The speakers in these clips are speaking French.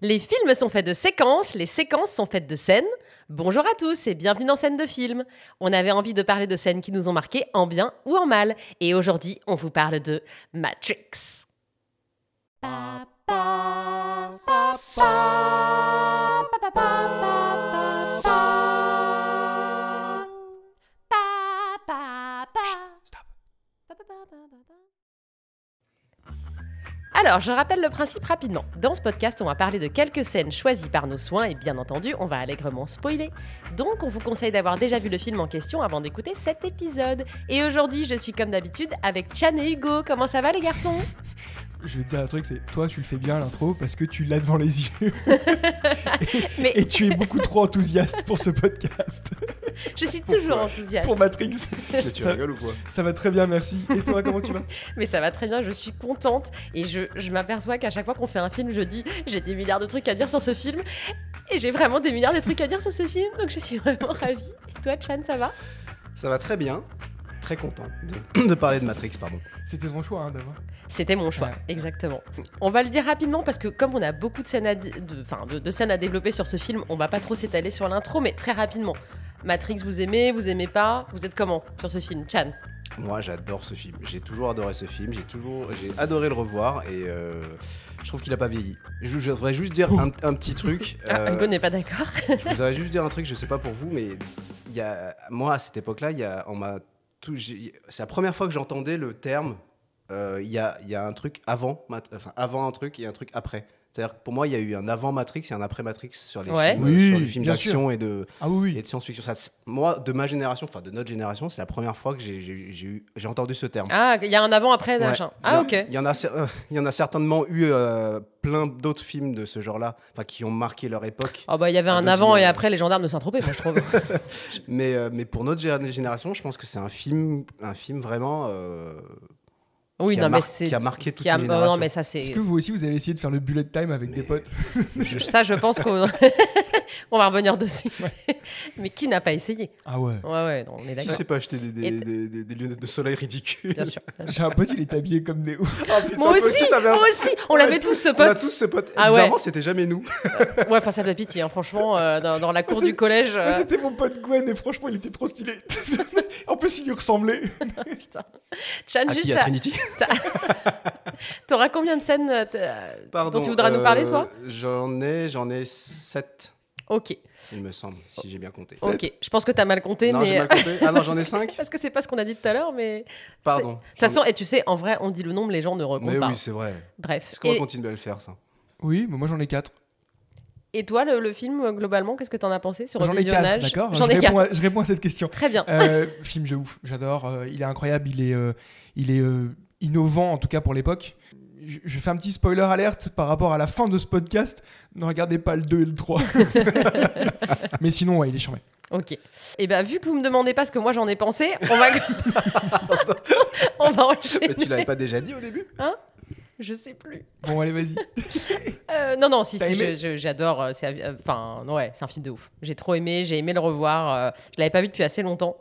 Les films sont faits de séquences, les séquences sont faites de scènes. Bonjour à tous et bienvenue dans Scène de film. On avait envie de parler de scènes qui nous ont marqués en bien ou en mal. Et aujourd'hui, on vous parle de Matrix. Alors, je rappelle le principe rapidement. Dans ce podcast, on va parler de quelques scènes choisies par nos soins et bien entendu, on va allègrement spoiler. Donc, on vous conseille d'avoir déjà vu le film en question avant d'écouter cet épisode. Et aujourd'hui, je suis comme d'habitude avec Chan et Hugo. Comment ça va les garçons ? Je vais te dire un truc, c'est toi tu le fais bien l'intro parce que tu l'as devant les yeux Mais... et tu es beaucoup trop enthousiaste pour ce podcast. Je suis toujours enthousiaste. Pour Matrix. Tu rigoles ou quoi ? Ça va très bien, merci. Et toi, comment tu vas ? Mais ça va très bien, je suis contente et je m'aperçois qu'à chaque fois qu'on fait un film, je dis j'ai des milliards de trucs à dire sur ce film et j'ai vraiment des milliards de trucs à dire sur ce film, donc je suis vraiment ravie. Et toi, Chan, ça va ? Ça va très bien. Très content de parler de Matrix, pardon. C'était ton choix d'avoir. C'était mon choix, Ouais. Exactement. On va le dire rapidement parce que comme on a beaucoup de scènes de scènes à développer sur ce film, on va pas trop s'étaler sur l'intro, mais très rapidement. Matrix, vous aimez pas ? Vous êtes comment sur ce film, Chan ? Moi, j'adore ce film. J'ai toujours adoré ce film. J'ai adoré le revoir et je trouve qu'il a pas vieilli. Je voudrais juste dire un petit truc. Hugo n'est pas d'accord. Je voudrais juste dire un truc. Je sais pas pour vous, mais moi à cette époque-là, c'est la première fois que j'entendais le terme. Il y a un truc avant un truc et un truc après. C'est-à-dire que pour moi, il y a eu un avant Matrix et un après Matrix sur les Ouais. films, Oui, sur les films bien d'action sûr. et de science-fiction. Moi, de ma génération, enfin de notre génération, c'est la première fois que j'ai entendu ce terme. Ah, il y a un avant-après, Ouais. machin. Ah, ok. Il y en a certainement eu plein d'autres films de ce genre-là, qui ont marqué leur époque. Oh bah, il y avait un d'autres avant et générations. après les gendarmes de Saint-Tropez, moi je trouve. Mais pour notre génération, je pense que c'est un film vraiment Oui, qui, non, a mais mar- c'est. qui a marqué toute une génération. Non, mais ça, c'est. Est-ce que vous aussi vous avez essayé de faire le bullet time avec des potes ? Ça, je pense qu'on on va revenir dessus. Mais qui n'a pas essayé ? Ah ouais. Ouais, non, on est Qui d'accord. s'est pas acheté des lunettes de soleil ridicules? Bien sûr. J'ai un pote, il est habillé comme Néo. Oh, putain, Moi toi aussi, t'avais un- on l'avait tous ce On a pote. tous ce pote. Ah ouais. Bizarrement, c'était jamais nous. Ouais, enfin, ça fait pitié, hein, franchement, dans la cour C'est- du collège. Moi, c'était mon pote Gwen et franchement, il était trop stylé. En plus, il lui ressemblait. Putain. Chan, À juste, qui? À Trinity? t'auras combien de scènes Pardon. dont tu voudras nous parler, toi ? J'en ai 7, Ok, il me semble, si j'ai bien compté. ok. Je pense que t'as mal compté, Non, mais. j'ai mal compté. Ah non, j'en ai 5. Parce que c'est pas ce qu'on a dit tout à l'heure, mais. Pardon. De toute façon, et tu sais, en vrai, on dit le nombre, les gens ne recomptent Mais pas. oui, c'est vrai. Bref. Est-ce qu'on va Et, continuer à le faire, ça? Oui, mais moi j'en ai 4. et toi, le film, globalement, qu'est-ce que t'en as pensé sur le J'en ai 4, visionnage ? d'accord. J'en ai 4. Je réponds à cette question. Très bien. Film de ouf, j'adore. Il est incroyable, il est innovant en tout cas pour l'époque. Je fais un petit spoiler alerte par rapport à la fin de ce podcast. Ne regardez pas le 2 et le 3. Mais sinon, ouais, il est charmé. Ok. Et bien, vu que vous me demandez pas ce que moi j'en ai pensé, on va. On va enchaîner. Mais tu l'avais pas déjà dit au début? Je sais plus. Bon, allez, vas-y. Non, si, T'as aimé j'adore. C'est un film de ouf. J'ai trop aimé, j'ai aimé le revoir. Je l'avais pas vu depuis assez longtemps.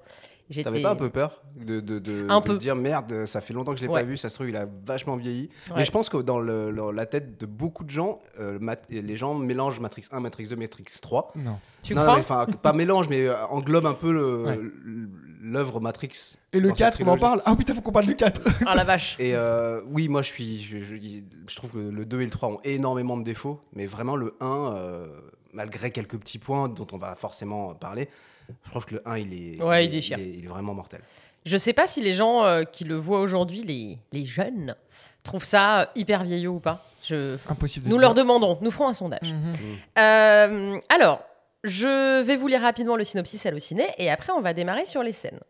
T'avais pas un peu peur Un de peu. dire merde, ça fait longtemps que je l'ai Ouais. pas vu, ça se trouve il a vachement vieilli. Ouais. Mais je pense que dans la tête de beaucoup de gens, les gens mélangent Matrix 1, Matrix 2, Matrix 3. Non. Tu Non, crois mais enfin pas mélange, mais englobe un peu l'œuvre Matrix. Et le dans cette 4, on en trilogie. parle. Ah putain, faut qu'on parle du 4. Ah la vache. Et oui, moi je trouve que le 2 et le 3 ont énormément de défauts, mais vraiment le 1, malgré quelques petits points dont on va forcément parler, je trouve que le 1 il déchire. il est vraiment mortel. Je sais pas si les gens qui le voient aujourd'hui, les jeunes, trouvent ça hyper vieillot ou pas. Impossible de Nous dire. leur demanderons. Nous ferons un sondage. Alors, je vais vous lire rapidement le synopsis Allociné et après on va démarrer sur les scènes.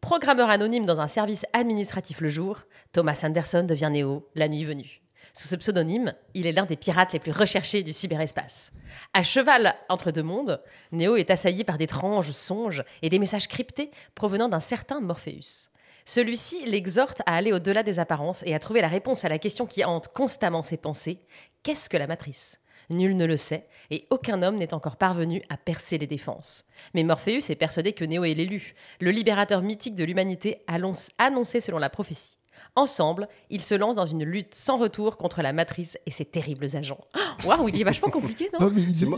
Programmeur anonyme dans un service administratif le jour, Thomas Anderson devient Neo la nuit venue. Sous ce pseudonyme, il est l'un des pirates les plus recherchés du cyberespace. À cheval entre deux mondes, Neo est assailli par d'étranges songes et des messages cryptés provenant d'un certain Morpheus. Celui-ci l'exhorte à aller au-delà des apparences et à trouver la réponse à la question qui hante constamment ses pensées. Qu'est-ce que la matrice ? Nul ne le sait, et aucun homme n'est encore parvenu à percer les défenses. Mais Morpheus est persuadé que Neo est l'élu, le libérateur mythique de l'humanité annoncé selon la prophétie. Ensemble, ils se lancent dans une lutte sans retour contre la Matrice et ses terribles agents. Waouh, il est vachement compliqué, non? Non, mais ils disent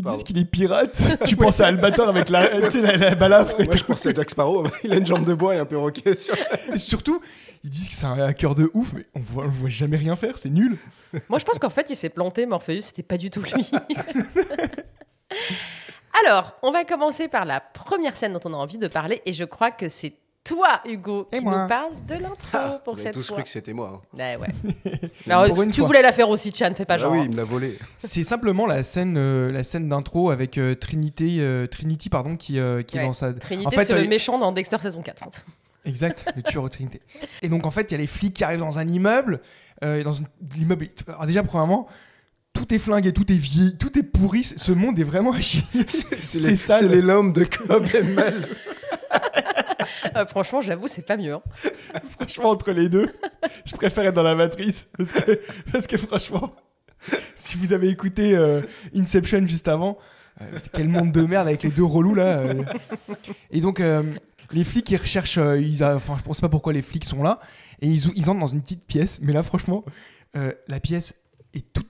Pardon. qu'il est pirate. Tu penses à Albator avec la balafre et Moi, je pensais à Jack Sparrow. Il a une jambe de bois et un perroquet sur... Et surtout, ils disent que c'est un hacker de ouf, mais on le voit jamais rien faire, c'est nul. Moi, je pense qu'en fait, il s'est planté, Morpheus, c'était pas du tout lui. Alors, on va commencer par la première scène dont on a envie de parler, et je crois que c'est toi, Hugo, Et qui moi. nous parle de l'intro pour Vous avez cette tous fois. cru que c'était moi. Hein. Ouais, ouais. Alors, Pour une tu fois. voulais la faire aussi, Chan, fais pas Ah genre. oui, hein. il me l'a volé. C'est simplement la scène d'intro avec Trinity, pardon, qui est Ouais. dans sa... Trinité, En fait, c'est le méchant dans Dexter saison 4. Exact, le tueur de Trinité. Et donc en fait, il y a les flics qui arrivent dans un immeuble. L'immeuble, alors déjà, premièrement, tout est flingué, tout est vieilli, tout est pourri. Ce monde est vraiment à chier. C'est sale. C'est les lames de Cobb et Mel. Franchement, j'avoue, c'est pas mieux. Hein. Franchement, entre les deux, je préfère être dans la matrice. Parce que franchement, si vous avez écouté Inception juste avant, quel monde de merde avec les deux relous là. Et donc, les flics, ils recherchent. Enfin, je ne sais pas pourquoi les flics sont là. Et ils entrent dans une petite pièce. Mais là, franchement, la pièce est toute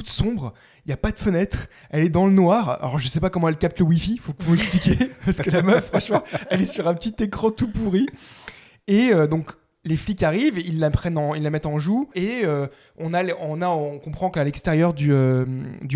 sombre. Il n'y a pas de fenêtre. Elle est dans le noir. Alors, je sais pas comment elle capte le Wi-Fi. Faut que vous m'expliquiez. Parce que la meuf, franchement, elle est sur un petit écran tout pourri. Et donc, les flics arrivent, ils la mettent en joue. Et on comprend qu'à l'extérieur du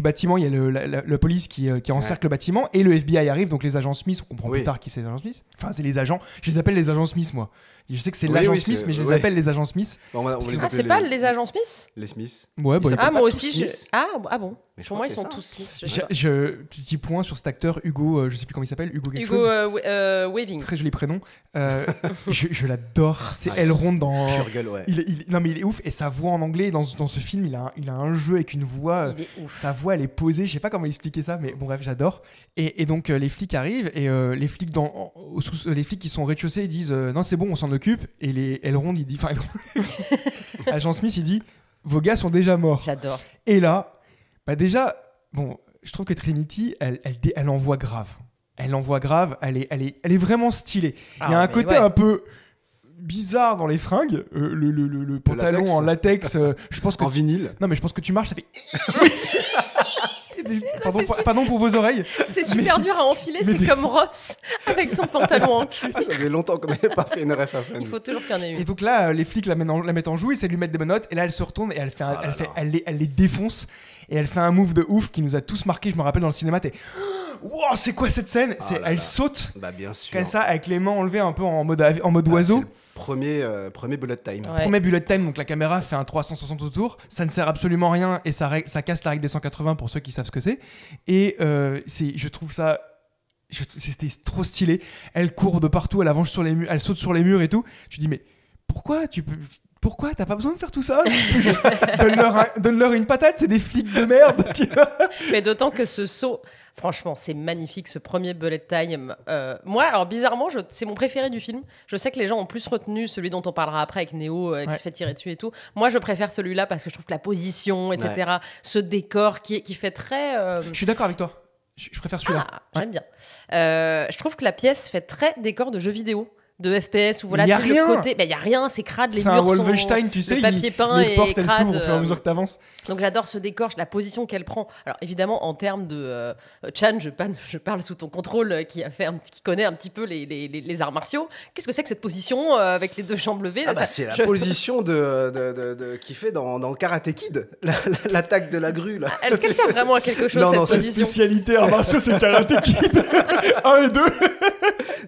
bâtiment, il y a la police qui encercle le bâtiment. Et le FBI arrive. Donc, les agents Smith, on comprend plus tard qui c'est les agents Smith. Enfin, c'est les agents. Je les appelle les agents Smith, moi. Je sais que c'est l'agent Smith, mais je les appelle les agents Smith. On va les Ah, appeler c'est pas les agents Smith? Les Smiths. Ouais, Ils bah, s'appellent Ah, pas moi tous aussi. Smith. Ah bon? Mais je Pour crois moi, que ils c'est sont ça. tous Smith. Je sais pas. Petit point sur cet acteur Hugo, je sais plus comment il s'appelle, Hugo quelque Hugo chose. Waving. Très joli prénom. Je l'adore. C'est Elrond dans. Pure gueule, ouais. Non mais il est ouf et sa voix en anglais dans ce film, il a un jeu avec une voix. Il est ouf. Sa voix, elle est posée. Je sais pas comment expliquer ça, mais bon bref, j'adore. Et donc les flics arrivent et les flics les flics qui sont au rez-de-chaussée ils disent non c'est bon, on s'en occupe. Et les Elrond il dit, enfin Agent Smith il dit vos gars sont déjà morts. J'adore. Et là, bah déjà, bon, je trouve que Trinity, elle envoie grave. Elle envoie grave, elle est vraiment stylée. Il y a un côté un peu bizarre dans les fringues, le pantalon latex. en latex. Je pense que En vinyle. non mais je pense que tu marches, ça fait. c'est Pardon pour vos oreilles. C'est super dur à enfiler, c'est comme Ross avec son pantalon en cul. Ah, ça fait longtemps qu'on n'avait pas fait une ref à Il faut toujours qu'il y en ait Et une. donc là, les flics la mettent en joue, essaient de lui mettre des bonnes notes, et là elle se retourne et elle les défonce et elle fait un move de ouf qui nous a tous marqué. Je me rappelle dans le cinéma, t'es wow, c'est quoi cette scène? Elle saute Bah bien sûr. comme ça avec les mains enlevées un peu en mode oiseau. Premier bullet time. Ouais. Premier bullet time, donc la caméra fait un 360 autour, ça ne sert absolument à rien et ça casse la règle des 180 pour ceux qui savent ce que c'est. Et je trouve ça, c'était trop stylé. Elle court de partout, elle avance sur les murs, elle saute sur les murs et tout. Tu dis mais pourquoi t'as pas besoin de faire tout ça? Juste donne-leur une patate, c'est des flics de merde. Tu vois. Mais d'autant que ce saut, franchement, c'est magnifique, ce premier bullet time. Moi, alors bizarrement, c'est mon préféré du film. Je sais que les gens ont plus retenu celui dont on parlera après avec Neo qui se fait tirer dessus et tout. Moi, je préfère celui-là parce que je trouve que la position, etc., ce décor qui fait très... Je suis d'accord avec toi. Je préfère celui-là. Ah, j'aime bien. Je trouve que la pièce fait très décor de jeu vidéo. De FPS où voilà, Il y a tu sais, le rien. côté, il y a rien, c'est crade, les C'est un murs Wolfenstein, sont, tu sais, le papier peint les et portes elles crade. s'ouvrent au fur et à mesure que t'avances. Donc j'adore ce décor, la position qu'elle prend. Alors évidemment en termes de Chan, je parle sous ton contrôle, qui connaît un petit peu les arts martiaux. Qu'est-ce que c'est que cette position avec les deux jambes levées là, C'est la position qui fait dans Karate Kid, l'attaque de la grue là. Est-ce qu'elle sert vraiment à quelque chose cette Sa position? spécialité arts martiaux, c'est Karate Kid 1 et 2.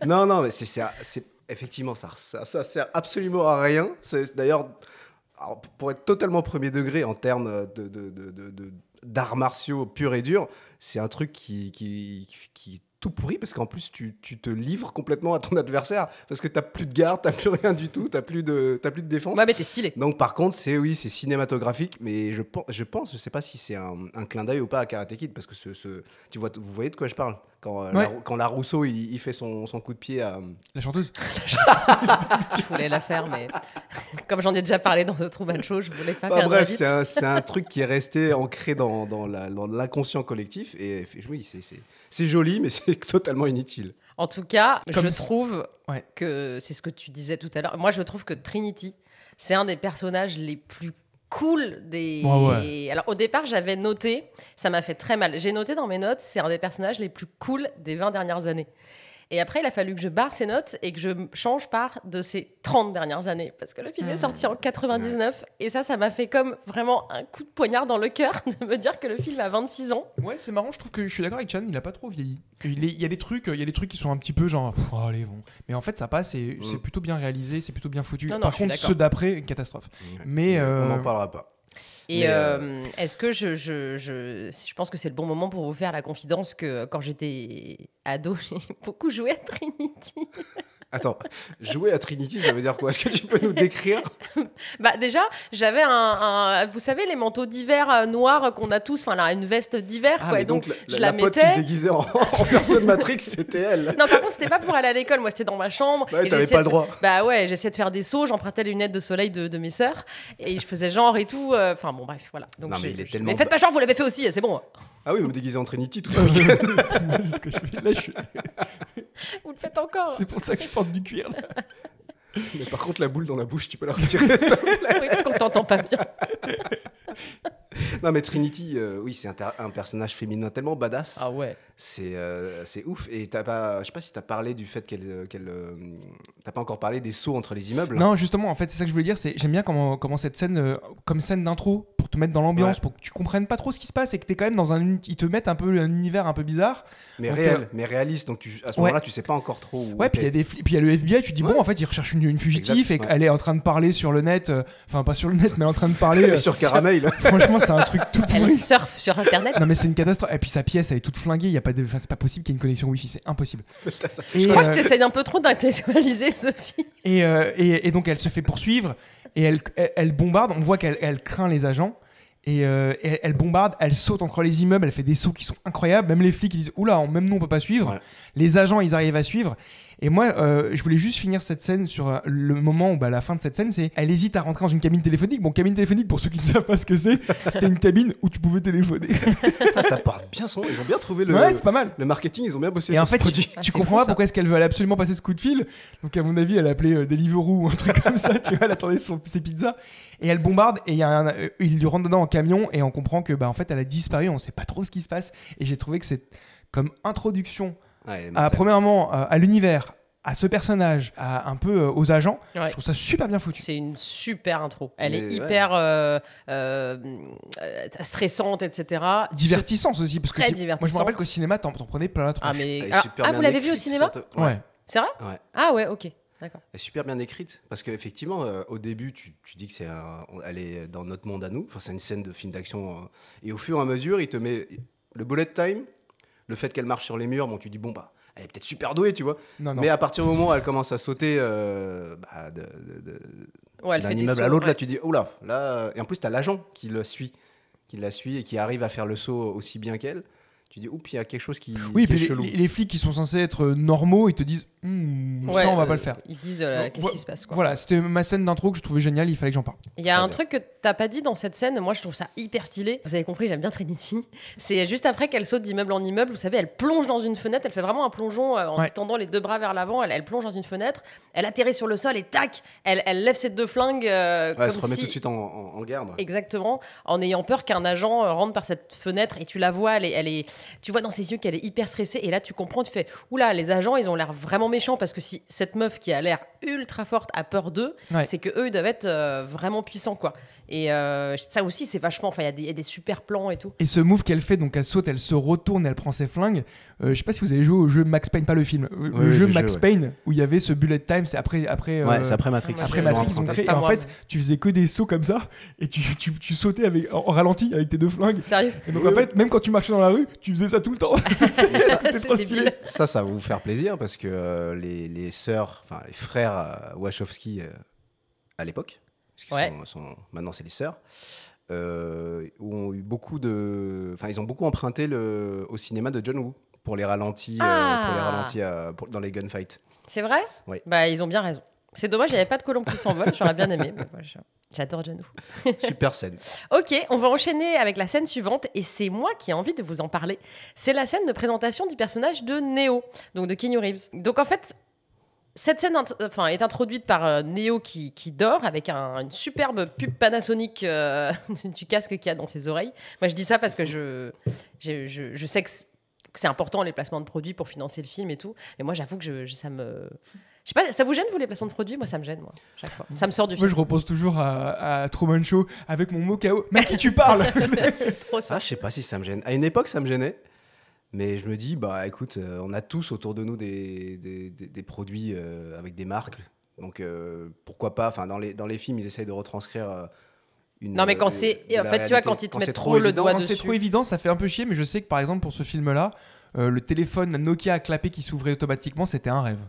Non, mais c'est effectivement, ça sert absolument à rien. C'est d'ailleurs, pour être totalement premier degré en termes d'arts martiaux purs et durs, c'est un truc qui est tout pourri parce qu'en plus tu te livres complètement à ton adversaire parce que t'as plus de garde, t'as plus rien du tout, t'as plus de défense. Ouais, mais t'es stylé. Donc par contre c'est cinématographique, mais je sais pas si c'est un clin d'œil ou pas à Karate Kid parce que vous voyez de quoi je parle quand la Rousseau il fait son coup de pied à La chanteuse. Je voulais la faire, mais comme j'en ai déjà parlé dans The Truman Show, je voulais pas faire bref, vite. c'est un truc qui est resté ancré dans l'inconscient collectif et oui, c'est joli, mais c'est totalement inutile. En tout cas, Comme je trouve ouais. que c'est ce que tu disais tout à l'heure. Moi, je trouve que Trinity, C'est un des personnages les plus cool des... Ouais. Alors au départ, j'avais noté, ça m'a fait très mal. J'ai noté dans mes notes, c'est un des personnages les plus cool des 20 dernières années. Et après, il a fallu que je barre ces notes et que je change par de ces 30 dernières années. Parce que le film est sorti en 99. Et ça m'a fait comme vraiment un coup de poignard dans le cœur de me dire que le film a 26 ans. Ouais, c'est marrant, je trouve que je suis d'accord avec Chan, il a pas trop vieilli. Il y a des trucs qui sont un petit peu genre, allez, bon. Mais en fait, ça passe et c'est plutôt bien réalisé, c'est plutôt bien foutu. Non, Par contre, ceux d'après, une catastrophe. Mais on n'en parlera pas. Et est-ce que je pense que c'est le bon moment pour vous faire la confidence que quand j'étais ado, j'ai beaucoup joué à Trinity. Attends, jouer à Trinity, ça veut dire quoi? Est-ce que tu peux nous décrire? Bah déjà, j'avais vous savez, les manteaux d'hiver noirs qu'on a tous, enfin là, une veste d'hiver, quoi. Mais Et donc je la pote qui se mettais. déguisait en personne Matrix, c'était elle. Non, par contre, c'était pas pour aller à l'école. Moi, c'était dans ma chambre. Ouais, et t'avais j'essayais pas le droit. Bah ouais, j'essayais de faire des sauts. J'empruntais les lunettes de soleil de mes sœurs et je faisais genre et tout. Enfin bon, bref, voilà. Donc, Non, mais il est tellement. mais faites pas genre, vous l'avez fait aussi. C'est bon. Ah oui, vous me déguisez en Trinity tout le week-end. c'est ce que je fais. Là, Vous le faites encore. c'est pour ça que je porte du cuir. Là. Mais par contre, la boule dans la bouche, tu peux la retirer. s'il te plaît. Oui, parce qu'on t'entend pas bien. Non, mais Trinity, oui, c'est un personnage féminin tellement badass. Ah ouais. C'est ouf. Et je sais pas si t'as parlé du fait t'as pas encore parlé des sauts entre les immeubles. Non, justement, en fait, c'est ça que je voulais dire. J'aime bien comment cette scène, comme scène d'intro, pour te mettre dans l'ambiance, pour que tu comprennes pas trop ce qui se passe et que t'es quand même dans ils te mettent un peu un univers un peu bizarre. Mais donc, réel, mais réaliste. Donc à ce moment-là, tu sais pas encore trop. Ouais, puis il y a le FBI. Tu te dis bon, en fait, ils recherchent une fugitive et qu'elle est en train de parler sur le net. Enfin, pas sur le net, mais en train de parler sur Caramel. Franchement, c'est un truc tout Elle pourri. surfe sur Internet. Non, mais c'est une catastrophe. Et puis sa pièce, elle est toute flinguée. C'est pas possible qu'il y ait une connexion Wi-Fi. C'est impossible. Je crois que t'essayes un peu trop d'intellectualiser Sophie. Et donc elle se fait poursuivre et elle bombarde. On voit qu'elle craint les agents et elle bombarde. Elle saute entre les immeubles. Elle fait des sauts qui sont incroyables. Même les flics ils disent oula, même nous on peut pas suivre. Ouais. Les agents ils arrivent à suivre. Et moi, je voulais juste finir cette scène sur le moment où la fin de cette scène, c'est elle hésite à rentrer dans une cabine téléphonique. Bon, cabine téléphonique, pour ceux qui ne savent pas ce que c'est, c'était une cabine où tu pouvais téléphoner. Ça porte bien son. Ils ont bien trouvé c'est pas mal. Le marketing, ils ont bien bossé et sur en fait, ce produit. tu comprends pas pourquoi est-ce qu'elle veut absolument passer ce coup de fil. Donc à mon avis, elle a appelé Deliveroo ou un truc comme ça. Tu vois, elle attendait ses pizzas et elle bombarde et il lui rentre dedans en camion et on comprend que en fait, elle a disparu. On sait pas trop ce qui se passe et j'ai trouvé que c'est comme introduction premièrement à l'univers, à ce personnage, un peu aux agents. Je trouve ça super bien foutu. C'est une super intro. Elle est hyper stressante, etc. Divertissante aussi, parce que moi je me rappelle qu'au cinéma, t'en prenais plein la tronche. Vous l'avez vu au cinéma? Ouais. C'est vrai? Ouais. Ah ouais, ok. D'accord. Elle est super bien écrite parce qu'effectivement, au début, tu dis que elle est dans notre monde à nous. Enfin, c'est une scène de film d'action. Et au fur et à mesure, il te met le bullet time, le fait qu'elle marche sur les murs. Bon, tu dis bon elle est peut-être super douée, tu vois. Non. Mais à partir du moment où elle commence à sauter d'un immeuble à l'autre, là, tu dis oula. Là, et en plus, t'as l'agent qui la suit et qui arrive à faire le saut aussi bien qu'elle. Tu dis, oups, il y a quelque chose qui est chelou. Les flics qui sont censés être normaux, ils te disent, ça, on va pas le faire. Ils disent, qu'est-ce qui se passe, quoi. Voilà, c'était ma scène d'intro que je trouvais géniale, il fallait que j'en parle. Il y a un truc que t'as pas dit dans cette scène, moi je trouve ça hyper stylé. Vous avez compris, j'aime bien Trinity. C'est juste après qu'elle saute d'immeuble en immeuble, vous savez, elle plonge dans une fenêtre, elle fait vraiment un plongeon en tendant les deux bras vers l'avant, elle plonge dans une fenêtre, elle atterrit sur le sol et tac, elle lève ses deux flingues. Elle se remet tout de suite en garde. Exactement, en ayant peur qu'un agent rentre par cette fenêtre et tu la vois, tu vois dans ses yeux qu'elle est hyper stressée et là tu comprends, tu fais oula, les agents ils ont l'air vraiment méchants parce que si cette meuf qui a l'air ultra forte a peur d'eux, c'est que eux ils doivent être vraiment puissants, quoi. Et ça aussi c'est vachement, enfin il y a des super plans et tout. Et ce move qu'elle fait, donc elle saute, elle se retourne, elle prend ses flingues. Je sais pas si vous avez joué au jeu Max Payne, pas le film, le jeu Max Payne où il y c'est ce bullet time, c'est après c'est après Matrix. Après Matrix ils ont créé, et en fait tu faisais que des sauts comme ça et tu sautais en ralenti avec tes deux flingues. Sérieux? Et donc en fait même quand tu marchais dans la rue tu faisais ça tout le temps. C'était trop stylé. Ça va vous faire plaisir parce que les sœurs, enfin les frères Wachowski à l'époque, maintenant c'est les sœurs, ont eu beaucoup ils ont beaucoup emprunté au cinéma de John Woo pour les ralentis, dans les gunfights. C'est vrai? Oui. Ils ont bien raison. C'est dommage, il n'y avait pas de colombe qui s'envole, j'aurais bien aimé. Mais j'adore John Woo. Super scène. Ok, on va enchaîner avec la scène suivante, et c'est moi qui ai envie de vous en parler. C'est la scène de présentation du personnage de Neo, donc de Keanu Reeves. Donc en fait, Cette scène est introduite par Neo qui dort avec une superbe pub Panasonic du casque qu'il y a dans ses oreilles. Moi, je dis ça parce que je sais que c'est important les placements de produits pour financer le film et tout. Et moi, j'avoue que ça me... Je sais pas, ça vous gêne, vous, les placements de produits? Moi, ça me gêne, chaque fois. Ça me sort du film. Moi, je repose toujours à Truman Show avec mon mot KO. Mais à qui tu parles? C'est trop ça. Ah, je sais pas si ça me gêne. À une époque, ça me gênait. Mais je me dis, bah écoute, on a tous autour de nous des produits avec des marques. Donc pourquoi pas, dans les films, ils essayent de retranscrire non, mais quand c'est. En fait, tu vois, quand ils te mettent trop le doigt Quand dessus. c'est trop évident, ça fait un peu chier. Mais je sais que par exemple, pour ce film-là, le téléphone Nokia à clapet qui s'ouvrait automatiquement, c'était un rêve.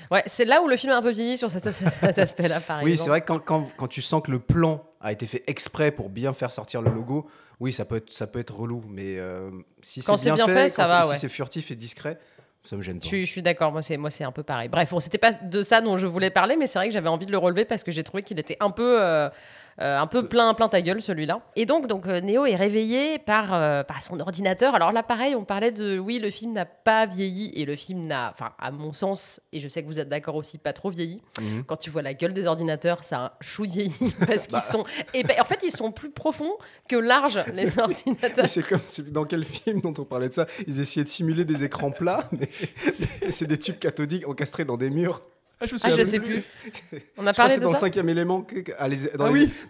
Ouais, c'est là où le film est un peu vieilli sur cet aspect-là, par exemple. Oui, c'est vrai que quand tu sens que le plan a été fait exprès pour bien faire sortir le logo, oui, ça peut être relou. Mais si c'est bien fait, ça va, si c'est furtif et discret, ça me gêne pas. Je suis d'accord, moi c'est un peu pareil. Bref, bon, c'était pas de ça dont je voulais parler, mais c'est vrai que j'avais envie de le relever parce que j'ai trouvé qu'il était un peu plein ta gueule, celui-là. Et donc Neo est réveillé par son ordinateur. Alors là, pareil, on parlait de oui, le film n'a pas vieilli et le film n'a, enfin, à mon sens, et je sais que vous êtes d'accord aussi, pas trop vieilli. Quand tu vois la gueule des ordinateurs, ça a un chou vieilli parce qu'ils sont, en fait, ils sont plus profonds que larges, les ordinateurs. C'est comme dans quel film dont on parlait de ça, ils essayaient de simuler des écrans plats, mais c'est des tubes cathodiques encastrés dans des murs. Je sais plus. On a parlé de dans ça. le 5e élément,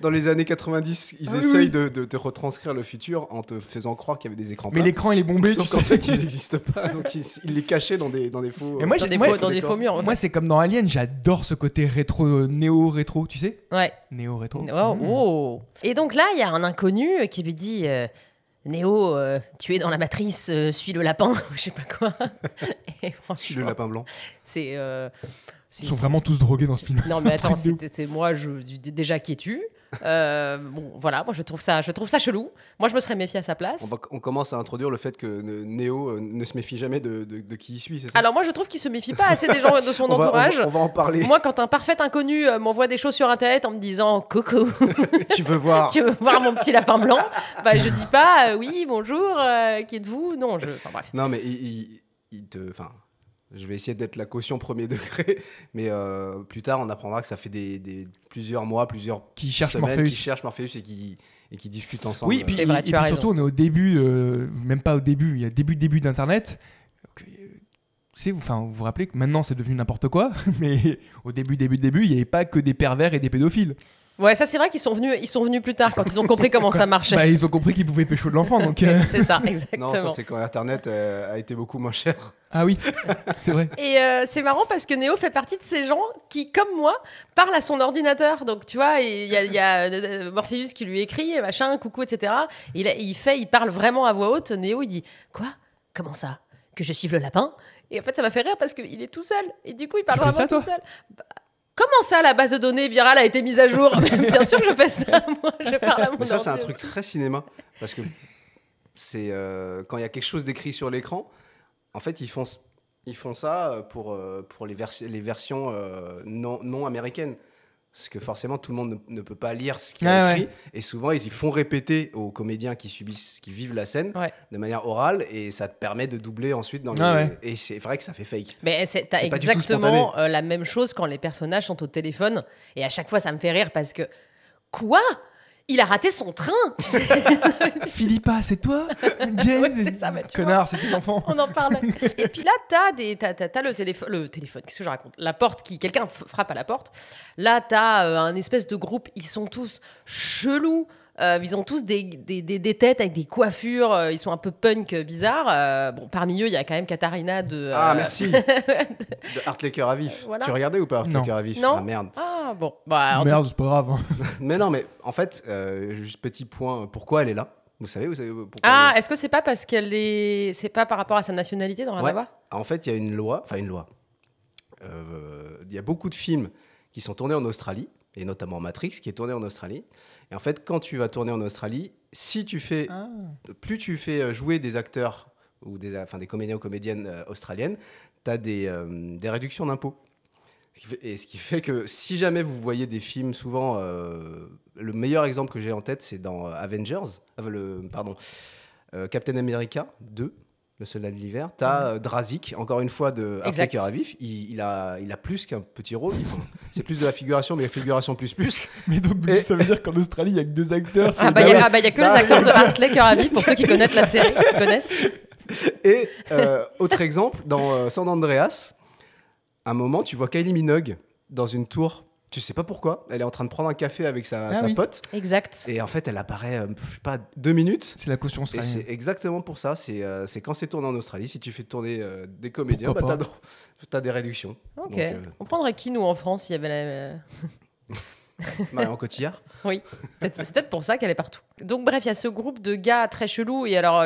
dans les années 90, ils essayent de te retranscrire le futur en te faisant croire qu'il y avait des écrans plats. Mais l'écran, il est bombé. Sauf qu'en fait, ils n'existent pas. Donc, ils les cachaient dans des faux... Et moi, dans des faux murs. Moi, c'est comme dans Alien, j'adore ce côté rétro, néo-rétro, tu sais? Ouais. Néo-rétro. Oh. Et donc là, il y a un inconnu qui lui dit... Néo, tu es dans la matrice, suis le lapin, je sais pas quoi. Et suis le lapin blanc. Ils sont vraiment tous drogués dans ce film. Non mais attends, c'est moi, déjà qui es-tu? Bon, voilà, moi je trouve ça chelou. Moi je me serais méfié à sa place. On commence à introduire le fait que Néo ne se méfie jamais de qui il suit, c'est ça? Alors moi je trouve qu'il se méfie pas assez des gens de son entourage. On va en parler. Moi, quand un parfait inconnu m'envoie des choses sur internet en me disant coucou, tu veux voir mon petit lapin blanc, bah je dis pas oui bonjour, qui êtes-vous? Non, enfin bref. Non mais je vais essayer d'être la caution premier degré, mais plus tard on apprendra que ça fait plusieurs mois, plusieurs semaines qui cherchent Morpheus et qui discutent ensemble. Oui, c'est vrai, et puis surtout on est au début, même pas au début, il y a début d'Internet. Vous vous rappelez que maintenant c'est devenu n'importe quoi, mais au début, il n'y avait pas que des pervers et des pédophiles. Ouais, ça c'est vrai qu'ils sont venus plus tard quand ils ont compris comment ça marchait. Bah, ils ont compris qu'ils pouvaient pécho de l'enfant, donc. C'est ça, exactement. Non, ça c'est quand Internet a été beaucoup moins cher. Ah oui, c'est vrai. Et c'est marrant parce que Néo fait partie de ces gens qui, comme moi, parlent à son ordinateur. Donc tu vois, il y a Morpheus qui lui écrit, machin, coucou, etc. Il parle vraiment à voix haute. Néo, il dit quoi? Comment ça? Que je suive le lapin? Et en fait, ça m'a fait rire parce qu'il est tout seul. Et du coup, il parle vraiment tout seul. Comment ça, la base de données virale a été mise à jour? Bien sûr que je fais ça, moi, je parle à mon Mais ça, c'est un ordi truc aussi. très cinéma. Parce que c'est quand il y a quelque chose d'écrit sur l'écran, en fait, ils font ça pour les versions non américaines. Parce que forcément, tout le monde ne peut pas lire ce qu'il y a écrit. Ouais. Et souvent, ils font répéter aux comédiens qui vivent la scène de manière orale. Et ça te permet de doubler ensuite dans Et c'est vrai que ça fait fake. Mais t'as exactement la même chose quand les personnages sont au téléphone. Et à chaque fois, ça me fait rire parce que... Quoi? Il a raté son train. Philippa, c'est toi? James, ouais, c'est ça, connard, c'est tes enfants. On en parlait. Et puis là, t'as le téléphone. Qu'est-ce que je raconte? La porte quelqu'un frappe à la porte. Là, t'as un espèce de groupe. Ils sont tous chelous. Ils ont tous des têtes avec des coiffures. Ils sont un peu punk bizarres. Bon, parmi eux, il y a quand même Katharina de... Ah, merci. De Art les cœurs à vif. Voilà. Tu regardais ou pas Art les cœurs à vif? Non. Ah, merde. Ah, bon. Bah, merde, c'est pas grave. Hein. Mais non, mais en fait, juste petit point. Pourquoi elle est là? Vous savez pourquoi? Ah, est-ce que c'est pas parce qu'elle est... C'est pas par rapport à sa nationalité dans la loi? En fait, il y a une loi. Il y a beaucoup de films qui sont tournés en Australie, et notamment Matrix, qui est tourné en Australie. Et en fait, quand tu vas tourner en Australie, plus tu fais jouer des acteurs ou des comédiens ou comédiennes australiennes, tu as des réductions d'impôts. Et ce qui fait que si jamais vous voyez des films, souvent, le meilleur exemple que j'ai en tête, c'est dans Avengers, Captain America 2. le soldat de l'hiver. T'as Drazik, encore une fois, de Arte Exact. Cœur à Vif. Il a plus qu'un petit rôle. C'est plus de la figuration, mais la figuration plus. Mais donc, ça veut dire qu'en Australie, il y a que 2 acteurs. Il y a que les acteurs de Hartley Cœur à Vif, pour ceux qui connaissent la série, qui connaissent. Et autre exemple, dans San Andreas, à un moment, tu vois Kylie Minogue dans une tour. Tu sais pas pourquoi. Elle est en train de prendre un café avec sa pote. Exact. Et en fait, elle apparaît, je sais pas, 2 minutes. C'est la caution Et australienne. c'est exactement pour ça. C'est quand c'est tourné en Australie. Si tu fais tourner des comédiens, Pourquoi t'as des réductions. Ok. Donc, On prendrait qui, nous, en France, s'il y avait Marion Cotillard. Oui, c'est peut-être pour ça qu'elle est partout. Donc bref, il y a ce groupe de gars très chelous et alors,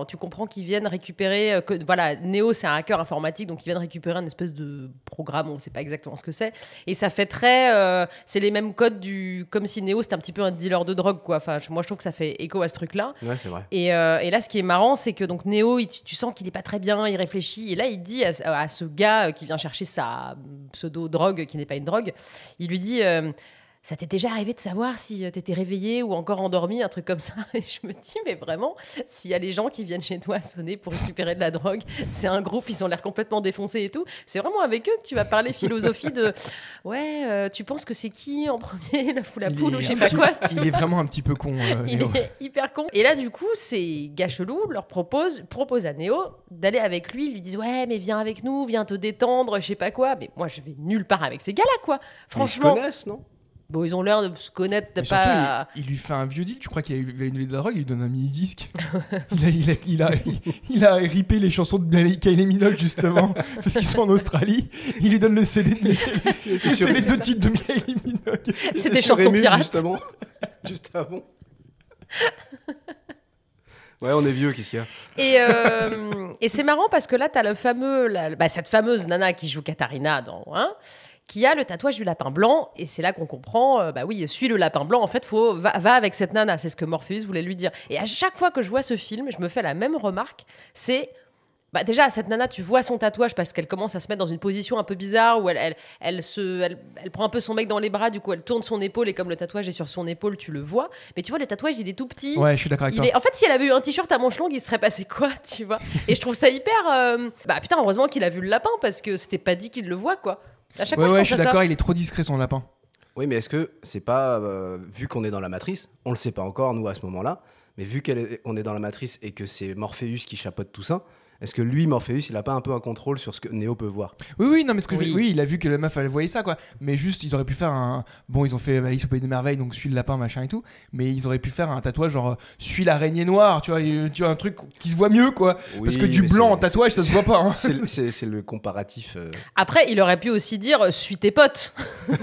tu comprends qu'ils viennent récupérer, voilà, Neo c'est un hacker informatique, donc ils viennent récupérer une espèce de programme, on ne sait pas exactement ce que c'est, et ça fait très, c'est les mêmes codes comme si Neo c'était un petit peu un dealer de drogue, quoi. Enfin, moi je trouve que ça fait écho à ce truc-là. Ouais, c'est vrai. Et là, ce qui est marrant, c'est que donc Neo, tu sens qu'il est pas très bien, il réfléchit, et là il dit à ce gars qui vient chercher sa pseudo-drogue, qui n'est pas une drogue, il lui dit ça t'est déjà arrivé de savoir si t'étais réveillé ou encore endormi, un truc comme ça. Et je me dis, mais vraiment, s'il y a les gens qui viennent chez toi sonner pour récupérer de la drogue, c'est un groupe, ils ont l'air complètement défoncés et tout. C'est vraiment avec eux que tu vas parler philosophie de ouais, tu penses que c'est qui en premier, l'œuf ou la poule ou je sais pas quoi. Il est vraiment un petit peu con. Il Neo. est hyper con. Et là, du coup, ces gars chelous leur propose à Neo d'aller avec lui. Ils lui disent ouais, mais viens avec nous, viens te détendre, je sais pas quoi. Mais moi, je vais nulle part avec ces gars-là, quoi. Franchement. Ils se connaissent, non? Bon, ils ont l'air de se connaître, Mais pas. surtout, il lui fait un vieux deal. Tu crois qu'il a eu de la drogue, il lui donne un mini-disque. il a ripé les chansons de Kylie Minogue, justement, parce qu'ils sont en Australie. Il lui donne le CD de 2 titres de Kylie Minogue. C'est des chansons pirates. Justement. Juste avant. Ouais, on est vieux, qu'est-ce qu'il y a? Et c'est marrant parce que là, t'as cette fameuse nana qui joue Katharina qui a le tatouage du lapin blanc, et c'est là qu'on comprend, suis le lapin blanc, en fait, va avec cette nana, c'est ce que Morpheus voulait lui dire. Et à chaque fois que je vois ce film, je me fais la même remarque, c'est, déjà, cette nana, tu vois son tatouage parce qu'elle commence à se mettre dans une position un peu bizarre, où elle prend un peu son mec dans les bras, du coup, elle tourne son épaule, et comme le tatouage est sur son épaule, tu le vois, mais tu vois, le tatouage, il est tout petit. Ouais, je suis d'accord avec toi. En fait, si elle avait eu un t-shirt à manches longues, il serait passé quoi, tu vois? Et je trouve ça hyper... putain, heureusement qu'il a vu le lapin, parce que c'était pas dit qu'il le voit, quoi. À chaque fois, je suis d'accord, il est trop discret son lapin. Oui, mais est-ce que c'est pas, vu qu'on est dans la matrice, on le sait pas encore, nous, à ce moment-là, mais vu qu'on est dans la matrice et que c'est Morpheus qui chapeaute tout ça, est-ce que lui, Morpheus, il a pas un peu un contrôle sur ce que Neo peut voir? Oui, non, mais il a vu que la meuf, elle voyait ça, quoi. Mais juste, ils auraient pu faire Bon, ils ont fait Alice au Pays des Merveilles, donc suis le lapin, machin et tout. Mais ils auraient pu faire un tatouage genre suis l'araignée noire, tu vois, un truc qui se voit mieux, quoi. Oui, parce que du blanc en tatouage, ça se voit pas. Hein. C'est le comparatif. Après, il aurait pu aussi dire suis tes potes.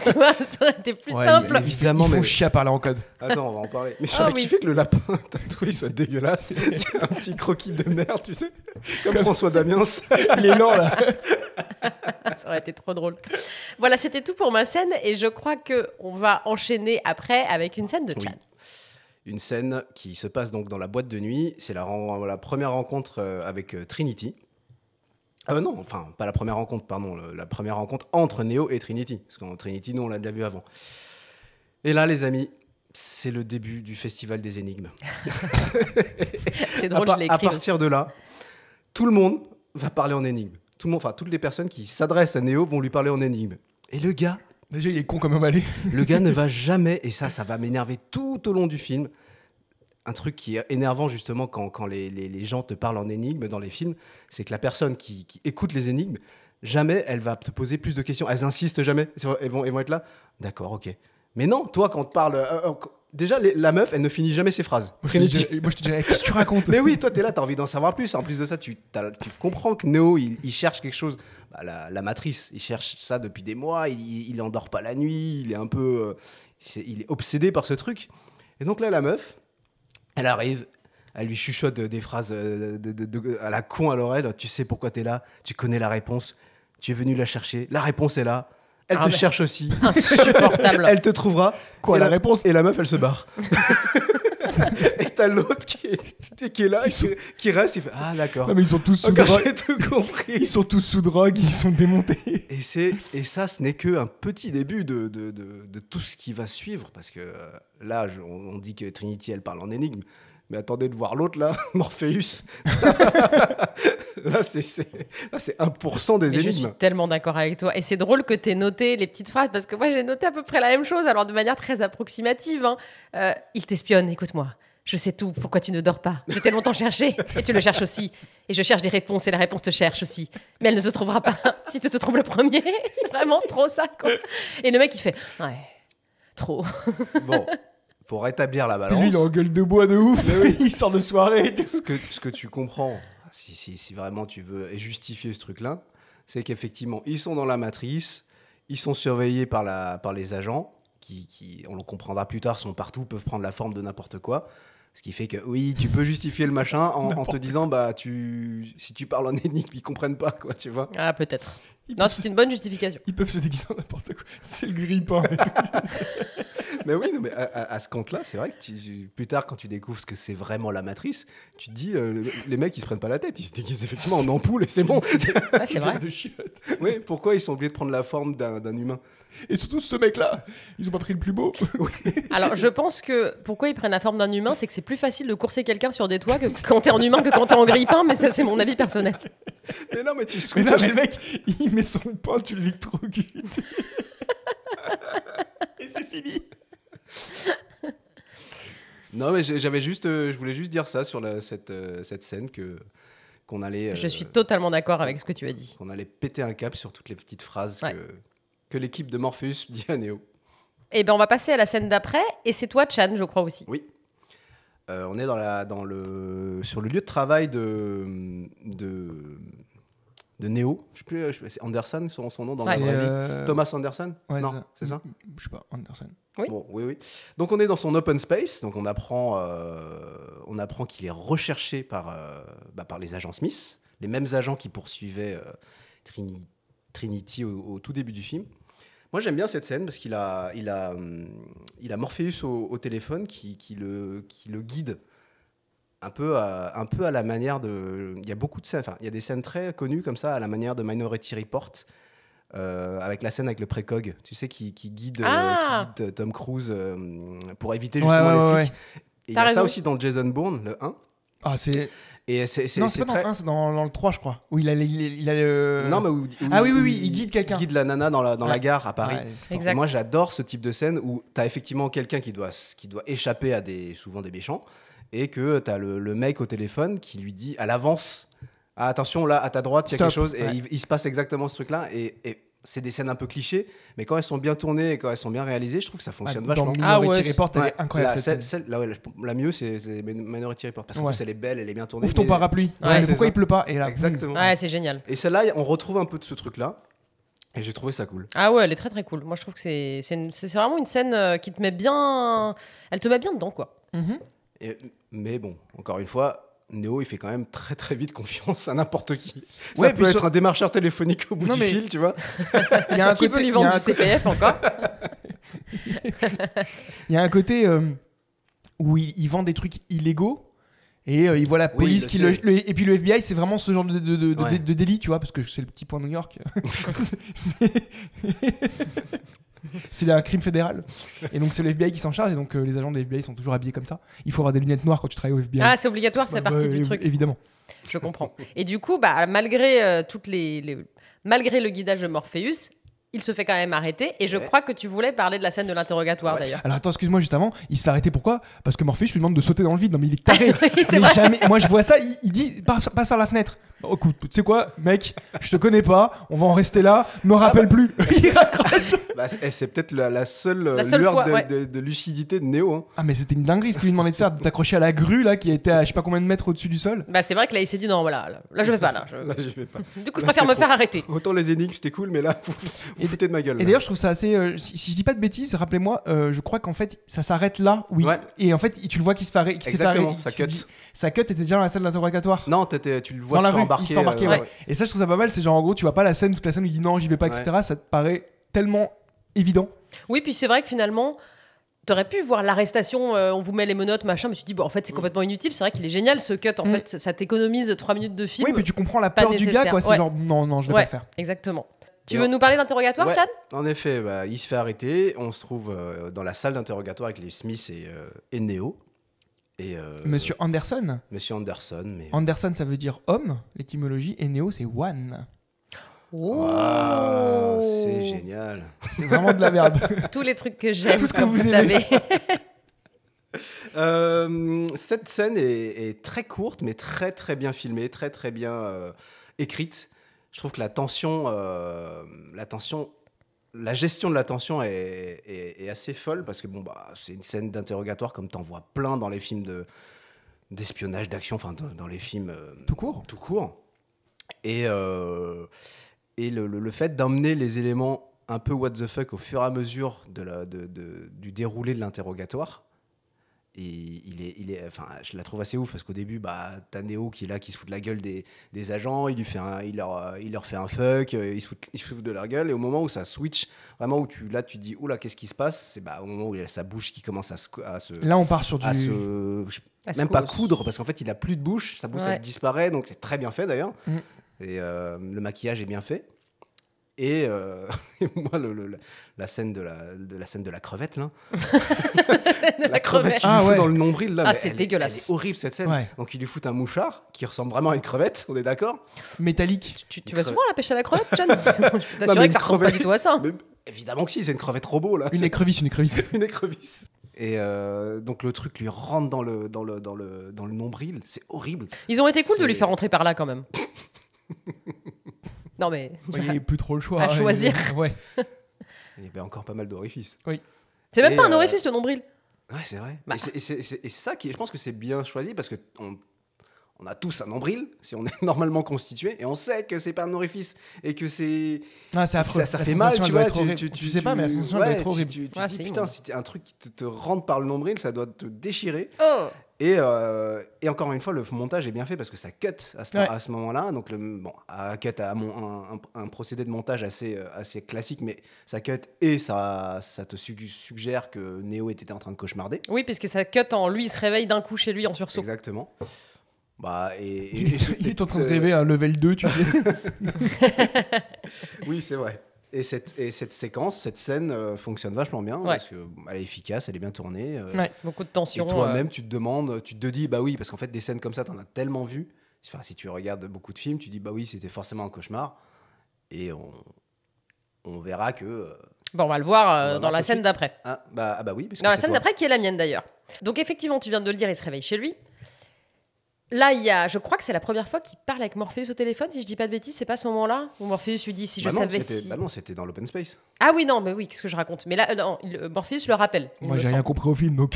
Tu vois, ça aurait été plus simple. Évidemment, ils font chier à parler en code. Attends, on va en parler. Mais j'aurais kiffé que le lapin tatoué soit dégueulasse. C'est un petit croquis de merde, tu sais. Comme François Damiens. Il est lent, là. Ça aurait été trop drôle. Voilà, c'était tout pour ma scène. Et je crois qu'on va enchaîner après avec une scène de Chad. Oui. Une scène qui se passe donc dans la boîte de nuit. C'est la première rencontre avec Trinity. Non, enfin, pas la première rencontre, pardon. La première rencontre entre Neo et Trinity. Parce qu'en Trinity, nous, on l'a déjà vu avant. Et là, les amis, c'est le début du festival des énigmes. C'est drôle, je l'ai écrit. À partir de là, tout le monde va parler en énigme. Tout le monde, enfin, toutes les personnes qui s'adressent à Neo vont lui parler en énigme. Et le gars... Déjà, il est con comme un balai. Le gars ne va jamais, et ça va m'énerver tout au long du film. Un truc qui est énervant justement quand les gens te parlent en énigme dans les films, c'est que la personne qui écoute les énigmes, jamais elle va te poser plus de questions. Elles insistent jamais. Elles vont être là. D'accord, ok. Mais non, toi, quand on te parle... déjà, la meuf, elle ne finit jamais ses phrases. Trinity. Moi, je te dirais, qu'est-ce que tu racontes? Mais oui, toi, t'es là, t'as envie d'en savoir plus. En plus de ça, tu comprends que Neo, il cherche quelque chose. La matrice, il cherche ça depuis des mois. Il endort pas la nuit. Il est un peu... il est obsédé par ce truc. Et donc là, la meuf, elle arrive... Elle lui chuchote des phrases à la con à l'oreille. Tu sais pourquoi t'es là. Tu connais la réponse. Tu es venu la chercher. La réponse est là. Elle te cherche aussi. Insupportable. Elle te trouvera. Quoi, la réponse? Et la meuf, elle se barre. Et t'as l'autre qui est là, qui reste, il fait ah d'accord. Non, mais ils sont tous sous drogue. J'ai tout compris. Ils sont tous sous drogue, ils sont démontés. Et ça, ce n'est qu'un petit début de tout ce qui va suivre, parce que là, on dit que Trinity, elle parle en énigme. Mais attendez de voir l'autre, là, Morpheus. Là, c'est 1% des Mais je suis énigmes. tellement d'accord avec toi. Et c'est drôle que tu aies noté les petites phrases, parce que moi, j'ai noté à peu près la même chose, alors de manière très approximative. Hein. Il t'espionne, écoute-moi. Je sais tout, pourquoi tu ne dors pas. Je t'ai longtemps cherché, et tu le cherches aussi. Et je cherche des réponses, et la réponse te cherche aussi. Mais elle ne te trouvera pas si tu te trouves le premier. C'est vraiment trop ça, quoi. Et le mec, il fait, ouais, trop. Bon, pour rétablir la Et balance, lui, il est en gueule de bois de ouf. Il sort de soirée. et tout. ce que tu comprends, si vraiment tu veux justifier ce truc-là, c'est qu'effectivement, ils sont dans la matrice, ils sont surveillés par les agents, qui, on le comprendra plus tard, sont partout, peuvent prendre la forme de n'importe quoi. Ce qui fait que oui, tu peux justifier le machin en te disant, bah, si tu parles en énigme, ils comprennent pas, quoi, tu vois. Ah, peut-être. Ils Non, peuvent c'est une bonne justification. Ils peuvent se déguiser en n'importe quoi. C'est le grippin. et tout. Mais oui, non, mais à ce compte-là, c'est vrai que plus tard, quand tu découvres ce que c'est vraiment la matrice, tu te dis, les mecs, ils se prennent pas la tête, ils se déguisent effectivement en ampoule et c'est bon. Ah, c'est vrai. De chiottes. Oui, pourquoi ils sont obligés de prendre la forme d'un humain? Et surtout, ce mec-là, ils ont pas pris le plus beau. Alors, je pense que pourquoi ils prennent la forme d'un humain, c'est que c'est plus facile de courser quelqu'un sur des toits que quand t'es en humain que quand t'es en grille-pain, mais ça, c'est mon avis personnel. Mais non, mais tu Mais switches. non, mais le mec, il met son pain, tu l'électrocutes. Et c'est fini. Non, mais je voulais juste dire ça sur cette scène qu'on allait. Je suis totalement d'accord avec ce que tu as dit. Qu'on allait péter un cap sur toutes les petites phrases Ouais. que l'équipe de Morpheus dit à Neo. Et ben, on va passer à la scène d'après, et c'est toi, Chan, je crois aussi. Oui. On est sur le lieu de travail de Neo. Je sais plus, c'est Anderson, son nom dans la Ouais. vraie vie. Thomas Anderson. Ouais, Non, c'est ça. Je sais pas, Anderson. Oui. Bon, oui. Donc on est dans son open space. Donc on apprend qu'il est recherché par les agents Smith, les mêmes agents qui poursuivaient Trinity au tout début du film. Moi j'aime bien cette scène parce qu'il a Morpheus au téléphone qui le guide un peu à la manière de. Il y a beaucoup de scènes. Enfin, il y a des scènes très connues comme ça à la manière de Minority Report. Avec la scène avec le précog, tu sais, qui guide Tom Cruise pour éviter justement les flics. Et il y a ça aussi dans Jason Bourne, le 1. Ah, c'est. Et Non, c'est pas dans le 1, c'est dans le 3, je crois. Où il a le. Non, mais oui, il guide quelqu'un. Il guide la nana dans la gare à Paris. Ouais, c'est fort. Exact. Et moi, j'adore ce type de scène où tu as effectivement quelqu'un qui doit échapper à souvent des méchants et que tu as le mec au téléphone qui lui dit à l'avance, ah, attention, là, à ta droite, il y a Stop. quelque chose. Et Ouais. il se passe exactement ce truc-là. Et c'est des scènes un peu clichés, mais quand elles sont bien tournées et quand elles sont bien réalisées, je trouve que ça fonctionne vachement. Dans Minority Ah ouais, Report, elle Ouais, est incroyable. cette scène. la mieux, c'est Minority Report. Parce que Ouais. elle est belle, elle est bien tournée. Ouvre ton mais- parapluie. Ouais, Ouais, c'est pourquoi ça. il pleut pas? Et là, Exactement. Ouais, c'est génial. Et celle-là, on retrouve un peu de ce truc-là. Et j'ai trouvé ça cool. Ah ouais, elle est très très cool. Moi, je trouve que c'est vraiment une scène qui te met bien. Elle te met bien dedans, quoi. Mhm. Mais bon, encore une fois, Neo, il fait quand même très très vite confiance à n'importe qui. Ça Ouais, peut puis être un démarcheur téléphonique au bout Non, du mais- fil, tu vois. Il y a un Qui côté, peut lui il y a vendre un du CPF encore? Il y a un côté où il vend des trucs illégaux et il voit la Oui, police il qui le et puis le FBI, c'est vraiment ce genre Ouais. de délit, tu vois, parce que c'est le petit point New York. C'est un crime fédéral. Et donc c'est le FBI qui s'en charge et donc les agents de FBI sont toujours habillés comme ça. Il faut avoir des lunettes noires quand tu travailles au FBI. Ah, c'est obligatoire, c'est Bah, partie bah, du truc. Évidemment. Je comprends. Et du coup, bah, malgré malgré le guidage de Morpheus, il se fait quand même arrêter. Et je Ouais. crois que tu voulais parler de la scène de l'interrogatoire, Ouais. d'ailleurs. Alors attends, excuse-moi juste avant, il se fait arrêter pourquoi? Parce que Morpheus lui demande de sauter dans le vide. Non mais il est taré. Oui, c'est Mais vrai. jamais. Moi je vois ça, il dit passe par la fenêtre. Oh, écoute, tu sais quoi, mec, je te connais pas, on va en rester là, me rappelle plus. Il raccroche. Bah, c'est peut-être la seule seule lueur fois, de, ouais. de lucidité de Neo. Hein. Ah mais c'était une dinguerie ce qu'il lui demandait de faire, de t'accrocher à la grue là qui était à je sais pas combien de mètres au-dessus du sol. Bah, c'est vrai que là, il s'est dit non, voilà, là je vais pas, là. Là, je vais pas. Du coup, je Là, préfère me c'était faire arrêter. Autant les énigmes, c'était cool, mais là, vous foutez de ma gueule. Et là. d'ailleurs je trouve ça assez, si je dis pas de bêtises, rappelez-moi, je crois qu'en fait ça s'arrête là, oui. Ouais. Et en fait tu le vois qu'il se fait arrêter. Exactement, ça cut. Sa cut était déjà dans la salle d'interrogatoire. Non, tu le vois Dans la se faire rue, embarquer. il se fait embarquer, ouais. ouais. Et ça je trouve ça pas mal, c'est genre en gros tu vois pas toute la scène où il dit non j'y vais pas, Ouais. etc. Ça te paraît tellement évident. Oui, puis c'est vrai que finalement, t'aurais pu voir l'arrestation, on vous met les menottes, machin, mais tu te dis, bon, en fait, c'est complètement inutile. C'est vrai qu'il est génial ce cut, en fait, ça t'économise 3 minutes de film. Oui, mais tu comprends la pas peur du gars, nécessaire. quoi. C'est Ouais. genre, non, je vais Ouais. pas le faire. Exactement. Tu Et veux on- nous parler d'interrogatoire, Ouais. Chad? En effet, il se fait arrêter. On se trouve dans la salle d'interrogatoire avec les Smiths et Neo. Et, Monsieur Anderson. Monsieur Anderson. Mais... Anderson, ça veut dire homme, l'étymologie, et Neo, c'est one. Oh. Wow, c'est génial. C'est vraiment de la merde. Tous les trucs que j'aime, Tout ce que comme vous vous aimez. savez. Cette scène est très courte, mais très très bien filmée, très très bien écrite. Je trouve que la gestion de la tension est assez folle parce que c'est une scène d'interrogatoire comme t'en vois plein dans les films d'espionnage, d'action, enfin dans les films Tout court. Tout court. Et le fait d'emmener les éléments un peu what the fuck au fur et à mesure du déroulé de l'interrogatoire. Et je la trouve assez ouf parce qu'au début, t'as Neo qui est là, qui se fout de la gueule des agents, il leur fait un fuck, il se fout de leur gueule. Et au moment où ça switch, vraiment où tu te dis, oula, qu'est-ce qui se passe? C'est au moment où il a sa bouche qui commence à se Là, on part sur du. même pas coudre, parce qu'en fait, il a plus de bouche, sa bouche elle disparaît, donc c'est très bien fait d'ailleurs. Et le maquillage est bien fait. Et moi, la scène de la crevette, là. La crevette qui lui fout dans le nombril, là. C'est dégueulasse. Elle est horrible, cette scène. Ouais. Donc, il lui fout un mouchard qui ressemble vraiment à une crevette, on est d'accord? Métallique. Tu vas souvent à la pêche à la crevette, John? Je peux t'assurer que ça ressemble pas du tout à ça. Mais évidemment que si, c'est une crevette robot, là. Une écrevisse. Une écrevisse. Et donc, le truc lui rentre dans le nombril. C'est horrible. Ils ont été cool de lui faire rentrer par là, quand même. Non, mais. Il n'y avait plus trop le choix. À choisir. Ouais. Il y avait encore pas mal d'orifices. Oui. C'est même pas un orifice, le nombril. Ouais, c'est vrai. Et c'est ça qui, je pense que c'est bien choisi parce que on a tous un nombril si on est normalement constitué et on sait que c'est pas un orifice et que c'est. Ah, c'est affreux. Ça fait mal, tu vois. Tu sais pas, mais la sensation doit être horrible. Tu dis putain, si un truc qui te rentre par le nombril, ça doit te déchirer. Oh. Et encore une fois, le montage est bien fait parce que ça cut à ce moment-là. Donc, cut a un procédé de montage assez classique, mais ça cut et ça te suggère que Neo était en train de cauchemarder. Oui, puisque ça cut en lui, il se réveille d'un coup chez lui en sursaut. Exactement. Il est en train de rêver un level 2, tu sais. Oui, c'est vrai. Et cette séquence, cette scène fonctionne vachement bien parce qu'elle est efficace, elle est bien tournée. Beaucoup de tension. Et toi-même, tu te demandes, tu te dis, oui, parce qu'en fait, des scènes comme ça, t'en as tellement vu. Enfin, si tu regardes beaucoup de films, tu dis, oui, c'était forcément un cauchemar. Et on verra que. On va le voir dans la scène d'après. Oui. Dans la scène d'après, qui est la mienne d'ailleurs. Donc, effectivement, tu viens de le dire, il se réveille chez lui. Là, je crois que c'est la première fois qu'il parle avec Morpheus au téléphone, si je dis pas de bêtises, c'est pas à ce moment-là où Morpheus lui dit si je savais si... non, c'était dans l'open space. Ah oui, non, mais oui, qu'est-ce que je raconte? Mais là, Morpheus le rappelle. Moi, j'ai rien compris au film, donc...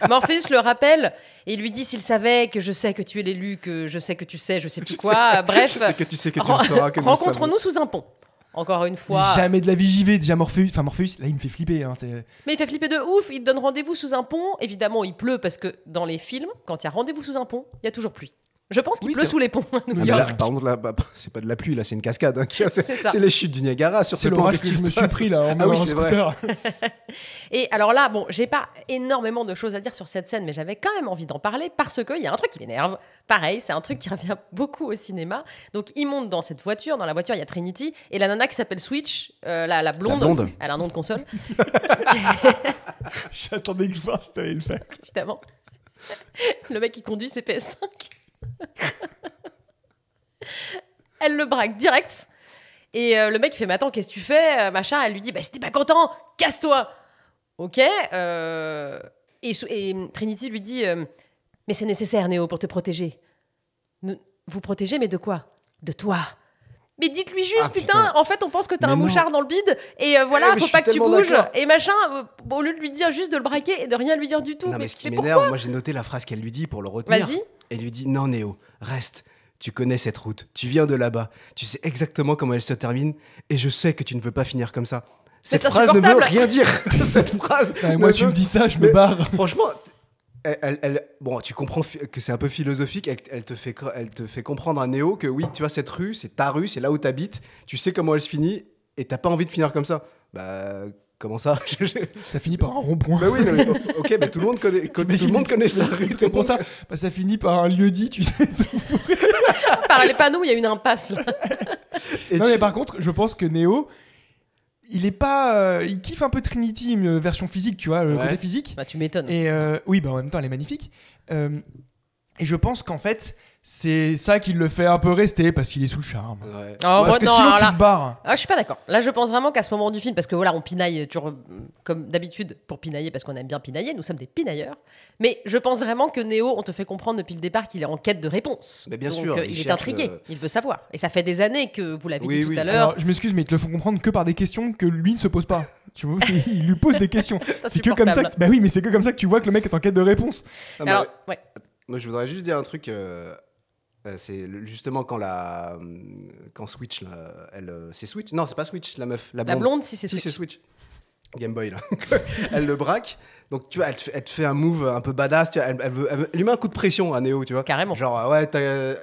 Morpheus le rappelle et lui dit s'il savait que je sais que tu es l'élu, que je sais que tu sais, je sais plus quoi, bref... Je sais que tu sais que tu le sauras, que nous rencontre-nous sous un pont. Encore une fois. Jamais de la vie j'y vais. Déjà Morpheus, là il me fait flipper. Mais il fait flipper de ouf. Il te donne rendez-vous sous un pont. Évidemment, il pleut parce que dans les films, quand il y a rendez-vous sous un pont, il y a toujours pluie. Je pense qu'il pleut sous les ponts à New York. Par contre, c'est pas de la pluie, là, c'est une cascade. C'est les chutes du Niagara sur ce l'orage que je me suis pris là en scooter. Et alors là, j'ai pas énormément de choses à dire sur cette scène, mais j'avais quand même envie d'en parler parce qu'il y a un truc qui m'énerve. Pareil, c'est un truc qui revient beaucoup au cinéma. Donc, il monte dans cette voiture. Dans la voiture, il y a Trinity et la nana qui s'appelle Switch, la blonde. Elle a un nom de console. J'attendais que je vois si t'allais le faire. Évidemment. Le mec qui conduit, c'est PS5. Elle le braque direct et le mec il fait mais attends qu'est-ce que tu fais machin. Elle lui dit si t'es pas content casse-toi. Ok et Trinity lui dit mais c'est nécessaire Neo pour te protéger. Vous protéger mais de quoi? De toi. Mais dites-lui juste putain en fait on pense que t'as un mouchard dans le bide et voilà faut pas que tu bouges et machin au lieu de lui dire juste de le braquer et de rien lui dire du tout. Non mais ce qui m'énerve, moi j'ai noté la phrase qu'elle lui dit pour le retenir. Vas-y. Elle lui dit non Neo, reste, tu connais cette route, tu viens de là-bas, tu sais exactement comment elle se termine et je sais que tu ne veux pas finir comme ça. Cette phrase ne veut rien dire. Cette phrase. Moi tu me dis ça, je me barre. Franchement, tu comprends que c'est un peu philosophique. Elle te fait comprendre à Neo que oui, tu vois cette rue, c'est ta rue, c'est là où tu habites. Tu sais comment elle se finit et t'as pas envie de finir comme ça. Comment ça? Ça finit par un rond-point. Oui, ok, tout le monde connaît sa rue. C'est pour ça. Ça finit par un lieu-dit, tu sais. Par les panneaux, il y a une impasse. Là. Mais par contre, je pense que Neo, il est pas, il kiffe un peu Trinity, une version physique, tu vois, le côté physique. Bah tu m'étonnes. Et oui, bah en même temps, elle est magnifique. Et je pense qu'en fait, c'est ça qui le fait un peu rester parce qu'il est sous le charme. Ouais. Parce que sinon, tu te barres. Je suis pas d'accord. Là, je pense vraiment qu'à ce moment du film, parce que voilà, on pinaille toujours comme d'habitude pour pinailler, parce qu'on aime bien pinailler, nous sommes des pinailleurs. Mais je pense vraiment que Neo, on te fait comprendre depuis le départ qu'il est en quête de réponse. Mais bien Donc, sûr, il est intrigué, il veut savoir. Et ça fait des années que vous l'avez dit tout à l'heure. Alors, je m'excuse, mais ils te le font comprendre que par des questions que lui ne se pose pas. Tu vois, il lui pose des questions. C'est que comme ça. Bah oui, mais c'est que comme ça que tu vois que le mec est en quête de réponse. Non, alors, ouais. Moi, je voudrais juste dire un truc. C'est justement quand Switch, là, c'est Switch. Non, c'est pas Switch, la meuf, la blonde, si c'est Switch. Si c'est Switch. Game Boy, là. Elle le braque. Donc, tu vois, elle te fait un move un peu badass. Tu vois, elle lui met un coup de pression à Neo, tu vois. Carrément. Genre, ouais,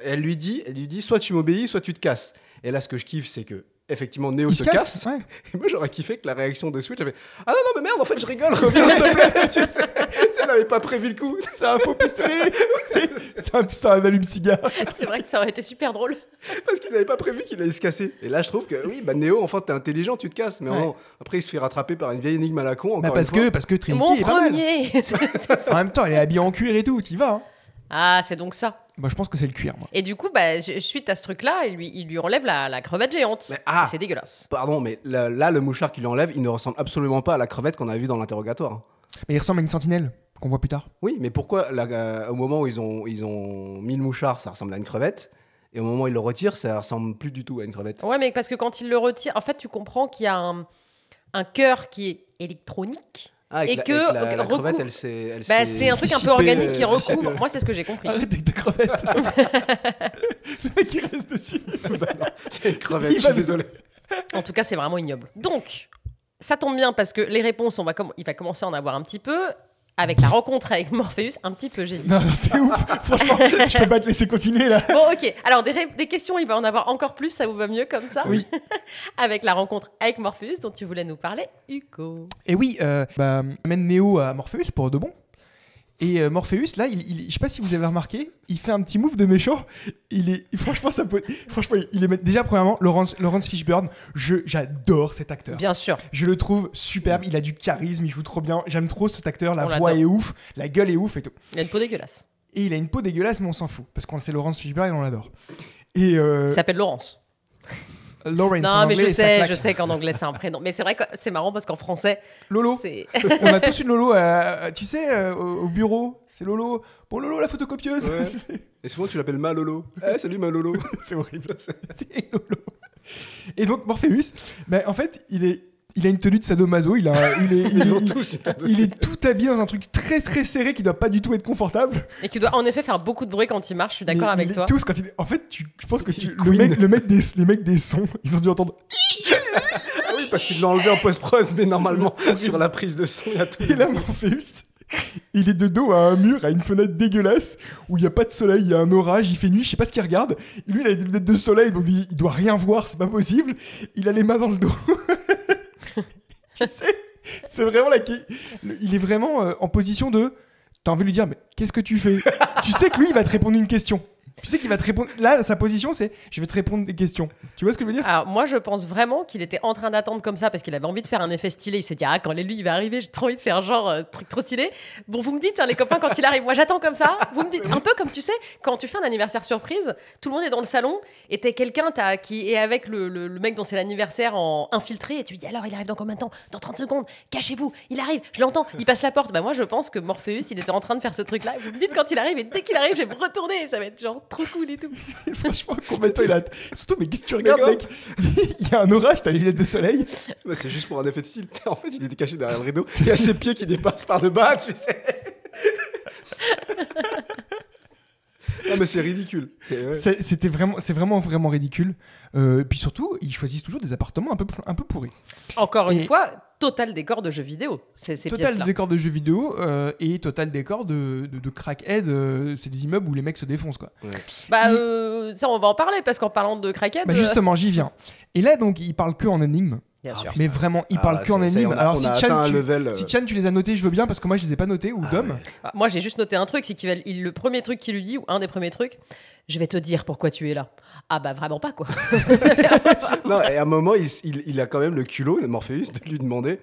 elle lui dit, soit tu m'obéis, soit tu te casses. Et là, ce que je kiffe, c'est que effectivement Neo se casse. Ouais. Et moi, j'aurais kiffé que la réaction de Switch, elle fait ah non, mais merde, en fait, je rigole, reviens s'il te plaît. Tu sais, elle avait pas prévu le coup. C'est un faux pistolet. C'est un allume-cigare. C'est vrai que ça aurait été super drôle. Parce qu'ils avaient pas prévu qu'il allait se casser. Et là, je trouve que oui, bah Neo, enfin, t'es intelligent, tu te casses. Mais après, il se fait rattraper par une vieille énigme à la con. Parce que Trinity est pas mal. En même temps, elle est habillée en cuir et tout, t'y vas. Hein. Ah, c'est donc ça. Bah, je pense que c'est le cuir, moi. Et du coup, suite à ce truc-là, il lui enlève la crevette géante. C'est dégueulasse. Pardon, mais là, le mouchard qu'il lui enlève, il ne ressemble absolument pas à la crevette qu'on a vue dans l'interrogatoire. Mais il ressemble à une sentinelle qu'on voit plus tard. Oui, mais pourquoi au moment où ils ont mis le mouchard, ça ressemble à une crevette, et au moment où ils le retirent, ça ressemble plus du tout à une crevette. Ouais, mais parce que quand il le retire, en fait, tu comprends qu'il y a un cœur qui est électronique. Et que la crevette, elle s'est c'est un truc un peu organique qui recouvre. Moi, c'est ce que j'ai compris. Arrête avec ta crevette. Le mec, il reste dessus. Non, c'est une crevette, je suis désolé. En tout cas, c'est vraiment ignoble. Donc, ça tombe bien parce que les réponses, il va commencer à en avoir un petit peu. Avec la rencontre avec Morpheus, un petit peu, j'ai dit. Non, t'es ouf. Franchement, je peux pas te laisser continuer là. Bon, ok. Alors, des questions, il va en avoir encore plus. Ça vous va mieux comme ça? Oui. Avec la rencontre avec Morpheus, dont tu voulais nous parler, Hugo. Et oui, amène Neo à Morpheus pour de bon. Et Morpheus, là, je sais pas si vous avez remarqué, il fait un petit move de méchant. Franchement, il est déjà, premièrement, Laurence Fishburne, j'adore cet acteur. Bien sûr. Je le trouve superbe, il a du charisme, il joue trop bien. J'aime trop cet acteur, la voix est ouf, la gueule est ouf et tout. Il a une peau dégueulasse. Et il a une peau dégueulasse, mais on s'en fout, parce qu'on sait Laurence Fishburne et on l'adore. Il s'appelle Laurence. Lawrence. Non, mais je sais qu'en anglais c'est un prénom. Mais c'est vrai que c'est marrant parce qu'en français. Lolo. On a tous une Lolo, tu sais, au bureau. C'est Lolo. Bon, Lolo, la photocopieuse. Ouais. Et souvent tu l'appelles Ma Lolo. Salut Ma Lolo. C'est horrible. C'est Lolo. Et donc, Morpheus, en fait, il a une tenue de sadomaso. Il est tout habillé dans un truc très très serré qui doit pas du tout être confortable. Et qui doit en effet faire beaucoup de bruit quand il marche. Je suis d'accord avec toi. Tous quand en fait, je pense que les mecs des sons, ils ont dû entendre. Oui, parce qu'ils l'ont enlevé en post-prod, mais normalement sur la prise de son, il y a tout. Et là, Morpheus, il est de dos à un mur, à une fenêtre dégueulasse où il y a pas de soleil, il y a un orage, il fait nuit, je sais pas ce qu'il regarde. Lui, il a des lunettes de soleil, donc il doit rien voir, c'est pas possible. Il a les mains dans le dos. Tu sais, c'est vraiment il est vraiment en position de. T'as envie de lui dire, mais qu'est-ce que tu fais? Tu sais que lui, il va te répondre une question. Tu sais qu'il va te répondre. Là, sa position, c'est je vais te répondre des questions. Tu vois ce que je veux dire? Alors, moi, je pense vraiment qu'il était en train d'attendre comme ça parce qu'il avait envie de faire un effet stylé. Il se dit, quand lui, il va arriver, j'ai trop envie de faire genre truc trop stylé. Bon, vous me dites, les copains, quand il arrive, moi, j'attends comme ça. Vous me dites, un peu comme tu sais, quand tu fais un anniversaire surprise, tout le monde est dans le salon et t'es quelqu'un qui est avec le mec dont c'est l'anniversaire en infiltré et tu lui dis, alors, il arrive dans combien de temps? Dans 30 secondes, cachez-vous, il arrive, je l'entends, il passe la porte. Bah, moi, je pense que Morpheus, il était en train de faire ce truc-là. Vous me dites quand il arrive et dès qu'il arrive, je vais me retourner et ça va être genre trop cool et tout. Franchement, complètement, il a. Surtout, mais qu'est-ce que tu regardes, mec? Il y a un orage, t'as les lunettes de soleil. Bah, c'est juste pour un effet de style. En fait, il était caché derrière le rideau. Il y a ses pieds qui dépassent par le bas, tu sais. Non, mais c'est ridicule. C'est vraiment ridicule. Puis surtout, ils choisissent toujours des appartements un peu pourris. Encore une fois, total décor de jeux vidéo. Ces total décor de jeux vidéo et total décor de crackhead. C'est des immeubles où les mecs se défoncent, quoi. Ouais. Ça, on va en parler parce qu'en parlant de crackhead. Justement, j'y viens. Et là, donc, ils parlent que en énigme. Bien sûr. Mais vraiment, il parle là, que en ça y est, énigmes. on a Alors si atteint Chan, un level, si Chan, tu les as notés, je veux bien parce que moi je les ai pas notés, ou Dom. ouais. Moi, j'ai juste noté un truc, c'est le premier truc qu'il lui dit, ou un des premiers trucs, je vais te dire pourquoi tu es là. Ah bah vraiment pas, quoi. Non, et à un moment, il a quand même le culot, le Morpheus, de lui demander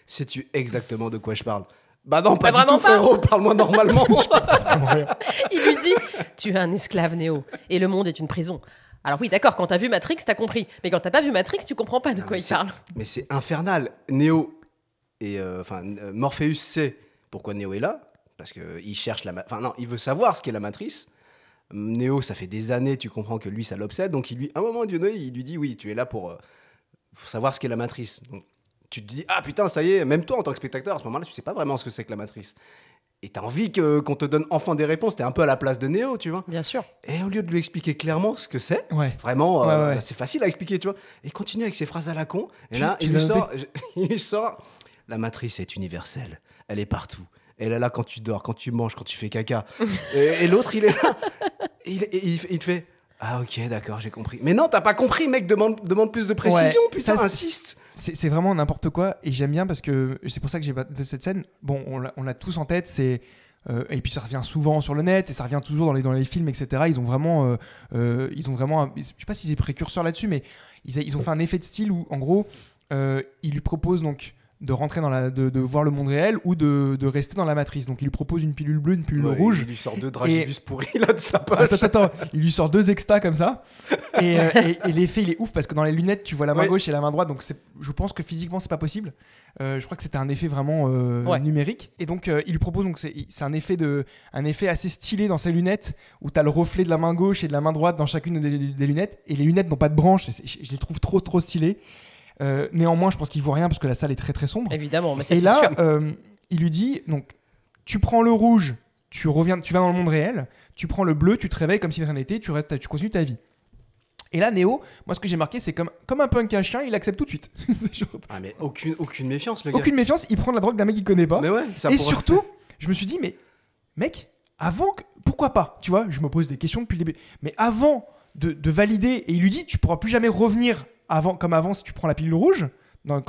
sais-tu exactement de quoi je parle? Bah non, pas Bah du tout, vraiment pas. frérot, parle-moi normalement. Vraiment rien. Il lui dit, tu es un esclave, Néo, et le monde est une prison. Alors oui, d'accord, quand t'as vu Matrix, t'as compris. Mais quand t'as pas vu Matrix, tu comprends pas de quoi il parle. Mais c'est infernal. Neo et Morpheus sait pourquoi Neo est là, parce qu'il cherche enfin non, il veut savoir ce qu'est la matrice. Neo, ça fait des années, tu comprends que lui, ça l'obsède, donc à un moment donné, il lui dit oui, tu es là pour savoir ce qu'est la matrice. Donc, tu te dis ah putain, ça y est, même toi en tant que spectateur, à ce moment-là, tu sais pas vraiment ce que c'est que la matrice. Et t'as envie qu'on te donne enfin des réponses. T'es un peu à la place de Neo, tu vois. Bien sûr. Et au lieu de lui expliquer clairement ce que c'est, Ouais. vraiment, Ouais. c'est facile à expliquer, tu vois. Et il continue avec ses phrases à la con. Et Tu- là, tu il les lui, as sort, il lui sort la matrice est universelle. Elle est partout. Elle est là quand tu dors, quand tu manges, quand tu fais caca. et l'autre, il est là. Il te fait ah ok, d'accord, j'ai compris. Mais non, t'as pas compris, mec. Demande plus de précision, Ouais, putain, ça, insiste. C'est vraiment n'importe quoi et j'aime bien parce que c'est pour ça que j'ai pas de cette scène. Bon, on l'a tous en tête, et puis ça revient souvent sur le net et ça revient toujours dans les films, etc. Ils ont vraiment, je sais pas si c'est précurseur là-dessus, mais ils ont fait un effet de style où, en gros, ils lui proposent donc de rentrer de voir le monde réel ou de rester dans la matrice. Donc il lui propose une pilule bleue, une pilule Ouais, rouge. Il lui sort deux dragibus pourris là de sa poche. Attends, il lui sort 2 extas comme ça. Et l'effet, il est ouf parce que dans les lunettes, tu vois la main Ouais. gauche et la main droite. Donc je pense que physiquement, c'est pas possible. Je crois que c'était un effet vraiment Ouais. numérique. Et donc, il lui propose, donc c'est un effet assez stylé dans ses lunettes où tu as le reflet de la main gauche et de la main droite dans chacune des lunettes. Et les lunettes n'ont pas de branches. Je les trouve trop stylées. Néanmoins, je pense qu'il voit rien parce que la salle est très sombre. Évidemment, mais ça, Et c'est là, sûr. il lui dit donc, tu prends le rouge, tu vas dans le monde réel, tu prends le bleu, tu te réveilles comme si de rien n'était, tu continues ta vie. Et là, Néo, moi, ce que j'ai marqué, c'est comme un punk à chien, il accepte tout de suite. Genre, Ah mais aucune méfiance, le gars. aucune méfiance, il prend de la drogue d'un mec qu'il connaît pas. Mais ouais, ça Et pourrait- surtout, je me suis dit, mais mec, pourquoi pas? Tu vois, je me pose des questions depuis le début. Mais avant de valider, et il lui dit, tu pourras plus jamais revenir comme avant si tu prends la pilule rouge,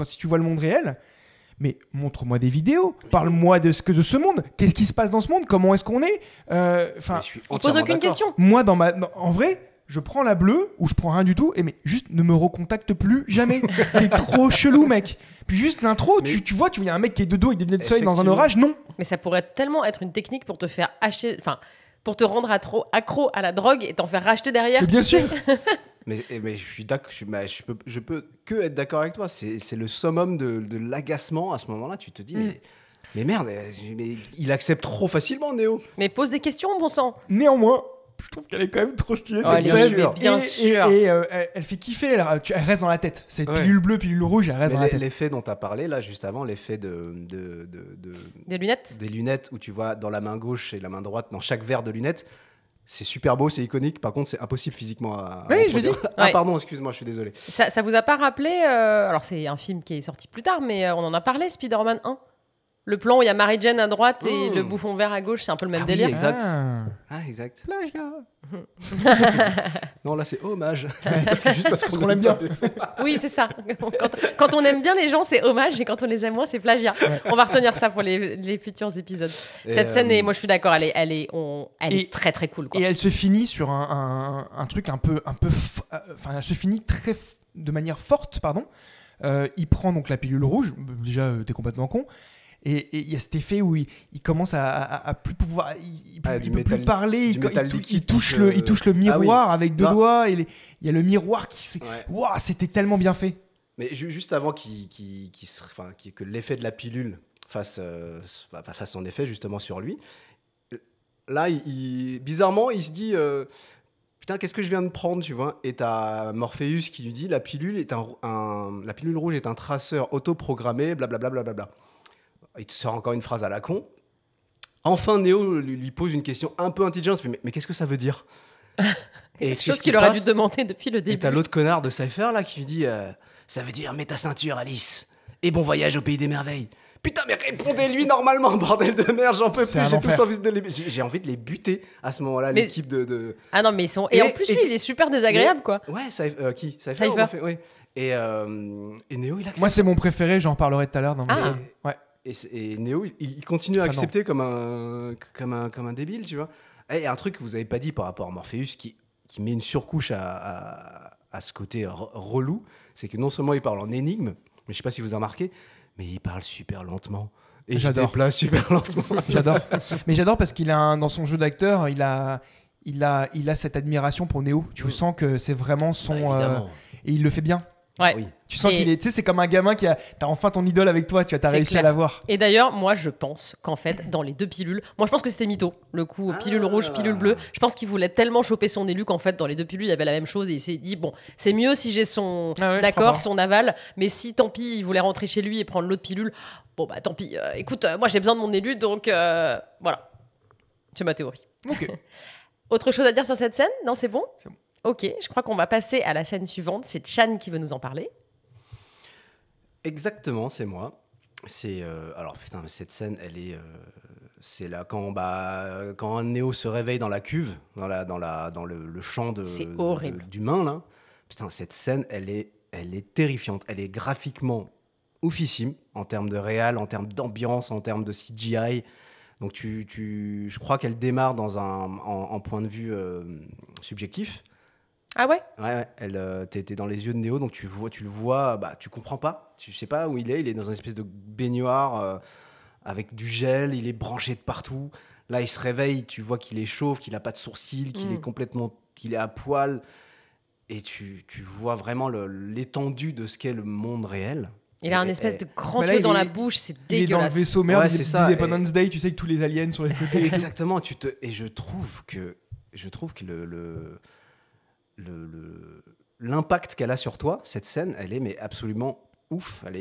si tu vois le monde réel. Mais montre-moi des vidéos, parle-moi de ce monde. Qu'est-ce qui se passe dans ce monde? Comment est-ce qu'on est? Mais je suis Il pose entièrement aucune d'accord. question. Moi, en vrai, je prends la bleue ou je prends rien du tout, mais juste ne me recontacte plus jamais. T'es trop chelou, mec. Puis juste l'intro, Mais- tu vois, il y a un mec qui est de dos avec des lunettes de soleil dans un Effectivement. orage, non. Mais ça pourrait tellement être une technique pour te faire acheter, enfin, pour te rendre accro à la drogue et t'en faire racheter derrière. Mais bien sûr. Mais je suis d'accord, je peux que être d'accord avec toi. C'est le summum de l'agacement à ce moment-là. Tu te dis, mais merde, mais il accepte trop facilement, Néo. Mais pose des questions, bon sang. Néanmoins, je trouve qu'elle est quand même trop stylée, Oh, cette elle est scène. super, bien sûr. Et elle fait kiffer, elle reste dans la tête. Cette Ouais. pilule bleue, pilule rouge, elle reste dans la Mais tête. l'effet dont tu as parlé, là, juste avant, l'effet Des lunettes. des lunettes où tu vois dans la main gauche et la main droite, dans chaque verre de lunettes, c'est super beau, c'est iconique. Par contre, c'est impossible physiquement à Oui, je l'ai reproduire. Ah, Ouais. pardon, excuse-moi, je suis désolé. Ça vous a pas rappelé alors c'est un film qui est sorti plus tard, mais on en a parlé, Spider-Man 1. Le plan où il y a Mary Jane à droite et le bouffon vert à gauche, c'est un peu le même Ah oui, délire. exact. Ah. Ah, exact. Plagiat. Non, là, c'est hommage. C'est juste parce qu'on l'aime bien. Oui, c'est ça. Quand on aime bien les gens, c'est hommage, et quand on les aime moins, c'est plagiat. On va retenir ça pour les futurs épisodes. Et, Cette scène, moi je suis d'accord, elle Et- est très très cool. Quoi. Et elle se finit sur un truc elle se finit de manière forte, pardon. Il prend donc la pilule rouge. Déjà, t'es complètement con. Et il y a cet effet où il commence à plus pouvoir, il peut du plus métal- parler, du métal il liquide touche qui il touche le miroir avec 2 Non. doigts, et il y a le miroir qui Ouais. Waouh, c'était tellement bien fait. Mais juste avant que l'effet de la pilule fasse son effet justement sur lui, là, bizarrement, il se dit putain, qu'est-ce que je viens de prendre, tu vois? Et t'as Morpheus qui lui dit la pilule rouge est un traceur autoprogrammé, blablabla. Blablabla. Il te sort encore une phrase à la con. Enfin, Néo lui pose une question un peu intelligente. Il fait, mais qu'est-ce que ça veut dire? C'est qu'est-ce chose qui qu'il se aurait passe dû demander depuis le Et début. t'as l'autre connard de Cypher là qui lui dit ça veut dire mets ta ceinture, Alice, et bon voyage au pays des merveilles. putain, mais répondez-lui normalement, bordel de merde, j'en peux C'est plus, un j'ai enfer. tous envie de j'ai envie de les buter à ce moment-là, Mais- l'équipe de... Ah non, mais ils sont. Et en plus, lui, il est super désagréable, quoi. Ouais, qui Cypher, Cypher. en fait, ouais. Et Neo, il accepte. Moi, c'est mon préféré, j'en reparlerai tout à l'heure dans ma Ah. scène. Ouais. Et Neo, il continue à Enfin, non. accepter comme un débile, tu vois. Et il y a un truc que vous avez pas dit par rapport à Morpheus qui met une surcouche à ce côté relou, c'est que non seulement il parle en énigme, mais je sais pas si vous avez remarqué, mais il parle super lentement. Et je J'adore. déplace super lentement. J'adore. Mais j'adore parce qu'il a dans son jeu d'acteur, il a cette admiration pour Neo. Tu sens que c'est vraiment son. Évidemment. Et il le fait bien. Ouais. Oui. Tu sens Et- qu'il est. Tu sais, c'est comme un gamin t'as enfin ton idole avec toi. T'as C'est réussi clair. à l'avoir. Et d'ailleurs, moi, je pense qu'en fait, dans les 2 pilules, moi, je pense que c'était mytho, le coup pilule rouge, pilule bleue. Je pense qu'il voulait tellement choper son élu qu'en fait, dans les 2 pilules, il y avait la même chose et il s'est dit bon, c'est mieux si j'ai son Ah ouais, je crois accord, pas. son aval, mais si tant pis, il voulait rentrer chez lui et prendre l'autre pilule, bon bah tant pis. Écoute, moi, j'ai besoin de mon élu, donc voilà. C'est ma théorie. Ok. Autre chose à dire sur cette scène? Non, c'est bon? C'est bon. Ok, je crois qu'on va passer à la scène suivante. C'est Chan qui veut nous en parler. Exactement, c'est moi. C'est alors putain, mais cette scène, elle est c'est là quand Neo se réveille dans la cuve, dans le champ C'est horrible. d'humains là. Putain, cette scène, elle est terrifiante. Elle est graphiquement oufissime en termes de réal, en termes d'ambiance, en termes de CGI. Donc je crois qu'elle démarre en point de vue subjectif. Ah ouais? Ouais, t'es dans les yeux de Neo, donc tu le vois, bah, tu comprends pas, tu sais pas où il est dans une espèce de baignoire avec du gel, il est branché de partout. Là, il se réveille, tu vois qu'il est chauve, qu'il a pas de sourcils, qu'il est à poil, et tu vois vraiment l'étendue de ce qu'est le monde réel. Il a un Et- espèce de grand Mais là, yeux il dans est- la bouche, c'est Il est dans le dégueulasse. vaisseau merde. Ouais, il c'est est ça, Independence Day. Tu sais que tous les aliens sur les côtés. Exactement, et je trouve que l'impact qu'elle a sur toi, cette scène, elle est mais absolument ouf. Elle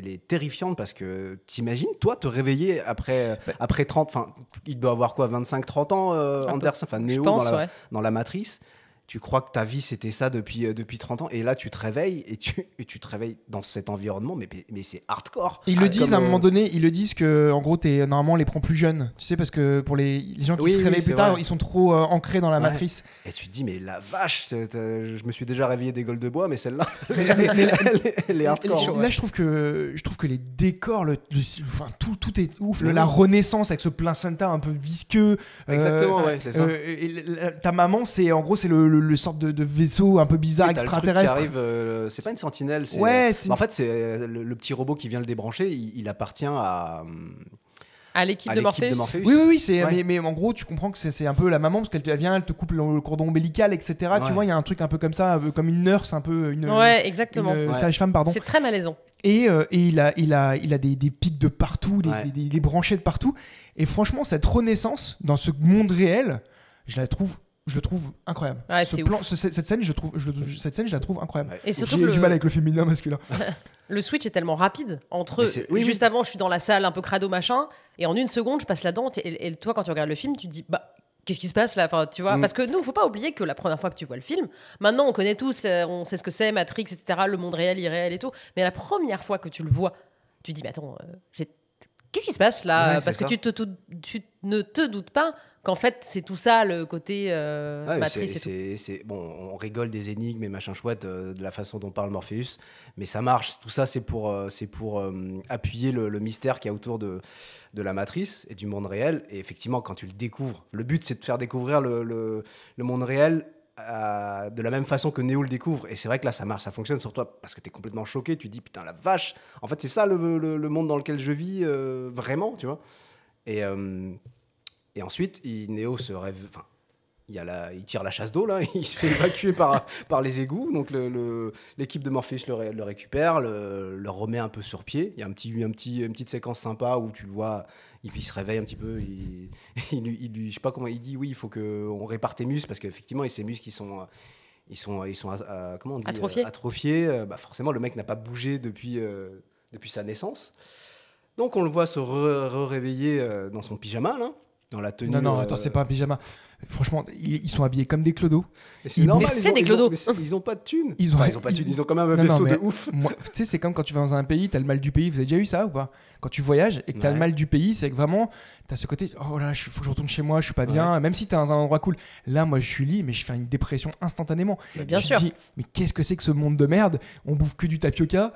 est terrifiante parce que t'imagines, toi, te réveiller après 30, enfin, il doit avoir quoi, 25-30 ans, peu. Anderson, enfin, Je Neo pense, ouais. dans la matrice. Tu crois que ta vie, c'était ça depuis 30 ans. Et là, tu te réveilles et tu te réveilles dans cet environnement, mais c'est hardcore. Ils le disent Comme, à un moment donné, ils le disent que en gros normalement on les prend plus jeunes, tu sais, parce que pour les gens qui Oui, se oui, réveillent c'est plus tard, vrai. ils sont trop ancrés dans la Ouais. matrice. Et tu te dis, mais la vache, je me suis déjà réveillé des gueules de bois, mais celle-là, Mais elle est hardcore. là, je trouve que les décors, enfin, tout est ouf. Mais La oui. renaissance avec ce placenta un peu visqueux. Exactement, ouais, c'est ça. Ta maman, c'est en gros c'est le sorte de vaisseau un peu bizarre Oui, t'as le truc qui extraterrestre. arrive, c'est pas une sentinelle, c'est Ouais, c'est- en fait c'est le petit robot qui vient le débrancher, il appartient à À l'équipe à de l'équipe Morpheus. Oui, c'est, Ouais. mais en gros, tu comprends que c'est un peu la maman parce qu'elle vient, elle te coupe le cordon ombilical, etc. Tu Ouais. vois, il y a un truc un peu comme ça, comme une nurse, un peu une Ouais, exactement. une, Ouais. sage-femme, pardon. C'est très malaisant. Et il a des pics de partout, Ouais. des branchets de partout. Et franchement, cette renaissance dans ce monde réel, je le trouve incroyable. Ouais, c'est ouf. Cette scène, je la trouve incroyable. Ouais. Et surtout J'ai que du mal avec le féminin masculin. le switch est tellement rapide entre Mais oui, juste avant je suis dans la salle un peu crado machin et en une seconde je passe là-dedans et toi quand tu regardes le film tu te dis bah qu'est-ce qui se passe là, enfin tu vois, parce que nous faut pas oublier que la première fois que tu vois le film, maintenant on connaît tous, on sait ce que c'est Matrix, etc., le monde réel, irréel et tout, mais la première fois que tu le vois tu te dis mais attends qu'est-ce qui se passe là, Ouais, parce que c'est tu ne te doutes pas qu'en fait c'est tout ça le côté Ouais, mais Matrix et tout. c'est bon, on rigole des énigmes et machin chouette de la façon dont parle Morpheus, mais ça marche. Tout ça, c'est pour appuyer le mystère qu'il y a autour de la matrice et du monde réel. Et effectivement, quand tu le découvres, le but c'est de faire découvrir le monde réel de la même façon que Neo le découvre. Et c'est vrai que là, ça marche, ça fonctionne sur toi parce que tu es complètement choqué. Tu te dis putain la vache. En fait, c'est ça le monde dans lequel je vis vraiment, tu vois. Et ensuite, Neo se rêve. Enfin, il tire la chasse d'eau, là. Il se fait évacuer par les égouts. Donc, l'équipe de Morpheus le récupère, le remet un peu sur pied. Il y a une petite séquence sympa où tu le vois. Il se réveille un petit peu. Je sais pas comment il dit. Oui, il faut qu'on répare tes muscles parce qu'effectivement, ses muscles, ils sont comment on dit, atrophiés. Bah, forcément, le mec n'a pas bougé depuis sa naissance. Donc, on le voit se réveiller dans son pyjama, là. Dans la tenue. Non, attends, c'est pas un pyjama. Franchement, ils sont habillés comme des clodos. Et c'est Ils normal, bouffent- C'est des clodos. ils ont pas de thunes. Ils ont- Enfin, ils ont pas de thunes, ils ont quand même un Non, vaisseau non, mais de ouf. moi, tu sais, c'est comme quand tu vas dans un pays, t'as le mal du pays. Vous avez déjà eu ça ou pas? Quand tu voyages et que t'as Ouais. le mal du pays, c'est que vraiment, t'as ce côté, oh là, faut que je retourne chez moi, je suis pas bien. Même si t'es dans un endroit cool. Là, moi, je suis lit, mais je fais une dépression instantanément. Mais bien Je sûr. me dis, mais qu'est-ce que c'est que ce monde de merde? On bouffe que du tapioca.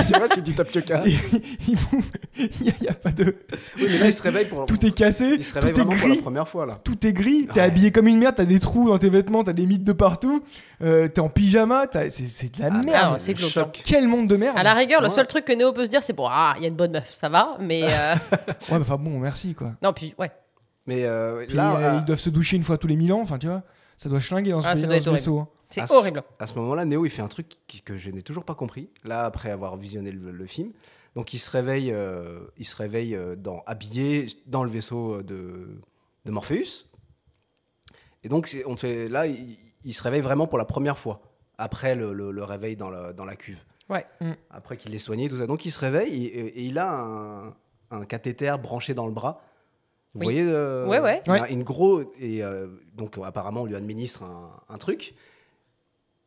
C'est vrai, c'est du tapioca. Ils bouffent- Il y a pas de. Oui, mais là, ils se réveillent pour. Tout est cassé, Ils se réveillent tout est vraiment pour la gris. première fois, là. Tout est gris, t'es Ouais. habillé comme une merde, t'as des trous dans tes vêtements, t'as des mythes de partout, t'es en pyjama, c'est de la Ah, merde. c'est le glauque, choc. Quel monde de merde. À la rigueur, le Ouais. seul truc que Néo peut se dire, c'est bon, il y a une bonne meuf, ça va, mais Ouais, bah, enfin bon, merci quoi. non, puis ouais. Mais Puis, là, ils doivent se doucher une fois tous les 1000 ans, enfin tu vois, ça doit schlinguer dans ce, Ah, ça pays, doit dans être ce vaisseau. Hein. C'est Ah, horrible. à ce moment-là, Néo, il fait un truc que je n'ai toujours pas compris. Là, après avoir visionné le film, donc il se réveille, habillé dans le vaisseau de Morpheus. Et donc, là, il se réveille vraiment pour la première fois après le réveil dans la cuve. Ouais. Après qu'il l'ait soigné, tout ça. Donc, il se réveille et il a un cathéter branché dans le bras. Vous Oui. voyez Ouais. il a une grosse et donc apparemment on lui administre un truc.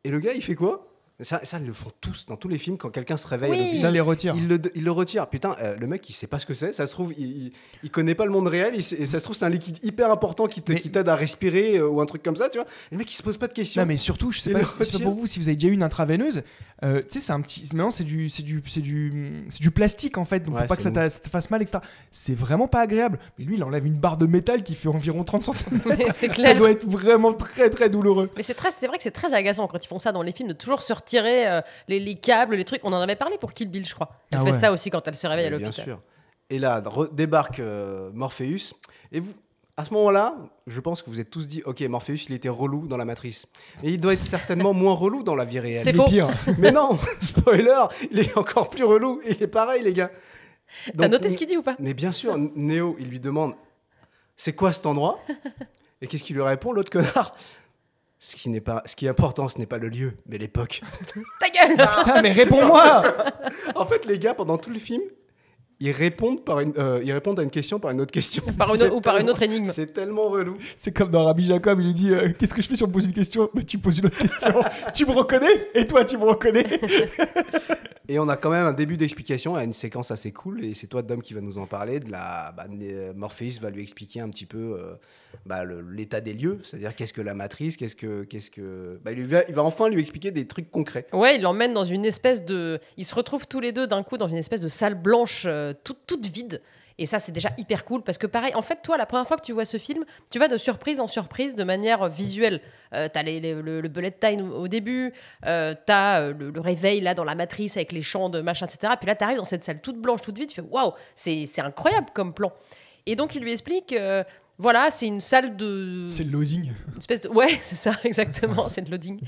Et le gars, il fait quoi? Ça, ils le font tous dans tous les films quand quelqu'un se réveille Oui. à Putain, l'hôpital. les retire. Il le retire. Putain, le mec, il sait pas ce que c'est. Ça se trouve, il connaît pas le monde réel. Et ça se trouve, c'est un liquide hyper important qui t'aide à respirer ou un truc comme ça, tu vois. Et le mec, il se pose pas de questions. Non mais surtout, je sais Il pas, le je sais pas retire. pour vous si vous avez déjà eu une intraveineuse. Tu sais, c'est un petit. Maintenant, c'est du plastique en fait, donc Ouais, pour pas que c'est ça te fasse mal, etc. C'est vraiment pas agréable. Mais lui, il enlève une barre de métal qui fait environ 30 cm. C'est Ça clair. doit être vraiment très très douloureux. Mais c'est vrai que c'est très agaçant quand ils font ça dans les films de toujours se retirer les câbles, les trucs. On en avait parlé pour Kill Bill, je crois. Elle Ah fait ouais. ça aussi quand elle se réveille à Mais bien l'hôpital. sûr. Et là, débarque Morpheus. Et vous, à ce moment-là, je pense que vous êtes tous dit, ok, Morpheus, il était relou dans la matrice. Mais il doit être certainement moins relou dans la vie réelle. C'est Il est faux. pire. Mais non, spoiler, il est encore plus relou. Il est pareil, les gars. T'as Donc, noté ce qu'il dit ou pas? Mais bien sûr, Néo, il lui demande, c'est quoi cet endroit? Et qu'est-ce qu'il lui répond, l'autre connard? Ce qui est important, ce n'est pas le lieu, mais l'époque. Ta gueule. Putain, mais réponds-moi. En fait, les gars, pendant tout le film, ils répondent à une question par une autre question. Ou par une autre énigme. C'est tellement relou. C'est comme dans Rabbi Jacob, il lui dit qu'est-ce que je fais si on me pose une question? Bah, tu poses une autre question. Tu me reconnais? Et toi, tu me reconnais? Et on a quand même un début d'explication à une séquence assez cool. Et c'est toi, Dom, qui va nous en parler. Morpheus va lui expliquer un petit peu l'état des lieux. C'est-à-dire qu'est-ce que la matrice, il va enfin lui expliquer des trucs concrets. Ouais, il l'emmène dans une espèce de. Ils se retrouvent tous les deux d'un coup dans une espèce de salle blanche toute vide. Et ça, c'est déjà hyper cool parce que, pareil, en fait, toi, la première fois que tu vois ce film, tu vas de surprise en surprise de manière visuelle. T'as le bullet time au début, t'as le réveil là dans la matrice avec les champs de machin, etc. Puis là, t'arrives dans cette salle toute blanche, toute vide, tu fais waouh, c'est incroyable comme plan. Et donc, il lui explique. Voilà, c'est une salle de. C'est le loading. Une espèce de. Ouais, c'est ça, exactement, c'est le loading.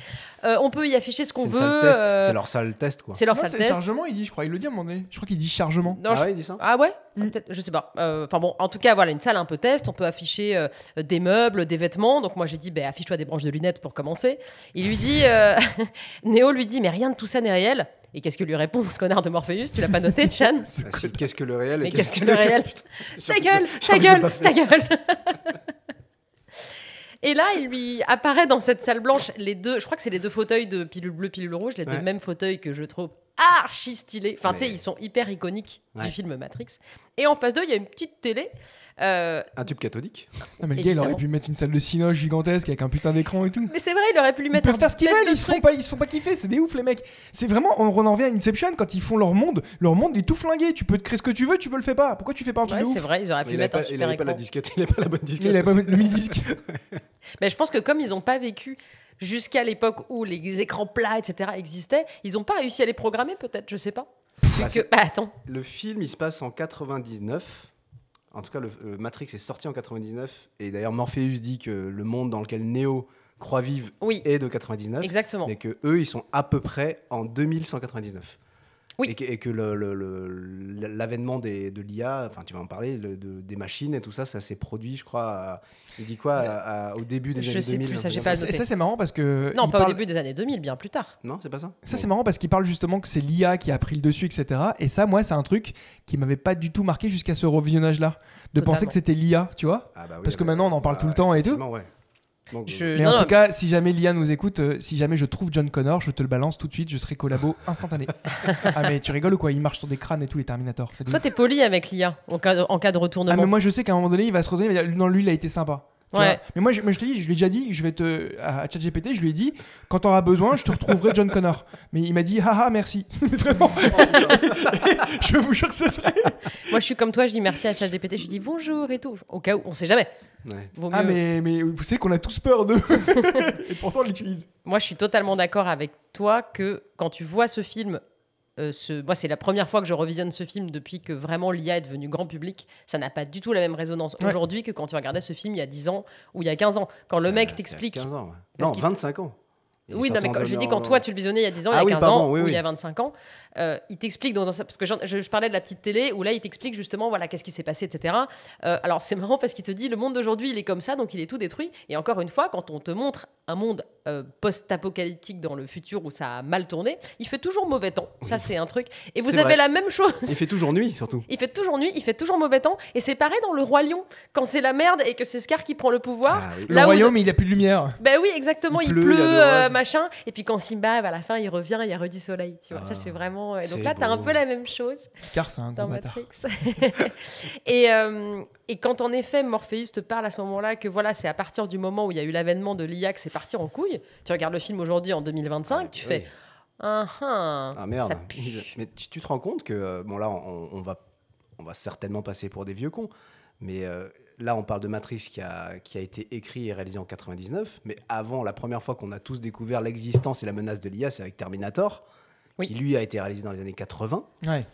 On peut y afficher ce qu'on C'est une veut. salle test. C'est leur salle test, quoi. C'est leur Non, salle c'est test. chargement, il dit, je crois. Il le dit à un moment donné. Je crois qu'il dit chargement. Non, Ah je- ouais, il dit ça? Ah ouais. Peut-être, je sais pas. Enfin bon, en tout cas, voilà, une salle un peu test. On peut afficher des meubles, des vêtements. Donc moi, j'ai dit, affiche-toi des branches de lunettes pour commencer. Il lui dit, Néo lui dit, mais rien de tout ça n'est réel. Et qu'est-ce que lui répond ce connard de Morpheus? Tu l'as pas noté, Chan? Ah, si, qu'est-ce que le réel et Mais qu'est-ce que le réel? Ta gueule, J'ai ta envie de gueule, baffer. ta gueule. Et là, il lui apparaît dans cette salle blanche je crois que c'est les deux fauteuils de pilule bleue, pilule rouge, les deux Ouais. mêmes fauteuils que je trouve archi stylés. Enfin, tu sais, Mais- ils sont hyper iconiques Ouais. du film Matrix. Et en face d'eux, il y a une petite télé. Un tube cathodique. Non, mais le gars, il aurait Évidemment. pu mettre une salle de cinoche gigantesque avec un putain d'écran et tout. Mais c'est vrai, il aurait pu lui Ils mettre peuvent faire ce qu'ils bête veulent, de ils se truc. font pas kiffer, c'est des ouf les mecs. C'est vraiment, on en revient à Inception quand ils font leur monde il est tout flingué. Tu peux te créer ce que tu veux, tu peux le faire pas. Pourquoi tu fais pas un truc Ouais, de ouf? c'est vrai, ils auraient pu Il mettre un n'avait super pas la écran. disquette, il n'avait pas la bonne disquette. Il avait pas le mini-disque. Mais je pense que comme ils n'ont pas vécu jusqu'à l'époque où les écrans plats, etc. existaient, ils n'ont pas réussi à les programmer, peut-être, je sais pas. Bah, Attends. Le film, il se passe en 99. En tout cas, le Matrix est sorti en 99. Et d'ailleurs, Morpheus dit que le monde dans lequel Neo croit vivre Oui, est de 99. exactement. Mais que eux, ils sont à peu près en 2199. Oui. Et que l'avènement de l'IA, enfin tu vas en parler, des machines et tout ça, ça s'est produit, je crois, il dit quoi, au début des années 2000. Je sais plus, ça j'ai pas noté. Et ça c'est marrant parce que... Non, pas au début des années 2000, bien plus tard. Non, c'est pas ça. Ça c'est marrant parce qu'il parle justement que c'est l'IA qui a pris le dessus, etc. Et ça, moi, c'est un truc qui m'avait pas du tout marqué jusqu'à ce revisionnage-là. De Totalement. penser que c'était l'IA, tu vois. Ah bah oui, Parce que maintenant, on en parle tout le temps et tout. Ouais. Donc, Mais en tout cas, si jamais l'IA nous écoute, si jamais je trouve John Connor, je te le balance tout de suite, je serai collabo instantané. Ah mais tu rigoles ou quoi? Il marche sur des crânes et tout, les Terminator. Toi, t'es poli avec l'IA en cas de retournement. Ah mais moi je sais qu'à un moment donné, il va se retourner, il va dire, non, lui il a été sympa. Tu Ouais. vois. Mais moi je te dis, je lui ai déjà dit, à ChatGPT, je lui ai dit, quand t'auras besoin, je te retrouverai John Connor. Mais il m'a dit, haha, merci. Mais vraiment. Je vous jure que c'est vrai. Moi, je suis comme toi, je dis merci à ChatGPT, je lui dis bonjour et tout. Au cas où, on sait jamais. ouais. Vaut Ah mieux- mais vous savez qu'on a tous peur d'eux. Et pourtant on l'utilise. Moi, je suis totalement d'accord avec toi que quand tu vois ce film, moi, c'est la première fois que je revisionne ce film depuis que vraiment l'IA est devenue grand public. Ça n'a pas du tout la même résonance Ouais. aujourd'hui que quand tu regardais ce film il y a 10 ans ou il y a 15 ans. Quand le mec t'explique... 15 ans, ouais. Parce Non, qu'il- 25 ans. Il est Oui, non, sorti mais en je dis 2000, quand toi tu le visionnais il y a 10 ans, Ah il y a oui, 15 pardon, ans oui, ou oui. il y a 25 ans, il t'explique parce que je parlais de la petite télé où là il t'explique justement voilà qu'est-ce qui s'est passé, etc. Alors c'est marrant parce qu'il te dit le monde d'aujourd'hui il est comme ça donc il est tout détruit. Et encore une fois, quand on te montre un monde post-apocalyptique dans le futur où ça a mal tourné, il fait toujours mauvais temps. Ça c'est un truc. Et vous C'est avez vrai. la même chose. Il fait toujours nuit, surtout. Il fait toujours nuit, il fait toujours mauvais temps. Et c'est pareil dans Le Roi Lion. Quand c'est la merde et que c'est Scar qui prend le pouvoir. Ah oui. Le Là où royaume, il a plus de lumière. Ben oui, exactement. Il Il pleut, il y a pleut, des orages. machin. Et puis quand Simba, à la fin, il revient, il y a re du soleil. Tu vois, Ah, ça c'est vraiment. Et donc c'est là, t'as un beau. peu la même chose Scar, c'est un gros dans bâtard. Matrix. et quand en effet Morpheus te parle à ce moment-là que voilà, c'est à partir du moment où il y a eu l'avènement de l'IA que c'est parti en couille. Tu regardes le film aujourd'hui en 2025, tu fais. Oui. Ah, Ah merde. ça pue. Mais tu te rends compte que, bon là, on va certainement passer pour des vieux cons, mais là, on parle de Matrix qui a été écrit et réalisé en 99, mais avant, la première fois qu'on a tous découvert l'existence et la menace de l'IA, c'est avec Terminator, Oui. qui lui a été réalisé dans les années 80. Ouais.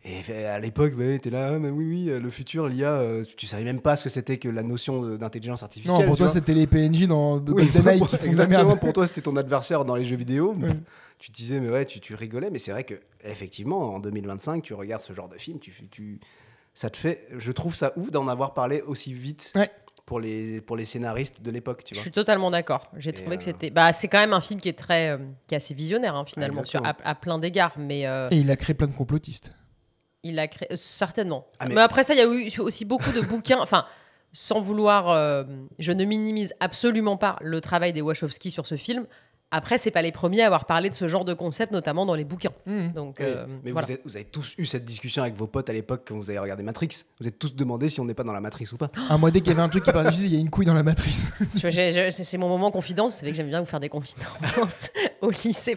Et à l'époque, t'es là, ah, mais oui, le futur, l'IA, tu savais même pas ce que c'était que la notion d'intelligence artificielle. Non, pour tu toi, vois. c'était les PNJ dans Oui, GoldenEye qui font de la exactement. merde. Pour toi, c'était ton adversaire dans les jeux vidéo. Ouais. Tu te disais, mais ouais, tu rigolais. Mais c'est vrai que effectivement, en 2025, tu regardes ce genre de film, ça te fait. Je trouve ça ouf d'en avoir parlé aussi vite Ouais. pour les scénaristes de l'époque, tu Je vois. suis totalement d'accord. J'ai trouvé que c'était. Bah, c'est quand même un film qui est très, qui est assez visionnaire hein, finalement, Exactement. à plein d'égards. Mais Et il a créé plein de complotistes. il a créé certainement. Ah, mais... mais- après ça, il y a eu aussi beaucoup de bouquins. Enfin, sans vouloir, je ne minimise absolument pas le travail des Wachowski sur ce film. Après, c'est pas les premiers à avoir parlé de ce genre de concept, notamment dans les bouquins. Donc, Oui, mais voilà. vous avez tous eu cette discussion avec vos potes à l'époque quand vous avez regardé Matrix. Vous êtes tous demandé si on n'est pas dans la Matrice ou pas. Moi, dès qu'il y avait un truc qui parlait, je disais, il y a une couille dans la matrice. C'est mon moment confidence. Vous savez que j'aime bien vous faire des confidences au lycée,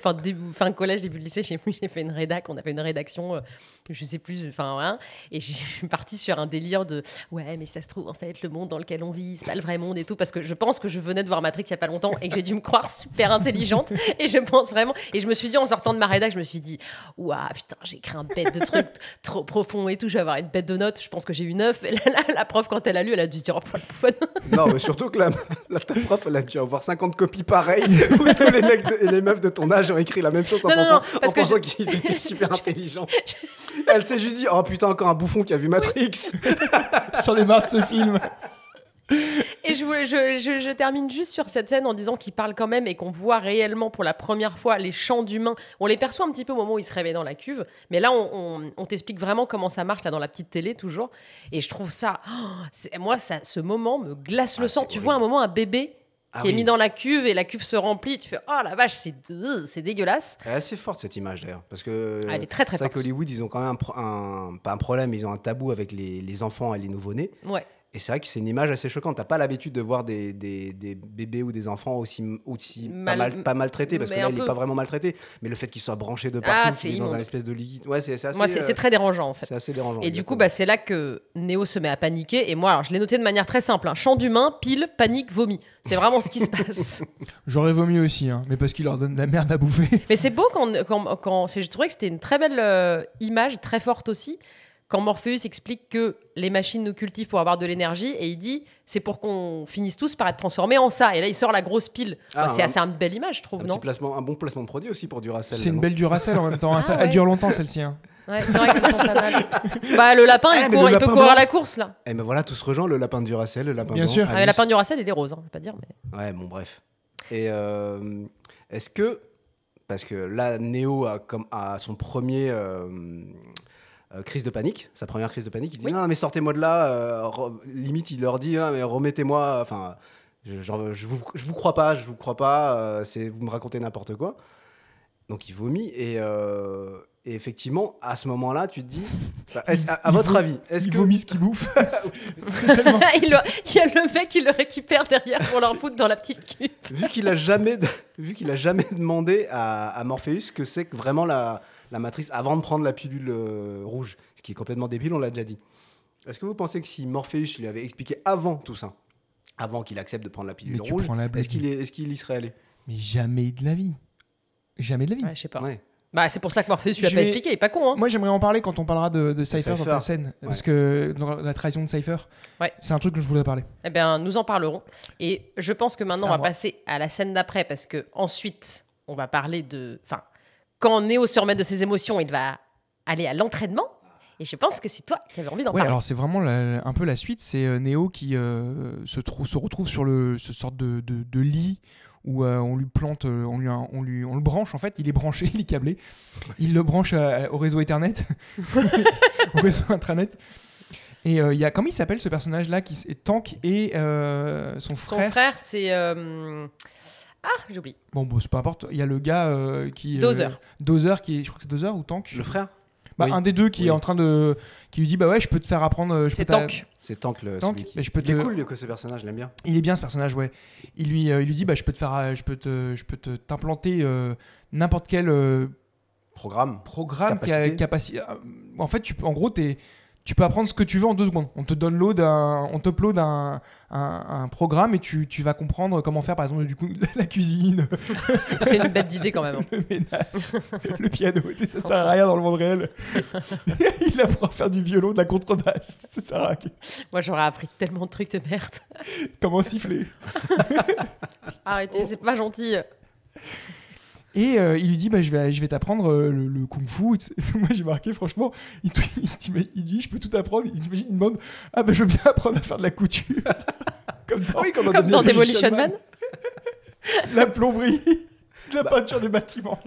fin collège, début de lycée. Je sais plus, j'ai fait une rédac. On a fait une rédaction, je sais plus. Enfin, voilà. Et je suis partie sur un délire de ouais, mais ça se trouve en fait le monde dans lequel on vit, c'est pas le vrai monde et tout, parce que je pense que je venais de voir Matrix il y a pas longtemps et que j'ai dû me croire super intelligente. Et je pense vraiment. Et je me suis dit en sortant de ma rédac, je me suis dit waouh putain, j'ai écrit un bête de trucs trop profond et tout. Je vais avoir une bête de notes. Je pense que j'ai eu 9. Et là, la prof quand elle a lu, elle a dû se dire oh la bouffonne. Non, mais surtout que ta prof, elle a dû avoir 50 copies pareilles où tous les mecs et les meufs de ton âge ont écrit la même chose en pensant qu'ils étaient super intelligents. Elle s'est juste dit oh putain, encore un bouffon qui a vu Matrix. J'en ai marre de ce film. Et je termine juste sur cette scène en disant qu'il parle quand même et qu'on voit réellement pour la première fois les chants d'humains. On les perçoit un petit peu au moment où ils se réveillent dans la cuve, mais là on t'explique vraiment comment ça marche là dans la petite télé toujours. Et je trouve ça, ce moment me glace le sang. Tu vois un moment un bébé qui est mis dans la cuve et la cuve se remplit. Tu fais oh la vache, c'est dégueulasse. Elle est assez forte cette image d'ailleurs, parce que elle est très très c'est vrai forte. qu'Hollywood ils ont quand même pas un problème, ils ont un tabou avec les enfants et les nouveau-nés. Ouais. Et c'est vrai que c'est une image assez choquante. T'as pas l'habitude de voir des bébés ou des enfants aussi pas maltraités, parce que là, il n'est pas vraiment maltraité. Mais le fait qu'il soit branché de partout, qu'il est dans un espèce de liquide. Ouais, c'est assez. Moi, c'est très dérangeant en fait. C'est assez dérangeant. Et du coup, c'est là que Néo se met à paniquer. Et moi, alors, je l'ai noté de manière très simple hein. Chant d'humain, pile, panique, vomi. C'est vraiment ce qui se passe. J'aurais vomi aussi, hein, mais parce qu'il leur donne de la merde à bouffer. Mais c'est beau j'ai trouvé que c'était une très belle image, très forte aussi. quand Morpheus explique que les machines nous cultivent pour avoir de l'énergie, et il dit c'est pour qu'on finisse tous par être transformés en ça. Et là, il sort la grosse pile. C'est assez une belle image, je trouve, non ? Un bon placement de produit aussi pour Duracell. C'est une belle Duracell en même temps. Elle dure longtemps, celle-ci. Ouais, c'est vrai qu'elle sent pas mal. Le lapin, il peut courir à la course, là. Et ben voilà, tout se rejoint, le lapin de Duracell, le lapin blanc. Bien sûr. Le lapin de Duracell, il est rose, on va pas dire. Mais... Ouais, bon, bref. Et est-ce que... Parce que là, Neo a son premier... crise de panique, sa première crise de panique, il dit non mais sortez-moi de là, limite il leur dit mais remettez-moi, enfin je vous crois pas, vous me racontez n'importe quoi. Donc il vomit et effectivement à ce moment-là tu te dis à votre avis est-ce que vomit ce qu'il bouffe il y a le mec qui le récupère derrière pour leur foutre dans la petite cuve. vu qu'il a jamais demandé à Morpheus ce que c'est que vraiment la matrice avant de prendre la pilule rouge, ce qui est complètement débile, on l'a déjà dit. Est-ce que vous pensez que si Morpheus lui avait expliqué avant tout ça, avant qu'il accepte de prendre la pilule rouge, est-ce qu'il y serait allé ? Mais jamais de la vie. Jamais de la vie. Ouais, je sais pas. Ouais. C'est pour ça que Morpheus lui a pas expliqué, il est pas con. Moi j'aimerais en parler quand on parlera de Cypher dans ta scène, parce que dans la trahison de Cypher, c'est un truc que je voulais parler. Eh bien, nous en parlerons. Et je pense que maintenant on va passer à la scène d'après, parce que ensuite on va parler de... Quand Neo se remet de ses émotions, il va aller à l'entraînement. Et je pense que c'est toi qui avais envie d'en parler. Alors c'est vraiment un peu la suite. C'est Neo qui se retrouve sur ce sorte de lit où on lui plante, on le branche en fait. Il est branché, il est câblé. Il le branche au réseau Ethernet, au réseau intranet. Et il y a, comment il s'appelle ce personnage-là qui est Tank et son frère. Son frère, c'est... j'oublie. Bon, c'est pas importe. Il y a le gars qui... Dozer. Dozer, qui est, je crois que c'est Dozer ou Tank. Le frère oui. Un des deux qui est en train de... Qui lui dit, je peux te faire apprendre... C'est Tank. C'est Tank, il est cool que ce personnage, je l'aime bien. Il est bien ce personnage, ouais. Il lui dit, je peux te faire... Je peux t'implanter n'importe quel... Programme capacité. En fait, en gros, tu peux apprendre ce que tu veux en 2 secondes. On te download, on t'upload un programme et tu vas comprendre comment faire, par exemple, du coup, la cuisine. C'est une bête d'idée quand même. Le ménage, le piano, ça sert à rien dans le monde réel. Il apprend à faire du violon, de la contrebasse. Ça sert à rien. Moi, j'aurais appris tellement de trucs de merde. Comment siffler. Arrêtez, c'est pas gentil. Et il lui dit je vais t'apprendre le kung-fu. Moi j'ai marqué franchement, il dit je peux tout apprendre. Il demande je veux bien apprendre à faire de la couture. Comme dans Demolition Man. La plomberie, la peinture des bâtiments.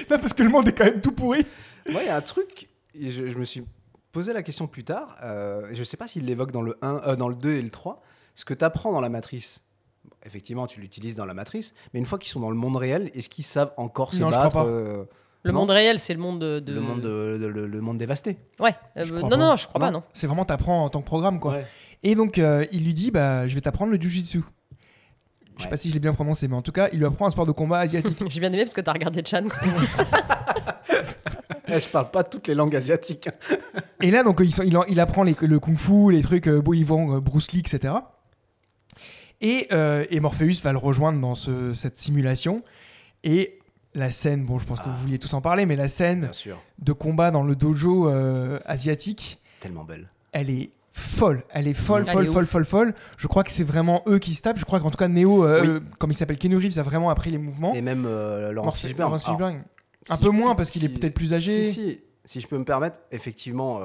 Là parce que le monde est quand même tout pourri. Moi il y a un truc, je me suis posé la question plus tard, je sais pas s'il l'évoque dans le 2 et le 3, ce que tu apprends dans la matrice. Effectivement, tu l'utilises dans la matrice, mais une fois qu'ils sont dans le monde réel, est-ce qu'ils savent encore se battre Le monde réel, c'est le monde de... Le monde dévasté. Ouais. Non, je crois pas, non. C'est vraiment t'apprends en tant que programme, quoi. Ouais. Et donc, il lui dit, je vais t'apprendre le jujitsu. Je sais pas si je l'ai bien prononcé, mais en tout cas, il lui apprend un sport de combat asiatique. J'ai bien aimé parce que t'as regardé Chan quand tu dis ça. Je parle pas toutes les langues asiatiques. Et là, donc, il apprend le kung-fu, les trucs, ils vont Bruce Lee, etc. Et Morpheus va le rejoindre dans cette simulation. Et la scène, je pense que vous vouliez tous en parler, mais la scène de combat dans le dojo asiatique, tellement belle. Elle est folle. Elle est folle. Je crois que c'est vraiment eux qui se tapent. Je crois qu'en tout cas, Neo, comme il s'appelle Keanu Reeves, a vraiment appris les mouvements. Et même Laurence Fishburne. Un peu moins parce qu'il est peut-être plus âgé. Si je peux me permettre, effectivement,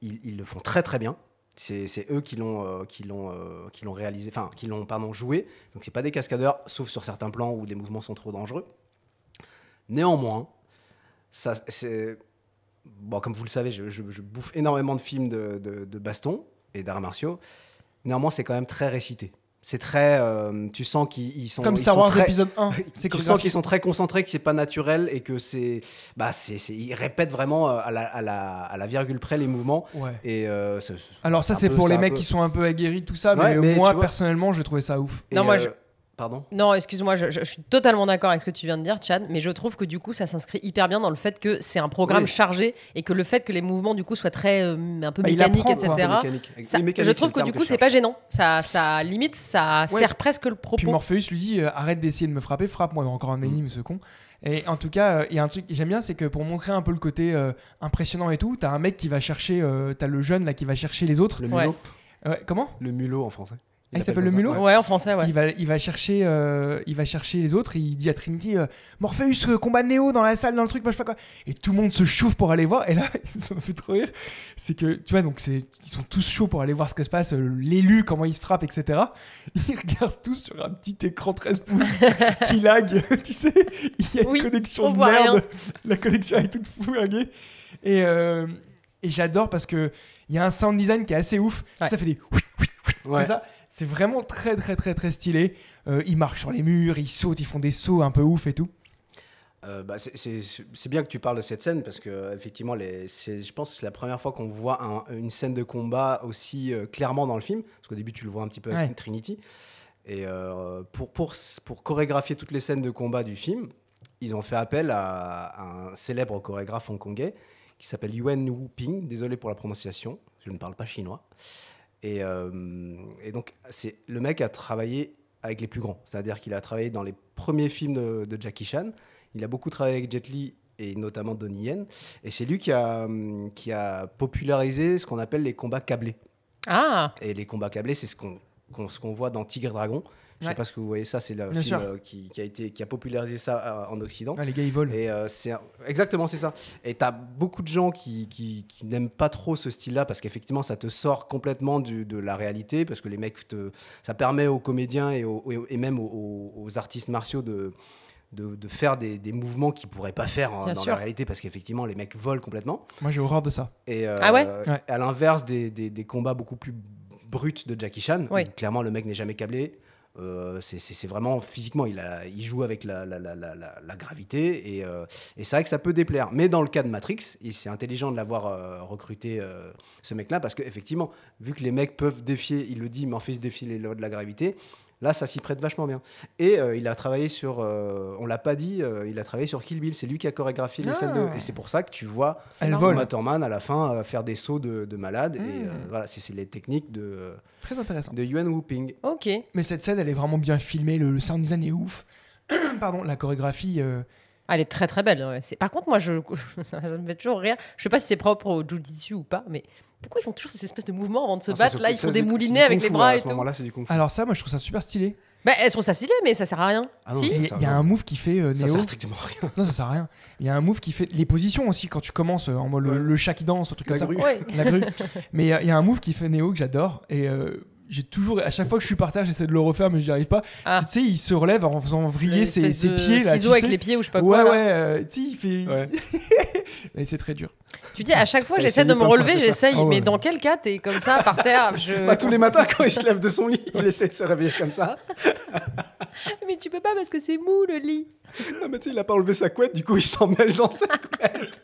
ils le font très très bien. C'est eux qui l'ont réalisé, enfin qui l'ont joué. Donc c'est pas des cascadeurs, sauf sur certains plans où des mouvements sont trop dangereux. Néanmoins, ça c'est comme vous le savez, je bouffe énormément de films de baston et d'arts martiaux. Néanmoins, c'est quand même très récité. C'est très, tu sens qu'ils sont comme Star Wars épisode 1. Tu sens qu'ils sont très concentrés, que c'est pas naturel et que ils répètent vraiment à la virgule près les mouvements. Ouais. Et alors ça c'est pour les mecs qui sont un peu aguerris tout ça, mais moi personnellement, j'ai trouvé ça ouf. Non, moi Pardon ? Non, excuse-moi, je suis totalement d'accord avec ce que tu viens de dire, Chad, mais je trouve que du coup, ça s'inscrit hyper bien dans le fait que c'est un programme chargé et que le fait que les mouvements du coup soient très un peu mécaniques, etc. Je trouve que du coup, c'est pas gênant. Ça limite, ça sert presque le propos. Puis Morpheus lui dit arrête d'essayer de me frapper, frappe-moi. Encore un énigme, ce con. Et en tout cas, il y a un truc que j'aime bien, c'est que pour montrer un peu le côté impressionnant et tout, t'as un mec qui va chercher, t'as le jeune là qui va chercher les autres. Le mulot. Comment ? Le mulot en français. Il s'appelle le mulot ? Ouais, en français, ouais. Il va chercher les autres et il dit à Trinity Morpheus combat Neo dans la salle, dans le truc, je sais pas quoi. Et tout le monde se chauffe pour aller voir. Et là, ça m'a fait trop rire. C'est que, tu vois, donc ils sont tous chauds pour aller voir ce que se passe, l'élu, comment il se frappe, etc. Ils regardent tous sur un petit écran 13 pouces qui lag. Tu sais, il y a une connexion de merde. Rien. La connexion est toute fouinguée. Et j'adore parce qu'il y a un sound design qui est assez ouf. Ouais. Ça fait des... Ouais. Ça, c'est vraiment très très très très stylé. Ils marchent sur les murs, ils sautent, ils font des sauts un peu ouf et tout. C'est bien que tu parles de cette scène parce que effectivement, je pense que c'est la première fois qu'on voit une scène de combat aussi clairement dans le film. Parce qu'au début, tu le vois un petit peu avec Trinity. Et pour chorégraphier toutes les scènes de combat du film, ils ont fait appel à un célèbre chorégraphe hongkongais qui s'appelle Yuan Wu-ping. Désolé pour la prononciation, je ne parle pas chinois. Et donc, le mec a travaillé avec les plus grands. C'est-à-dire qu'il a travaillé dans les premiers films de Jackie Chan. Il a beaucoup travaillé avec Jet Li et notamment Donnie Yen. Et c'est lui qui a popularisé ce qu'on appelle les combats câblés. Ah. Et les combats câblés, c'est ce qu'on voit dans Tigre et Dragon. Je ne sais pas si vous voyez ça, c'est le film qui a popularisé ça en Occident. Les gars, ils volent. Et exactement, c'est ça. Et tu as beaucoup de gens qui n'aiment pas trop ce style-là parce qu'effectivement, ça te sort complètement de la réalité parce que les mecs, ça permet aux comédiens et même aux artistes martiaux de faire des mouvements qu'ils ne pourraient pas faire dans la réalité parce qu'effectivement, les mecs volent complètement. Moi, j'ai horreur de ça. Et, ouais. À l'inverse des combats beaucoup plus bruts de Jackie Chan, où clairement, le mec n'est jamais câblé. C'est vraiment physiquement il joue avec la gravité et c'est vrai que ça peut déplaire, mais dans le cas de Matrix c'est intelligent de l'avoir recruté ce mec là parce qu'effectivement vu que les mecs peuvent défier, il le dit, Morpheus défie les lois de la gravité, là ça s'y prête vachement bien et il a travaillé sur on l'a pas dit, il a travaillé sur Kill Bill, c'est lui qui a chorégraphié les scènes et c'est pour ça que tu vois Uma Thurman à la fin faire des sauts de malade et voilà, c'est les techniques très intéressant de Yuan Wu-ping. Ok. Mais cette scène elle est vraiment bien filmée, le sound design est ouf. Pardon, la chorégraphie elle est très très belle. Ouais. Par contre moi ça me fait toujours rire, je sais pas si c'est propre au jiu-jitsu ou pas, mais pourquoi ils font toujours ces espèces de mouvements avant de se battre là, ils font des moulinets avec les bras et tout. Là, c'est du kung-fu. Alors ça, moi je trouve ça super stylé. Elles sont ça stylé, mais ça sert à rien. Si. Il y a un move qui fait Neo. Ça sert strictement à rien. Non, ça sert à rien. Il y a un move qui fait les positions aussi quand tu commences en mode le chat qui danse, un truc comme ça. La grue. Mais il y a un move qui fait Neo que j'adore et j'ai toujours, à chaque fois que je suis par terre, j'essaie de le refaire, mais j'y arrive pas. Tu sais, il se relève en faisant vriller ses pieds. Ciseaux avec les pieds ou je sais pas quoi. Ouais, tu sais, il fait. Mais c'est très dur. Tu dis, à chaque fois, j'essaie de me relever, j'essaye, mais dans quel cas t'es comme ça, par terre tous les matins, quand il se lève de son lit, il essaie de se réveiller comme ça. Mais tu peux pas parce que c'est mou le lit. Non, mais tu sais, il a pas enlevé sa couette, du coup, il s'en mêle dans sa couette.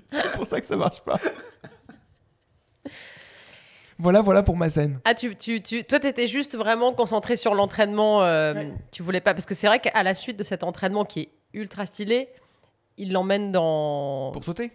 C'est pour ça que ça marche pas. Voilà pour ma scène. Ah, toi, t'étais juste vraiment concentré sur l'entraînement. Tu voulais pas... Parce que c'est vrai qu'à la suite de cet entraînement qui est ultra stylé, il l'emmène dans... Pour sauter ?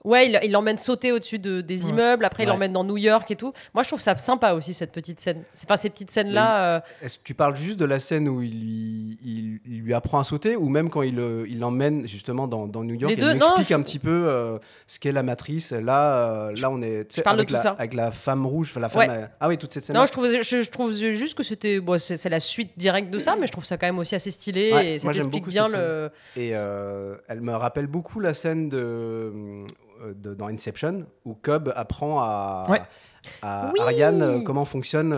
Ouais, il l'emmène sauter au-dessus des immeubles. Après, il l'emmène dans New York et tout. Moi, je trouve ça sympa aussi, cette petite scène. Enfin, ces petites scènes-là... Est-ce que tu parles juste de la scène où il lui apprend à sauter ou même quand il l'emmène justement dans New York et il lui explique un petit peu ce qu'est la matrice. Là, on est avec la femme rouge. La femme Ah oui, toute cette scène. Non, je trouve juste que c'était... Bon, c'est la suite directe de ça, mais je trouve ça quand même aussi assez stylé. Et ça t'explique bien le... Et elle me rappelle beaucoup la scène dans Inception où Cobb apprend à Ariane comment fonctionne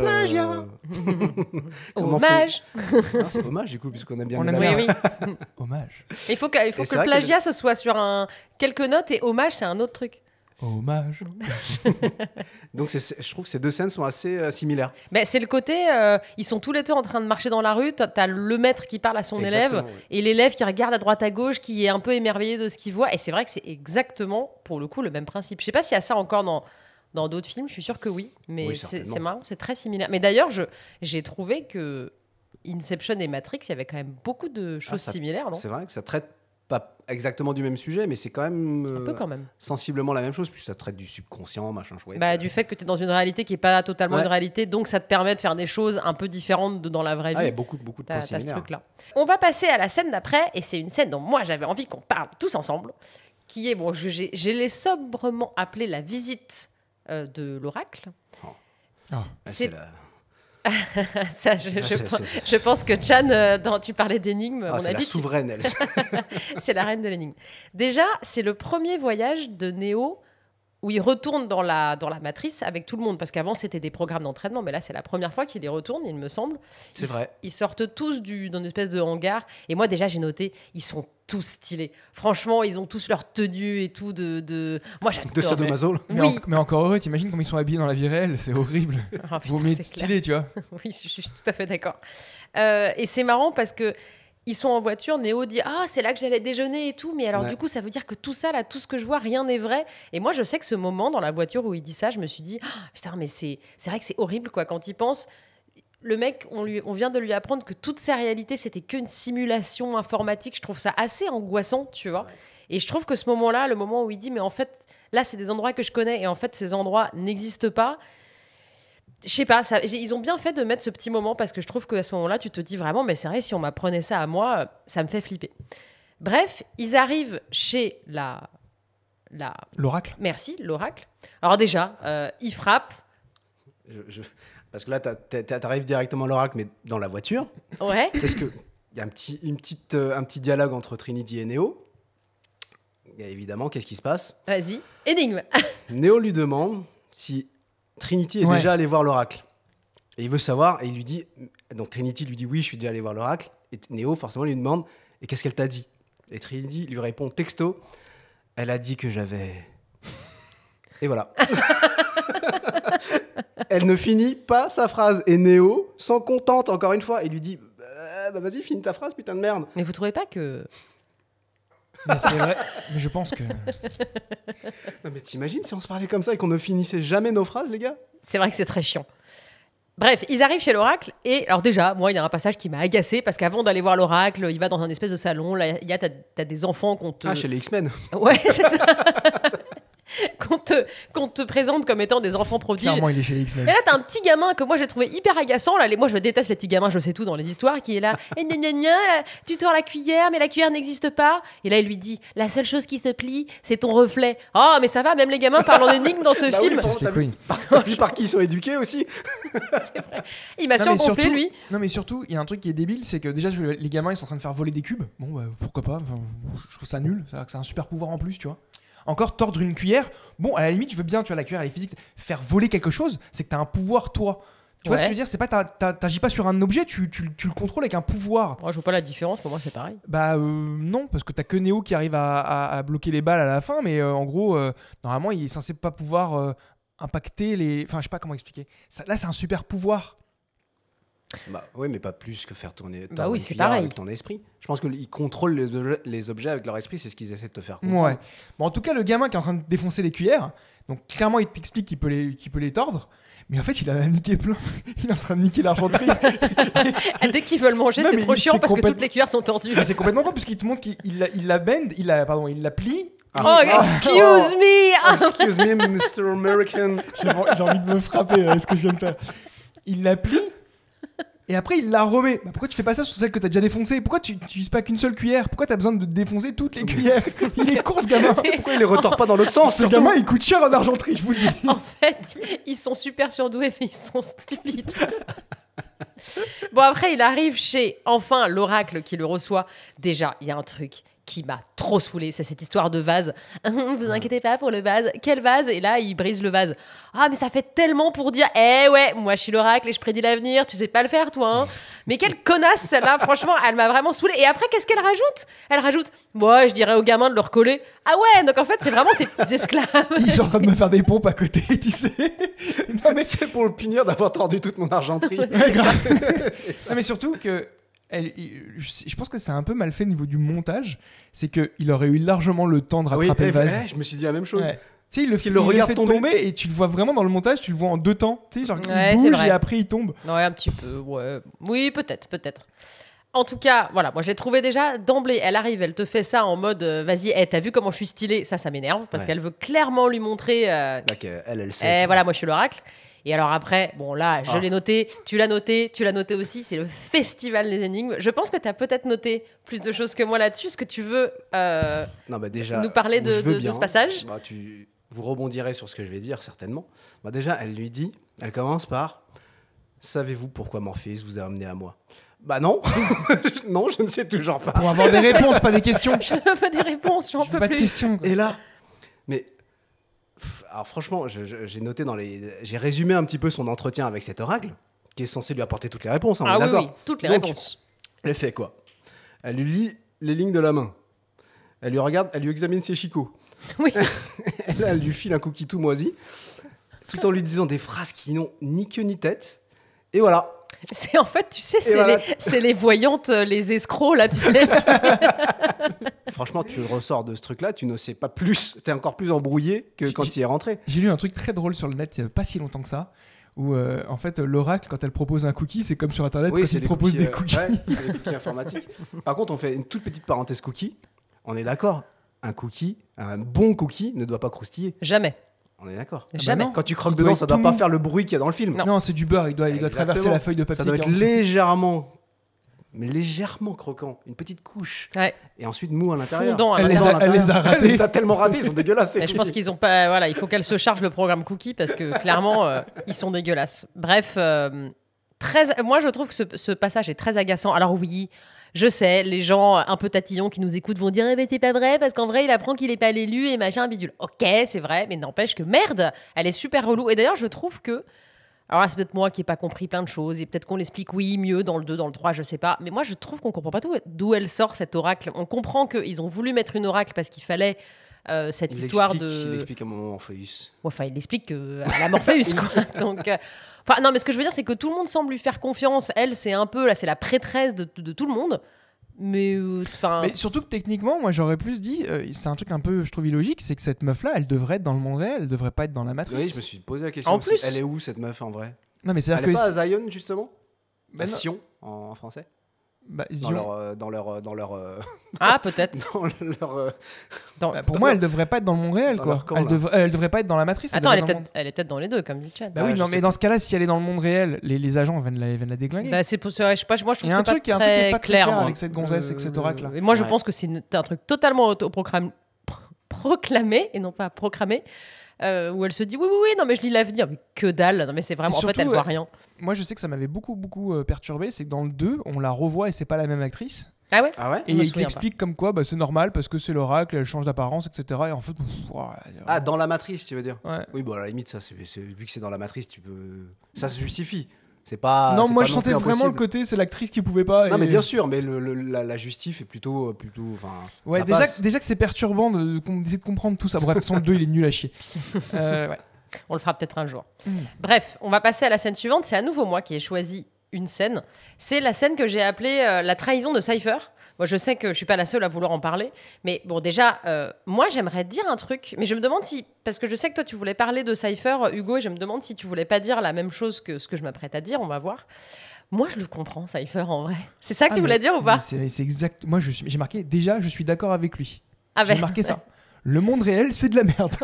Hommage. C'est hommage du coup puisqu'on aime bien Hommage. Il faut que le plagiat ce soit sur quelques notes et hommage c'est un autre truc. Hommage. Donc je trouve que ces deux scènes sont assez similaires. Mais c'est le côté ils sont tous les deux en train de marcher dans la rue, t'as le maître qui parle à son élève et l'élève qui regarde à droite à gauche, qui est un peu émerveillé de ce qu'il voit, et c'est vrai que c'est exactement pour le coup le même principe. Je sais pas s'il y a ça encore dans d'autres films, je suis sûre que oui, mais c'est marrant, c'est très similaire. Mais d'ailleurs j'ai trouvé que Inception et Matrix, il y avait quand même beaucoup de choses similaires, non ? C'est vrai que ça traite pas exactement du même sujet, mais c'est quand même, Un peu quand même. sensiblement la même chose, puis ça traite du subconscient, machin chouette. Du fait que tu es dans une réalité qui n'est pas totalement une réalité, donc ça te permet de faire des choses un peu différentes dans la vraie vie. Il y a beaucoup de points T'as ce similaires. truc-là. On va passer à la scène d'après, et c'est une scène dont moi j'avais envie qu'on parle tous ensemble, qui est, bon, je l'ai sobrement appelée la visite de l'oracle. C'est la... Ça, je pense que Chan, tu parlais d'énigmes, à mon c'est avis, la souveraine, elle. c'est la reine de l'énigme. Déjà, c'est le premier voyage de Neo où il retourne dans la matrice avec tout le monde, parce qu'avant c'était des programmes d'entraînement, mais là c'est la première fois qu'il y retourne, il me semble. C'est vrai. Ils sortent tous d'une espèce de hangar, et moi déjà j'ai noté, ils sont tous stylés. Franchement, ils ont tous leur tenue et tout Moi j'adore. De sadomaso. Oui. Mais encore heureux, t'imagines comme ils sont habillés dans la vie réelle, c'est horrible. Ah, putain, Vaut mieux c'est être stylé, tu vois. Oui, je suis tout à fait d'accord. Et c'est marrant parce que ils sont en voiture, Néo dit « Ah, c'est là que j'allais déjeuner et tout. » Mais alors, du coup, ça veut dire que tout ça, là, tout ce que je vois, rien n'est vrai. Et moi, je sais que ce moment, dans la voiture où il dit ça, je me suis dit « Putain, mais c'est vrai que c'est horrible, quoi. » Quand il pense, le mec, on vient de lui apprendre que toute sa réalité, c'était qu'une simulation informatique. Je trouve ça assez angoissant, tu vois. Et je trouve que ce moment-là, le moment où il dit « Mais en fait, là, c'est des endroits que je connais. Et en fait, ces endroits n'existent pas. » Je sais pas, ils ont bien fait de mettre ce petit moment parce que je trouve qu'à ce moment-là, tu te dis vraiment, mais c'est vrai, si on m'apprenait ça à moi, ça me fait flipper. Bref, ils arrivent chez L'oracle. Merci, l'oracle. Alors déjà, ils frappent. Parce que là, t'arrives directement à l'oracle, mais dans la voiture. Ouais. Parce qu'il y a un petit dialogue entre Trinity et Neo. Et évidemment, qu'est-ce qui se passe ? Vas-y, énigme. Neo lui demande si Trinity est déjà allé voir l'oracle. Et il veut savoir, et il lui dit... Donc Trinity lui dit oui, je suis déjà allé voir l'oracle. Et Neo, forcément, lui demande, et qu'est-ce qu'elle t'a dit ? Et Trinity lui répond texto, elle a dit que j'avais... Et voilà. Elle ne finit pas sa phrase. Et Neo s'en contente encore une fois. Et lui dit, vas-y, finis ta phrase, putain de merde. Mais vous trouvez pas que... Mais c'est vrai, mais je pense que... Non mais t'imagines si on se parlait comme ça et qu'on ne finissait jamais nos phrases, les gars ? C'est vrai que c'est très chiant. Bref, ils arrivent chez l'oracle et alors déjà, moi, il y a un passage qui m'a agacé parce qu'avant d'aller voir l'oracle, il va dans un espèce de salon. Là, t'as des enfants qu'on te... Ah, chez les X-Men. Ouais, c'est ça. qu'on te présente comme étant des enfants prodiges. Clairement, il est chez les X-Men. Et là, t'as un petit gamin que moi j'ai trouvé hyper agaçant. Là, moi, je déteste les petits gamins, je sais tout dans les histoires, qui est là. Et gna gna gna, tu tords la cuillère, mais la cuillère n'existe pas. Et là, il lui dit, la seule chose qui se plie, c'est ton reflet. Oh, mais ça va, même les gamins parlent en énigme dans ce Bah film. Oui, t'as vu par qui ils sont éduqués aussi. C'est vrai. Il m'a surgonflé, lui. Non, mais surtout, il y a un truc qui est débile, c'est que déjà, les gamins, ils sont en train de faire voler des cubes. Bon, bah, pourquoi pas. Enfin, je trouve ça nul. C'est un super pouvoir en plus, tu vois. Encore tordre une cuillère, bon, à la limite, je veux bien, tu vois, la cuillère, elle est physique. Faire voler quelque chose, c'est que t'as un pouvoir, toi. Tu vois ce que je veux dire ? C'est pas, t'agis pas sur un objet, tu le contrôles avec un pouvoir. Moi, je vois pas la différence, pour moi, c'est pareil. Bah, non, parce que t'as que Neo qui arrive à bloquer les balles à la fin, mais en gros, normalement, il est censé pas pouvoir impacter les. Enfin, je sais pas comment expliquer. Là, c'est un super pouvoir. Bah oui, mais pas plus que faire tourner oui, c'est pareil. avec ton esprit. Je pense qu'ils contrôlent les objets avec leur esprit, c'est ce qu'ils essaient de te faire comprendre. Ouais. Bon, en tout cas, le gamin qui est en train de défoncer les cuillères, donc clairement, il t'explique qu'il peut les tordre. Mais en fait, il en a niqué plein. Il est en train de niquer l'argenterie. Dès qu'ils veulent manger, c'est trop chiant parce que toutes les cuillères sont tordues. Mais c'est complètement con, puisqu'il te montre qu'il la bend, il la plie. Oh, excuse me! Excuse me, Mr. American. J'ai envie de me frapper, ce que je viens de faire. Il la plie. Et après, il la remet. Bah, pourquoi tu fais pas ça sur celle que t'as déjà défoncée ? Pourquoi tu utilises pas qu'une seule cuillère ? Pourquoi t'as besoin de défoncer toutes les cuillères ? Il est con, ce gamin. Pourquoi il les retord pas dans l'autre sens ? Ce gamin, il coûte cher en argenterie, je vous le dis. En fait, ils sont super surdoués, mais ils sont stupides. Bon, après, il arrive chez, enfin, l'oracle qui le reçoit. Déjà, il y a un truc qui m'a trop saoulé, c'est cette histoire de vase. Vous inquiétez pas pour le vase. Quel vase ? Et là, il brise le vase. Ah, mais ça fait tellement pour dire, ouais, moi je suis l'oracle et je prédis l'avenir, tu sais pas le faire, toi. Hein. Mais quelle connasse, celle-là, franchement, elle m'a vraiment saoulée. Et après, qu'est-ce qu'elle rajoute ? Elle rajoute, moi, je dirais aux gamins de le recoller. Ah ouais, donc en fait, c'est vraiment tes petits esclaves. Ils sont en train de me faire des pompes à côté, tu sais. Non, mais c'est pour le punir d'avoir tordu toute mon argenterie. Ouais, grave. C'est ça. Non, mais surtout que je pense que c'est un peu mal fait au niveau du montage. C'est qu'il aurait eu largement le temps de rattraper le vase. Je me suis dit la même chose. Ouais. Tu sais, il le Qu'il le regarde fait tomber et tu le vois vraiment dans le montage, tu le vois en 2 temps. Tu sais, genre Ouais, il c'est bouge vrai. et après il tombe. Ouais, un petit peu, ouais. Oui, peut-être. En tout cas, voilà, moi je l'ai trouvé déjà d'emblée. Elle arrive, elle te fait ça en mode vas-y, t'as vu comment je suis stylée? Ça m'énerve parce qu'elle veut clairement lui montrer. Là, elle sait. Voilà, moi je suis l'oracle. Et alors après, bon là, je l'ai noté, tu l'as noté aussi, c'est le festival des énigmes. Je pense que tu as peut-être noté plus de choses que moi là-dessus. Est-ce que tu veux Non, bah déjà, nous parler de ce passage? Bah, vous rebondirez sur ce que je vais dire, certainement. Bah, déjà, elle commence par « Savez-vous pourquoi Morpheus vous a amené à moi ?» Bah non, non, je ne sais toujours pas. Pour avoir des réponses, pas des questions. Je veux des réponses, j'en peux Pas de plus. questions. Quoi. Et là, mais... Alors franchement, j'ai noté j'ai résumé un petit peu son entretien avec cet oracle, qui est censé lui apporter toutes les réponses, on est d'accord. Oui, toutes les Donc, réponses. Elle fait quoi? Elle lui lit les lignes de la main. Elle lui regarde, elle lui examine ses chicots. Oui. Elle lui file un cookie tout moisi, tout en lui disant des phrases qui n'ont ni queue ni tête. Et voilà. C'est en fait, tu sais, c'est les voyantes, les escrocs, là, tu sais. Franchement, tu ressors de ce truc-là, tu ne sais pas plus. T'es encore plus embrouillé que quand il est rentré. J'ai lu un truc très drôle sur le net, il n'y a pas si longtemps que ça, où en fait, l'oracle, quand elle propose un cookie, c'est comme sur Internet quand il propose des cookies. Ouais, des cookies informatiques. Par contre, on fait une toute petite parenthèse cookie. On est d'accord, un bon cookie ne doit pas croustiller. Jamais. On est d'accord. Jamais. non. Quand tu croques dedans, ça ne doit pas faire le bruit qu'il y a dans le film. Non, c'est du beurre, il doit traverser la feuille de papier. Ça doit être légèrement croquant, une petite couche. Ouais. Et ensuite mou à l'intérieur. Fondant à Elle l'intérieur. les a ratés. Elle les a tellement ratés, ils sont dégueulasses. Et je pense qu'ils ont pas. Voilà, il faut qu'elle se charge le programme cookie parce que clairement, ils sont dégueulasses. Bref, moi je trouve que ce passage est très agaçant. Alors oui. Je sais, les gens un peu tatillons qui nous écoutent vont dire mais c'est pas vrai parce qu'en vrai il apprend qu'il est pas l'élu et machin bidule. Ok, c'est vrai, mais n'empêche que merde, elle est super relou. Et d'ailleurs, je trouve que alors là, c'est peut-être moi qui n'ai pas compris plein de choses et peut-être qu'on l'explique, oui, mieux dans le 2, dans le 3, je sais pas. Mais moi, je trouve qu'on comprend pas d'où elle sort cet oracle. On comprend qu'ils ont voulu mettre une oracle parce qu'il fallait cette histoire de. Il explique à un moment Morpheus. Enfin, il explique à la Morpheus, quoi. Donc, enfin, non, mais ce que je veux dire, c'est que tout le monde semble lui faire confiance. Elle, c'est un peu, là, c'est la prêtresse de tout le monde. Mais surtout que techniquement, moi j'aurais plus dit, c'est un truc un peu, je trouve illogique, c'est que cette meuf-là, elle devrait être dans le monde réel, elle devrait pas être dans la matrice. Oui, je me suis posé la question. En aussi. plus, elle est où cette meuf en vrai? Non, mais elle est pas à Zion justement? Bah, Sion en français. Bah, dans leur ah, peut-être. Pour moi, elle devrait pas être dans le monde réel, quoi. Elle devrait pas être dans la matrice. Attends, elle est peut-être dans les deux, comme dit Chad. Bah oui, non, mais dans ce cas-là, si elle est dans le monde réel, les agents viennent la déglinguer. Bah, c'est pour ça, je sais pas, moi je trouve que c'est pas qui est pas très clair moi. avec cette gonzesse et avec cet oracle. Et moi, je pense que c'est un truc totalement proclamé et non pas proclamé. Où elle se dit oui, non, mais je dis l'avenir, mais que dalle, non, mais c'est vraiment, surtout, en fait, elle voit rien. Moi, je sais que ça m'avait beaucoup perturbé, c'est que dans le 2, on la revoit et c'est pas la même actrice. Ah ouais? Et il explique comme quoi c'est normal parce que c'est l'oracle, elle change d'apparence, etc. Et en fait, dans la matrice, tu veux dire? Ouais. Oui, bon, à la limite, ça, vu que c'est dans la matrice, ça se justifie. C'est pas. Non, c'est moi pas je sentais vraiment le côté, c'est l'actrice qui pouvait pas. Non, mais bien sûr, mais la justif est plutôt. Ouais, déjà que c'est perturbant d'essayer de comprendre tout ça. Bref, son 2, il est nul à chier. Ouais. On le fera peut-être un jour. Bref, on va passer à la scène suivante. C'est à nouveau moi qui ai choisi une scène. C'est la scène que j'ai appelée la trahison de Cypher. Moi, je sais que je suis pas la seule à vouloir en parler, mais bon, déjà, moi, j'aimerais dire un truc, mais je me demande si, parce que je sais que toi, tu voulais parler de Cypher, Hugo, et je me demande si tu voulais pas dire la même chose que ce que je m'apprête à dire. On va voir. Moi, je le comprends, Cypher, en vrai. C'est ça que tu voulais dire ou pas? C'est exact. Moi, j'ai marqué. Déjà, je suis d'accord avec lui. J'ai marqué ça. Le monde réel, c'est de la merde.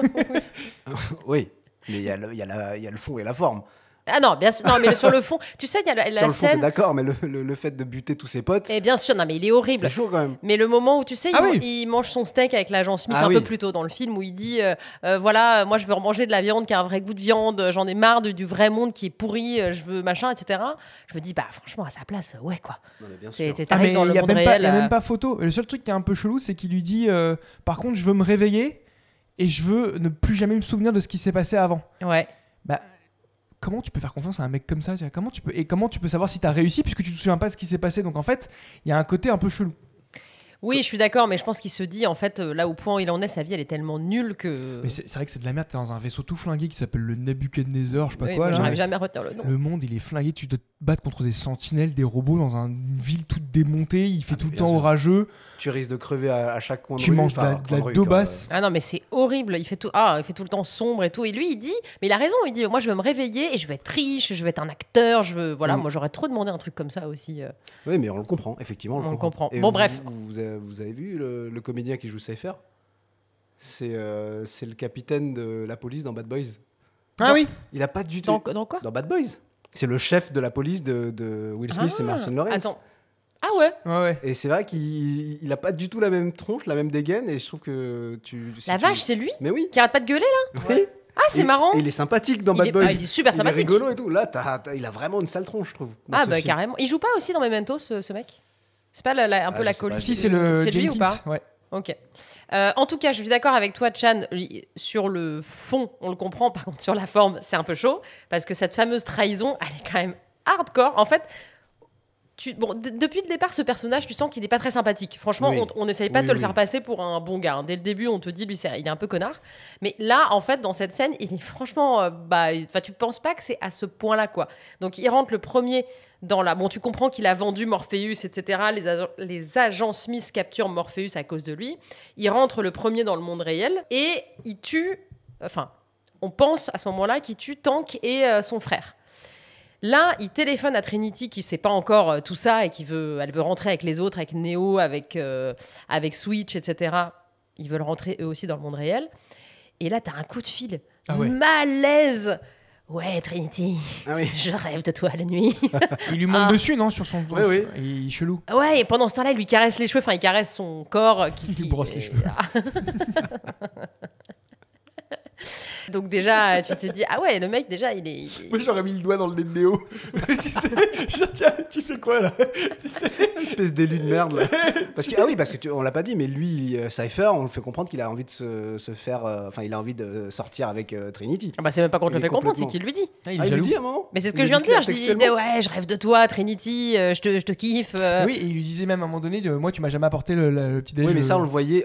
Oui. Mais il y a le fond et la forme. Ah non, bien sûr. Non, mais sur le fond, tu sais, il y a la sur le fond, scène. t'es d'accord, mais le fait de buter tous ses potes. Et bien sûr, non, mais il est horrible. C'est chaud quand même. Mais le moment où tu sais, il mange son steak avec l'agent Smith peu plus tôt dans le film où il dit voilà, moi je veux remanger de la viande qui a un vrai goût de viande, j'en ai marre du vrai monde qui est pourri, je veux machin, etc. Je me dis, bah franchement, à sa place, ouais quoi. Non, mais bien sûr. T'arrives dans le monde réel. Il n'y a même pas photo. Le seul truc qui est un peu chelou, c'est qu'il lui dit par contre, je veux me réveiller et je veux ne plus jamais me souvenir de ce qui s'est passé avant. Ouais. Bah. Comment tu peux faire confiance à un mec comme ça? Comment tu peux savoir si t'as réussi puisque tu te souviens pas de ce qui s'est passé? Donc en fait, il y a un côté un peu chelou. Oui, je suis d'accord, mais je pense qu'il se dit, en fait, là au point où il en est, sa vie, elle est tellement nulle que... Mais c'est vrai que c'est de la merde, t'es dans un vaisseau tout flingué qui s'appelle le Nebuchadnezzar, je sais pas oui, quoi. J'arrive jamais à retenir le nom. Le monde, il est flingué, tu battre contre des sentinelles, des robots dans une ville toute démontée. Il fait tout le bien temps sûr. orageux. Tu risques de crever à chaque coin de Tu rue. manges de la coin rue, daubasse. Ah non, mais c'est horrible. Il fait tout le temps sombre et tout. Et lui, il dit, mais il a raison. Il dit, moi, je veux me réveiller et je veux être riche, je veux être un acteur. Voilà, moi, j'aurais trop demandé un truc comme ça aussi. Oui, mais on le comprend, effectivement. On le comprend. Et Bon, bref. Vous avez vu le comédien qui joue Cypher? C'est le capitaine de la police dans Bad Boys. Ah oui. Il a pas du tout. Dans quoi? Dans Bad Boys. C'est le chef de la police de Will Smith et Martin Lawrence. Attends. Ah ouais. Ouais. Et c'est vrai qu'il a pas du tout la même tronche, la même dégaine, et je trouve que La vache, c'est lui Mais oui. qui arrête pas de gueuler là. Oui. Ah, c'est marrant. Et il est sympathique dans Bad Boys. Il est super sympathique. Il est rigolo et tout. Là, il a vraiment une sale tronche, je trouve. dans Ah ce bah film. carrément. Il joue pas aussi dans Memento, ce mec? C'est pas un peu je la sais pas. colis? Si, c'est le C'est lui ou Jenkins. pas? Ouais. Ok. En tout cas, je suis d'accord avec toi, Chan. Sur le fond, on le comprend. Par contre, sur la forme, c'est un peu chaud. Parce que cette fameuse trahison, elle est quand même hardcore. En fait, depuis le départ, ce personnage, tu sens qu'il n'est pas très sympathique. Franchement, Oui. on n'essaye pas de Oui, te le oui. faire passer pour un bon gars. Dès le début, on te dit, lui, il est un peu connard. Mais là, en fait, dans cette scène, il est franchement... tu ne penses pas que c'est à ce point-là, quoi. Donc, il rentre le premier dans la... Bon, tu comprends qu'il a vendu Morpheus, etc. Les agents Smith capturent Morpheus à cause de lui. Il rentre le premier dans le monde réel et il tue... Enfin, on pense à ce moment-là qu'il tue Tank et son frère. Là, il téléphone à Trinity qui sait pas encore tout ça et elle veut rentrer avec les autres, avec Neo, avec Switch, etc. Ils veulent rentrer eux aussi dans le monde réel. Et là, t'as un coup de fil. Ah ouais. Malaise. Ouais, Trinity, Ah oui. je rêve de toi la nuit. Il lui monte dessus, non, sur son. Oui, oui. Il est chelou. Ouais, et pendant ce temps-là, il lui caresse les cheveux. Enfin, il caresse son corps. Il lui brosse les cheveux. Donc déjà, tu te dis, ah ouais, le mec, déjà, il est... Moi, j'aurais mis le doigt dans le nez de Néo. Tu sais, genre, tiens, tu fais quoi là? Tu sais. Espèce d'élu de merde là. Parce que on l'a pas dit, mais lui, Cypher, on le fait comprendre qu'il a envie de se faire. Enfin, il a envie de sortir avec Trinity. Ah bah, c'est même pas qu'on te Il le est fait comprendre, c'est complètement- qu'il lui dit. Ah, il Ah, est il lui jaloux. dit à un moment. Mais c'est ce Il que je le viens de dire. Je dis, textuellement. ouais, je rêve de toi, Trinity, je te kiffe. Oui, et il lui disait même à un moment donné, moi, tu m'as jamais apporté le petit déj. Oui, mais ça, on le voyait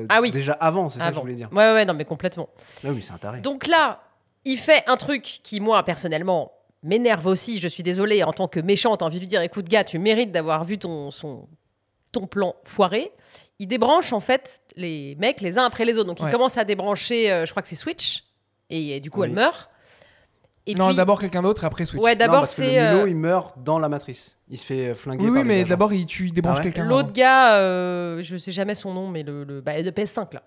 Ah oui. déjà avant, c'est ça que je Avant. voulais dire. Ouais, non, mais complètement. Ah oui, c'est un taré. Donc là, il fait un truc qui, moi, personnellement, m'énerve aussi. Je suis désolée, en tant que méchante, envie de lui dire, écoute, gars, tu mérites d'avoir vu ton plan foiré. Il débranche, en fait, les mecs les uns après les autres. Donc, il commence à débrancher, je crois que c'est Switch. Et du coup, Oui. elle meurt. Et Non, puis... d'abord quelqu'un d'autre, après Switch. Ouais, Non, d'abord, parce que c'est... le Milo, il meurt dans la matrice. Il se fait flinguer Oui, par oui, les mais agents. d'abord, il débranche Ah ouais. quelqu'un. L'autre avant. gars, je sais jamais son nom, mais de PS5 là.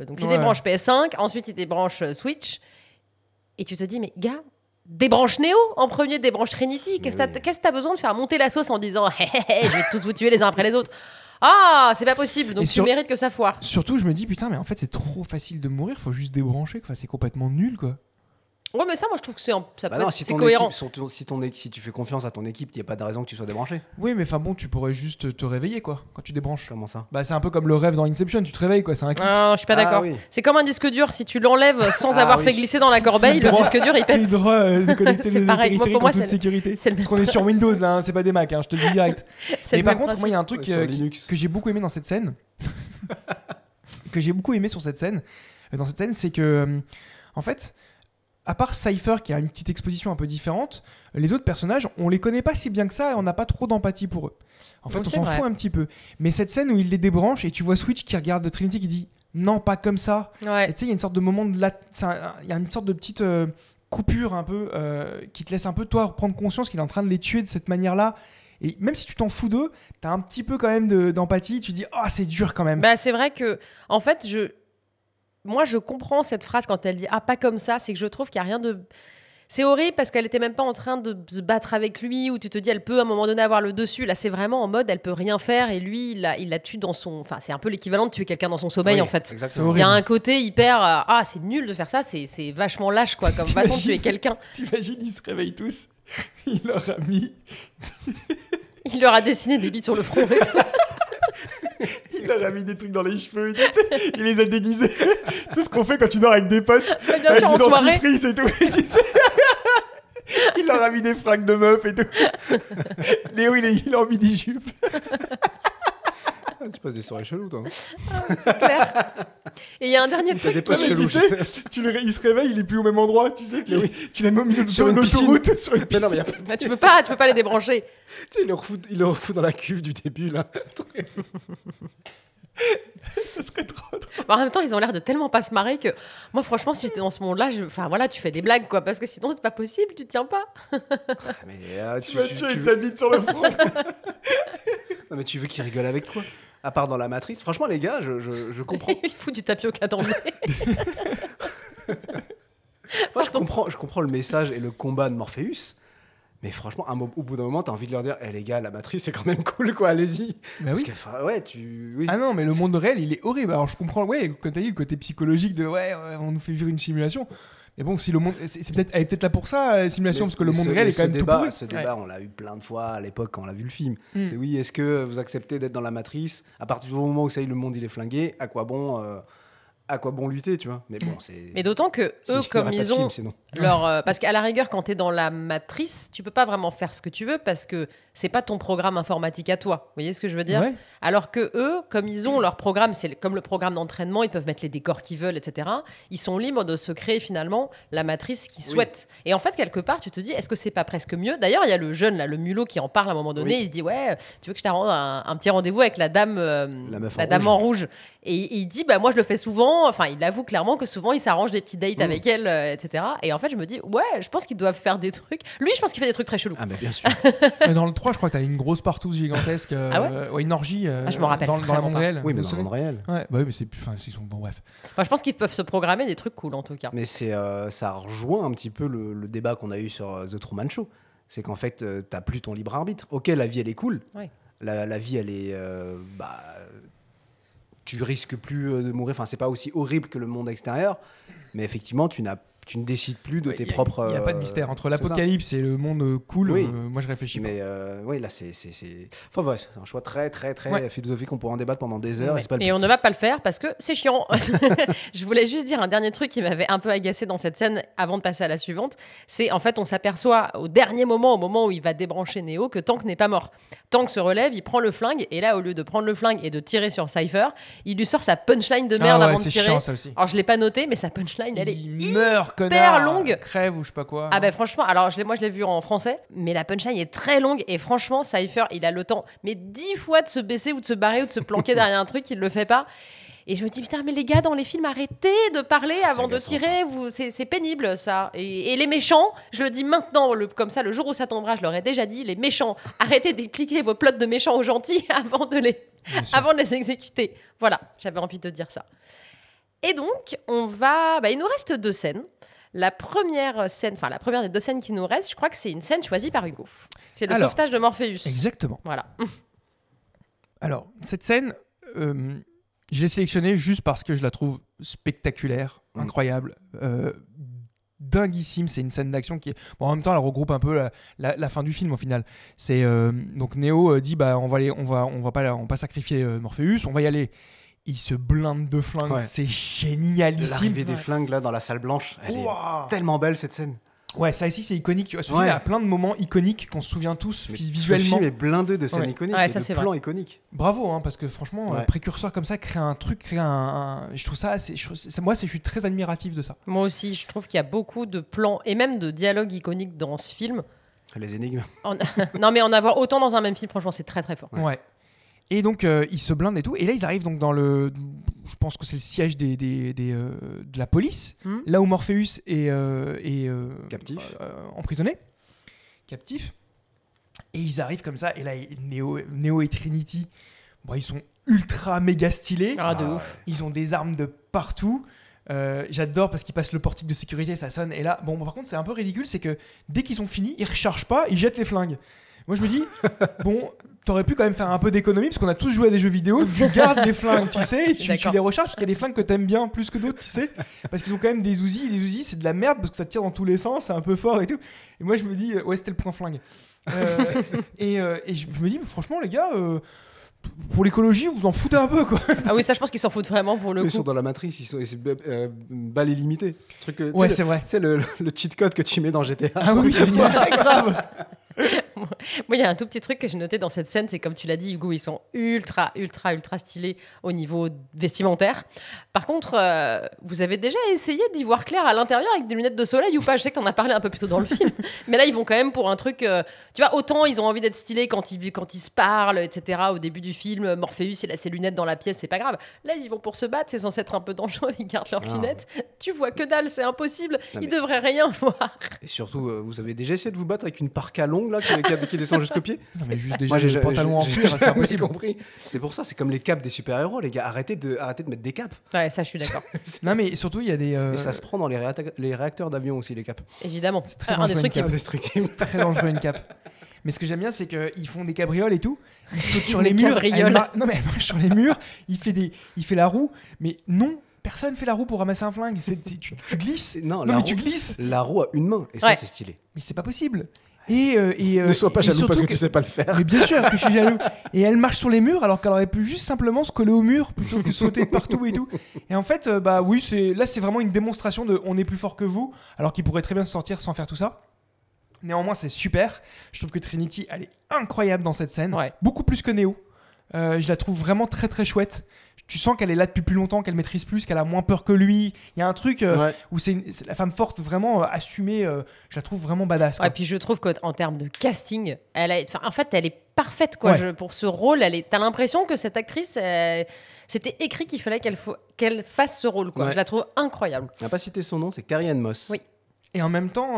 Donc il Ouais. débranche PS5, ensuite il débranche Switch, et tu te dis mais gars, débranche Neo en premier, débranche Trinity. Qu'est-ce que t'as besoin de faire monter la sauce en disant hé, hé, hé, je vais tous vous tuer les uns après les autres. Ah, c'est pas possible, donc Et tu mérites que ça foire. Surtout, je me dis, putain, mais en fait, c'est trop facile de mourir, faut juste débrancher, quoi. C'est complètement nul, quoi. Ouais, mais ça, moi je trouve que ça Bah peut non, être si c'est ton cohérent. équipe, si tu fais confiance à ton équipe, il n'y a pas de raison que tu sois débranché. Oui, mais enfin bon, tu pourrais juste te réveiller, quoi, quand tu débranches. Comment ça? Bah, c'est un peu comme le rêve dans Inception, tu te réveilles, quoi, c'est un clic. Non, je suis pas Ah, d'accord. oui. C'est comme un disque dur, si tu l'enlèves sans Ah, avoir oui. fait glisser dans la corbeille, le disque dur il J'ai le pète. droit de connecter C'est le pareil. Moi, périphérique pour moi, en toute c'est sécurité. c'est le Parce même qu'on est sur Windows, là, hein, c'est pas des Mac, hein, je te le dis direct. C'est Mais le par même contre, moi, il y a un truc Ouais, sur Linux. que j'ai beaucoup aimé dans cette scène. Que j'ai beaucoup aimé sur cette scène. Dans cette scène, c'est que, en fait, à part Cypher qui a une petite exposition un peu différente, les autres personnages, on les connaît pas si bien que ça et on n'a pas trop d'empathie pour eux. En fait, Oui, on c'est s'en vrai. fout un petit peu. Mais cette scène où il les débranche et tu vois Switch qui regarde Trinity qui dit non, pas comme ça. Ouais. Et tu sais, il y a une sorte de moment de il y a une sorte de petite coupure un peu qui te laisse un peu toi prendre conscience qu'il est en train de les tuer de cette manière-là. Et même si tu t'en fous d'eux, t'as un petit peu quand même d'empathie. Tu dis ah c'est dur quand même. Bah, c'est vrai que, en fait, moi, je comprends cette phrase quand elle dit « Ah, pas comme ça », c'est que je trouve qu'il n'y a rien de... C'est horrible parce qu'elle était même pas en train de se battre avec lui, où tu te dis elle peut à un moment donné avoir le dessus. Là, c'est vraiment en mode elle peut rien faire et lui, il la tue dans son... Enfin, c'est un peu l'équivalent de tuer quelqu'un dans son sommeil, Oui, en fait. Exactement. Il y a un côté hyper... Ah, c'est nul de faire ça, c'est vachement lâche, quoi, comme façon de tuer T'imagines quelqu'un. T'imagines, ils se réveillent tous. Il leur a mis... Il leur a dessiné des bites sur le front et tout. Il leur a mis des trucs dans les cheveux et tout. Il les a déguisés. Tout ce qu'on fait quand tu dors avec des potes. Mais bien sûr, en Avec du soirée. dentifrice et tout. Et tu sais, il leur a mis des fracs de meuf et tout. Léo, il leur a mis des jupes. tu passes des soirées cheloues, toi. C'est clair. Et il y a un dernier T'as des truc. potes Ouais, mais tu chelous. sais, il se réveille, il est plus au même endroit, tu sais, tu l'as mis au milieu Sur de une l'autoroute, sur une Mais piscine. non, mais y a pas- Bah, tu peux pas les débrancher. tu sais, il le refout dans la cuve du début, là. Ça serait trop drôle. En même temps, ils ont l'air de tellement pas se marrer que moi, franchement, si j'étais dans ce monde-là, enfin voilà, tu fais des blagues quoi, parce que sinon c'est pas possible, tu tiens pas. Mais, Tu vas tuer avec ta bite sur le front. Non, mais tu veux qu'il rigole avec quoi? À part dans la matrice. Franchement, les gars, je comprends. Il fout du tapioca dans le nez. Moi, je comprends le message et le combat de Morpheus. Mais franchement, au bout d'un moment, t'as envie de leur dire les gars, la matrice, c'est quand même cool, quoi, allez-y. Bah Parce oui. que, enfin, ouais, oui. Ah non, mais le monde réel, il est horrible. Alors je comprends, ouais, quand t'as dit le côté psychologique de on nous fait vivre une simulation. Mais bon, si le monde. Elle est peut-être là pour ça, la simulation, parce que le monde réel est quand même tout pourri. Ce débat, on l'a eu plein de fois à l'époque quand on a vu le film. Mm. C'est oui, est-ce que vous acceptez d'être dans la matrice? À partir du moment où ça y est, le monde il est flingué, à quoi bon lutter, tu vois? Mais bon, c'est. Mais d'autant que il y eux, aurait comme pas de ils film, ont sinon. leur, parce qu'à la rigueur, quand t'es dans la matrice, tu peux pas vraiment faire ce que tu veux parce que c'est pas ton programme informatique à toi. Vous voyez ce que je veux dire? Ouais. Alors que eux, comme ils ont leur programme, c'est comme le programme d'entraînement, ils peuvent mettre les décors qu'ils veulent, etc. Ils sont libres de se créer finalement la matrice qu'ils Oui. souhaitent. Et en fait, quelque part, tu te dis, est-ce que c'est pas presque mieux? D'ailleurs, il y a le jeune là, le mulot, qui en parle à un moment donné. Oui. Il se dit, ouais, tu veux que je t'arrende un petit rendez-vous avec la dame, meuf la en dame rouge. en rouge. Et il dit, bah moi je le fais souvent. Enfin, il avoue clairement que souvent il s'arrange des petits dates avec elle, etc. Et en fait, je me dis, ouais, je pense qu'ils doivent faire des trucs. Lui, je pense qu'il fait des trucs très chelous. Ah, mais bien sûr. Mais dans le 3, je crois que t'as une grosse partouze gigantesque. Ah ouais une orgie. Ah, je m'en rappelle dans la vraiment monde pas. réelle. Oui, mais Vous dans le savez monde réel. Ouais, bah oui, mais c'est plus. Enfin, ils sont. Bon, bref. Enfin, je pense qu'ils peuvent se programmer des trucs cool en tout cas. Mais ça rejoint un petit peu le débat qu'on a eu sur The Truman Show. C'est qu'en fait, t'as plus ton libre arbitre. Ok, la vie, elle est cool. Oui. La vie, elle est... tu risques plus de mourir. Enfin, c'est pas aussi horrible que le monde extérieur. Mais effectivement, tu ne décides plus de tes propres... Il n'y a pas de mystère. Entre c'est ça. l'apocalypse et le monde cool, Oui. moi je réfléchis pas. Mais oui, là, c'est... Enfin, bref, c'est un choix très, très, très Ouais. philosophique. On pourra en débattre pendant des heures. Ouais. Et, c'est pas le Et but. on ne va pas le faire parce que c'est chiant. Je voulais juste dire un dernier truc qui m'avait un peu agacé dans cette scène avant de passer à la suivante. C'est en fait, on s'aperçoit au dernier moment, au moment où il va débrancher Neo, que Tank n'est pas mort. Tank se relève, il prend le flingue et là, au lieu de prendre le flingue et de tirer sur Cypher, il lui sort sa punchline de merde Ah ouais, avant de c'est tirer. chiant ça aussi. Alors je l'ai pas noté, mais sa punchline, elle est Il meurt, connard. longue. Crève ou je sais pas quoi. Ah ben franchement, alors moi je l'ai vu en français, mais la punchline est très longue et franchement Cypher il a le temps mais 10 fois de se baisser ou de se barrer ou de se planquer derrière un truc, il le fait pas. Et je me dis putain mais les gars dans les films arrêtez de parler avant de agaçant, tirer, c'est pénible ça. Et les méchants, je le dis maintenant, comme ça le jour où ça tombera, je leur ai déjà dit, les méchants, arrêtez d'expliquer vos plots de méchants aux gentils avant de les exécuter. Voilà, j'avais envie de dire ça. Et donc il nous reste 2 scènes. La première des 2 scènes qui nous restent, je crois que c'est une scène choisie par Hugo. C'est le sauvetage de Morpheus. Exactement. Voilà. Alors, cette scène, je l'ai sélectionnée juste parce que je la trouve spectaculaire, incroyable, dinguissime. C'est une scène d'action qui, bon, en même temps, elle regroupe un peu la fin du film au final. C'est donc Neo dit on va pas sacrifier Morpheus, on va y aller. Il se blinde de flingues, Ouais. c'est génialissime. L'arrivée des flingues là dans la salle blanche, elle Ouah. est tellement belle cette scène. Ouais, ça ici c'est iconique. Tu vois, ce Ouais. film a plein de moments iconiques qu'on se souvient tous Mais visuellement. Ce film est blindé de scènes Ouais. iconiques Ouais, et ça, de c'est plans vrai. iconiques. Bravo, parce que franchement, Ouais. précurseur comme ça, créer un truc, je trouve ça assez. Moi, je suis très admiratif de ça. Moi aussi, je trouve qu'il y a beaucoup de plans et même de dialogues iconiques dans ce film. Les énigmes. Non, mais en avoir autant dans un même film, franchement, c'est très très fort. Ouais. Et donc, ils se blindent et tout. Et là, ils arrivent donc dans le. Je pense que c'est le siège de la police, là où Morpheus est Captif. emprisonné, captif. Et ils arrivent comme ça. Et là, Neo et Trinity, bon, ils sont ultra méga stylés. Ah, de ouf. Ils ont des armes de partout. J'adore parce qu'ils passent le portique de sécurité, ça sonne. Et là, bon, par contre, c'est un peu ridicule, c'est que dès qu'ils sont finis, ils rechargent pas, ils jettent les flingues. Moi, je me dis, bon, t'aurais pu quand même faire un peu d'économie parce qu'on a tous joué à des jeux vidéo. Tu gardes les flingues, tu sais, et tu les recharges parce qu'il y a des flingues que t'aimes bien plus que d'autres, tu sais. Parce qu'ils ont quand même des Uzi. Et les Uzi, c'est de la merde parce que ça tire dans tous les sens, c'est un peu fort et tout. Et moi, je me dis, ouais, c'était le point flingue. Et je me dis, franchement, les gars. Pour l'écologie, vous en foutez un peu, quoi. Ah oui, ça, je pense qu'ils s'en foutent vraiment pour le Ils coup. sont dans la matrice, c'est balle illimitée. Truc, Ouais, c'est vrai. C'est le cheat code que tu mets dans GTA. Ah oui, grave. Moi, il y a un tout petit truc que j'ai noté dans cette scène, c'est comme tu l'as dit, Hugo, ils sont ultra stylés au niveau vestimentaire. Par contre, vous avez déjà essayé d'y voir clair à l'intérieur avec des lunettes de soleil ou pas? Je sais que t'en as parlé un peu plus tôt dans le film, mais là, ils vont quand même pour un truc... tu vois, autant ils ont envie d'être stylés quand ils se parlent, etc. Au début du film, Morpheus, il a ses lunettes dans la pièce, c'est pas grave. Là, ils vont pour se battre, c'est censé être un peu dangereux, ils gardent leurs lunettes. Tu vois que dalle, c'est impossible. Ils devraient rien voir. Et surtout, vous avez déjà essayé de vous battre avec une parka longue là, qui descend jusqu'au pied? Non, mais juste déjà le pantalon en cuir, c'est impossible. Compris. C'est pour ça, c'est comme les capes des super-héros, les gars. Arrêtez de mettre des capes. Ouais, ça, je suis d'accord. Non, mais surtout, il y a des. Et ça se prend dans les réacteurs d'avion aussi, les capes. Évidemment. C'est très dangereux, indestructible. C'est très dangereux une cape. Mais ce que j'aime bien, c'est qu'ils font des cabrioles et tout. Ils sautent sur les murs. Non, mais elle marche sur les murs. Il fait la roue. Mais non, personne fait la roue pour ramasser un flingue. Tu glisses. Non, mais tu glisses. La roue a une main. Et ça, c'est stylé. Mais c'est pas possible. Et ne sois pas jaloux parce que tu sais pas le faire. Mais bien sûr que je suis jaloux. Et elle marche sur les murs alors qu'elle aurait pu juste simplement se coller au mur plutôt que sauter de partout et tout. Et en fait, oui, c'est vraiment une démonstration de on est plus fort que vous, alors qu'il pourrait très bien se sortir sans faire tout ça. Néanmoins, c'est super. Je trouve que Trinity, elle est incroyable dans cette scène. Ouais. Beaucoup plus que Neo. Je la trouve vraiment très très chouette. Tu sens qu'elle est là depuis plus longtemps, qu'elle maîtrise plus, qu'elle a moins peur que lui. Il y a un truc où c'est la femme forte vraiment assumée. Je la trouve vraiment badass. Ouais, puis je trouve qu'en termes de casting, elle est parfaite quoi. Ouais. Pour ce rôle. T'as l'impression que cette actrice, c'était écrit qu'il fallait qu'elle fasse ce rôle. Quoi. Ouais. Je la trouve incroyable. On n'a pas cité son nom, c'est Carrie-Anne Moss. Oui. Et en même temps,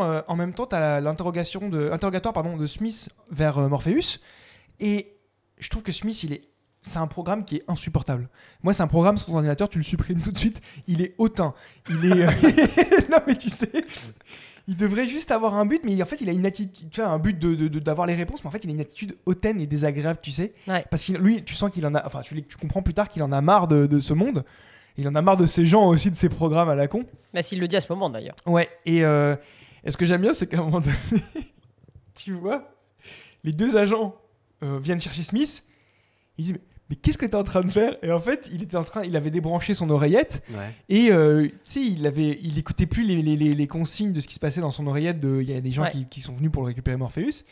t'as l'interrogatoire de Smith vers Morpheus. Et je trouve que Smith, c'est un programme qui est insupportable. Moi, c'est un programme sur ton ordinateur, tu le supprimes tout de suite. Il est hautain. Il est. Non, mais tu sais, il devrait juste avoir un but, mais en fait, il a une attitude. Tu vois, un but d'avoir les réponses, mais en fait, il a une attitude hautaine et désagréable, tu sais. Ouais. Parce que lui, tu sens qu'il en a. Enfin, tu comprends plus tard qu'il en a marre de ce monde. Il en a marre de ces gens aussi, de ces programmes à la con. Bah, s'il le dit à ce moment d'ailleurs. Ouais, et ce que j'aime bien, c'est qu'à un moment donné, tu vois, les deux agents viennent chercher Smith. Ils disent mais qu'est-ce que t'es en train de faire? Et en fait, il avait débranché son oreillette. Ouais. Et tu sais, il écoutait plus les consignes de ce qui se passait dans son oreillette. Il y a des gens qui sont venus pour le récupérer Morpheus.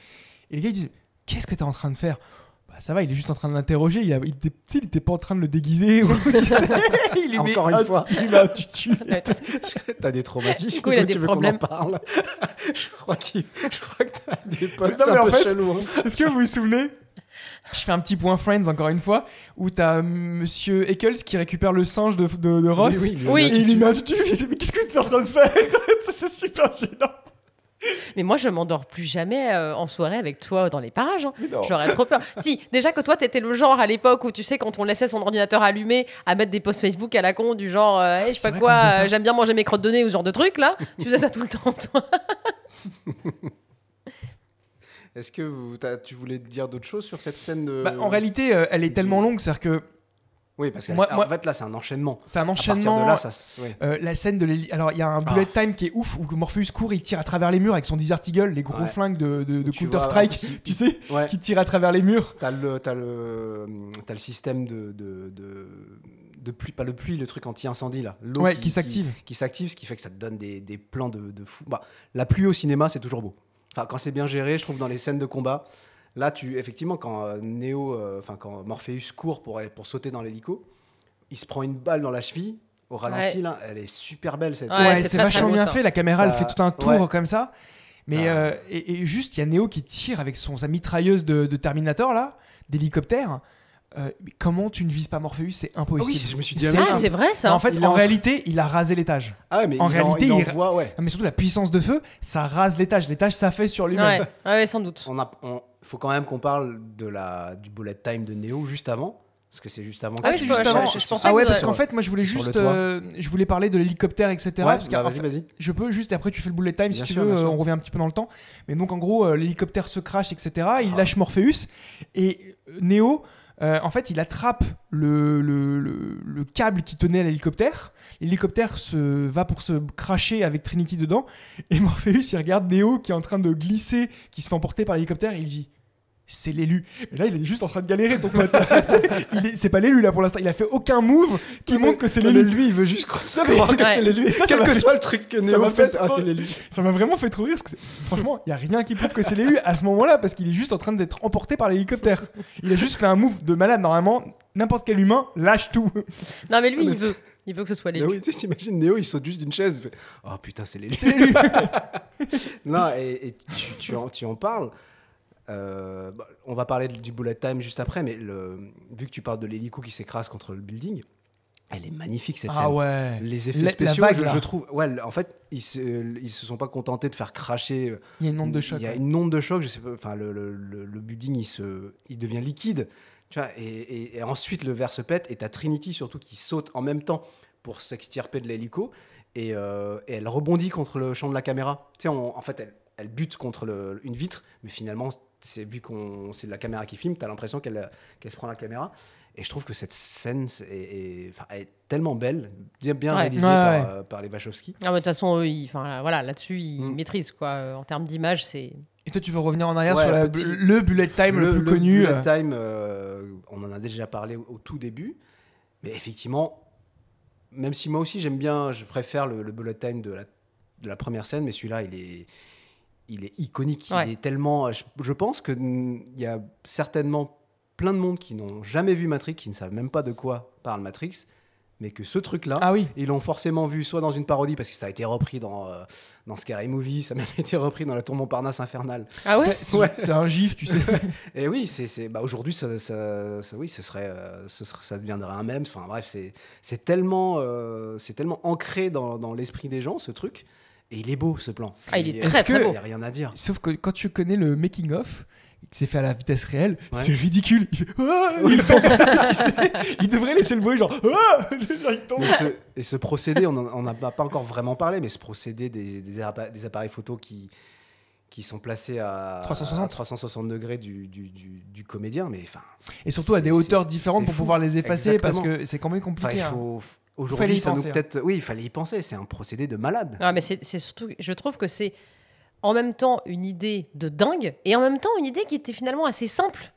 Et les gars ils disent qu'est-ce que t'es en train de faire? Bah, ça va, il est juste en train de l'interroger. Il était pas en train de le déguiser. Tu sais, il lui Encore une fois. Il lui met un tutu. T'as des traumatismes. Du coup, il a des tu veux problèmes. qu'on en parle? Je crois que t'as des potes Non, mais un en peu fait, chelous. Hein. Est-ce que vous vous souvenez? Je fais un petit point Friends encore une fois où t'as Monsieur Eccles qui récupère le singe de Ross. Oui. Et il lui met un tutu. Je dis, mais qu'est-ce que t'es en train de faire? C'est super gênant. Mais moi, je m'endors plus jamais en soirée avec toi dans les parages. Hein. Non. J'aurais trop peur. Si, déjà que toi, t'étais le genre à l'époque où, tu sais, quand on laissait son ordinateur allumé, à mettre des posts Facebook à la con, du genre, je sais pas quoi, j'aime bien manger mes crottes de nez ou ce genre de truc, là. Tu faisais ça tout le temps, toi. Est-ce que tu voulais dire d'autres choses sur cette scène de... En réalité, elle est tellement longue, c'est-à-dire que Oui, parce que Moi- en fait, là, c'est un enchaînement. c'est un À enchaînement. partir de là, ouais. La scène de alors il y a un bullet time qui est ouf où Morpheus court, il tire à travers les murs avec son Desert Eagle, les gros Ouais. flingues de Tu Counter vois, Strike, si- tu sais, Ouais. qui tire à travers les murs. T'as le système de pluie, pas le pluie, le truc anti-incendie là. L'eau Ouais, qui s'active. Qui s'active, ce qui fait que ça te donne des plans de fou. Bah, la pluie au cinéma, c'est toujours beau. Enfin, quand c'est bien géré, je trouve dans les scènes de combat. Là, effectivement, quand quand Morpheus court pour sauter dans l'hélico, il se prend une balle dans la cheville. Au ralenti, Ouais. là, elle est super belle cette. Ouais, c'est c'est très, vachement très beau, bien ça. fait. La caméra, elle Bah, fait tout un tour ouais. comme ça. Mais et juste, il y a Neo qui tire avec sa mitrailleuse de Terminator là, d'hélicoptère. Mais comment tu ne vises pas Morpheus? C'est impossible. Ah oui, je me suis dit, C'est ah, Ah, imp- c'est vrai, ça. En fait, Il est en en- réalité, il a rasé l'étage. Ah ouais, mais En réalité, il envoie, ouais. Mais surtout la puissance de feu, ça rase l'étage. L'étage s'affaisse sur lui-même. Ouais, sans doute. Faut quand même qu'on parle du bullet time de Neo juste avant. Parce que c'est juste avant. Ah oui, c'est je juste pensais- avant. je pensais Ah que ouais, vous parce avez- qu'en fait, moi, je voulais C'est sur juste, le toit. je voulais parler de l'hélicoptère, etc. Ouais, parce que, bah, en fait, vas-y. je peux juste, et après tu fais le bullet time si Bien tu sûr, veux, bien sûr. on revient un petit peu dans le temps. Mais donc en gros, l'hélicoptère se crache, etc. Il lâche Morpheus et Neo, en fait, il attrape le câble qui tenait à l'hélicoptère. L'hélicoptère va pour se cracher avec Trinity dedans. Et Morpheus, il regarde Neo qui est en train de glisser, qui se fait emporter par l'hélicoptère et il lui dit c'est l'élu. Et là, il est juste en train de galérer, ton pote. C'est pas l'élu là pour l'instant. Il a fait aucun move qui montre que c'est l'élu. Lui, il veut juste croire que Ouais. c'est l'élu. Et ça quel m'a que fait- soit le truc que Néo m'a fait fait, trop- c'est l'élu. Ça m'a vraiment fait trop rire. Parce que franchement, il y a rien qui prouve que c'est l'élu à ce moment-là parce qu'il est juste en train d'être emporté par l'hélicoptère. Il a juste fait un move de malade. Normalement, n'importe quel humain lâche tout. Non, mais lui, Ah, mais il veut que ce soit Mais l'élu. oui, tu sais, t'imagines Néo, il saute juste d'une chaise. Il fait, oh putain, c'est l'élu. C'est l'élu. Non, et tu en parles. On va parler du bullet time juste après, mais vu que tu parles de l'hélico qui s'écrase contre le building, elle est magnifique cette scène. Ah ouais. Les effets La spéciaux, vague, je là. trouve. Ouais, en fait, ils se sont pas contentés de faire cracher. Il y a une onde de choc. Il y a une onde de choc. Je sais pas. Enfin, le building, il devient liquide. Tu vois, et ensuite le verre se pète et t'as Trinity surtout qui saute en même temps pour s'extirper de l'hélico et elle rebondit contre le champ de la caméra. Tu sais, en fait, elle bute contre une vitre, mais finalement, vu qu'on c'est la caméra qui filme, t'as l'impression qu'elle se prend la caméra. Et je trouve que cette scène est tellement belle, bien Ouais. réalisée par les Wachowski. Ah, mais de toute façon, voilà, là-dessus, il Mm. maîtrise, quoi. En termes d'image, c'est... Et toi, tu veux revenir en arrière Ouais, sur le bullet time le plus connu. Bullet time, on en a déjà parlé au tout début, mais effectivement, même si moi aussi j'aime bien, je préfère le bullet time de la première scène, mais celui-là, il est iconique. Ouais. Il est tellement. Je pense qu'il y a certainement plein de monde qui n'ont jamais vu Matrix, qui ne savent même pas de quoi parle Matrix, mais que ce truc-là, Ah oui. ils l'ont forcément vu soit dans une parodie, parce que ça a été repris dans Scary Movie, ça a même été repris dans La Tour Montparnasse Infernale. Ah ouais C'est un gif, tu sais. Et oui, aujourd'hui, ça deviendrait un mème. Enfin bref, c'est tellement ancré dans l'esprit des gens, ce truc. Et il est beau, ce plan. Ah, il est Et- très, très Il beau. n'y a rien à dire. Sauf que quand tu connais le making of, qui s'est fait à la vitesse réelle, Ouais. c'est ridicule. Il fait ah il tombe. Tu sais, il devrait laisser le bruit genre ah genre, il tombe. Mais ce procédé, on n'a pas encore vraiment parlé, mais ce procédé des appareils photo qui sont placés à 360 degrés du comédien, mais enfin. Et surtout à des hauteurs différentes pour fou. pouvoir les effacer parce Exactement. que c'est quand même compliqué. Enfin, hein. Fallait aujourd'hui, y ça nous penser, hein. peut-être. Oui, il fallait y penser. C'est un procédé de malade. Ah, mais c'est surtout, je trouve que c'est en même temps une idée de dingue et en même temps une idée qui était finalement assez simple.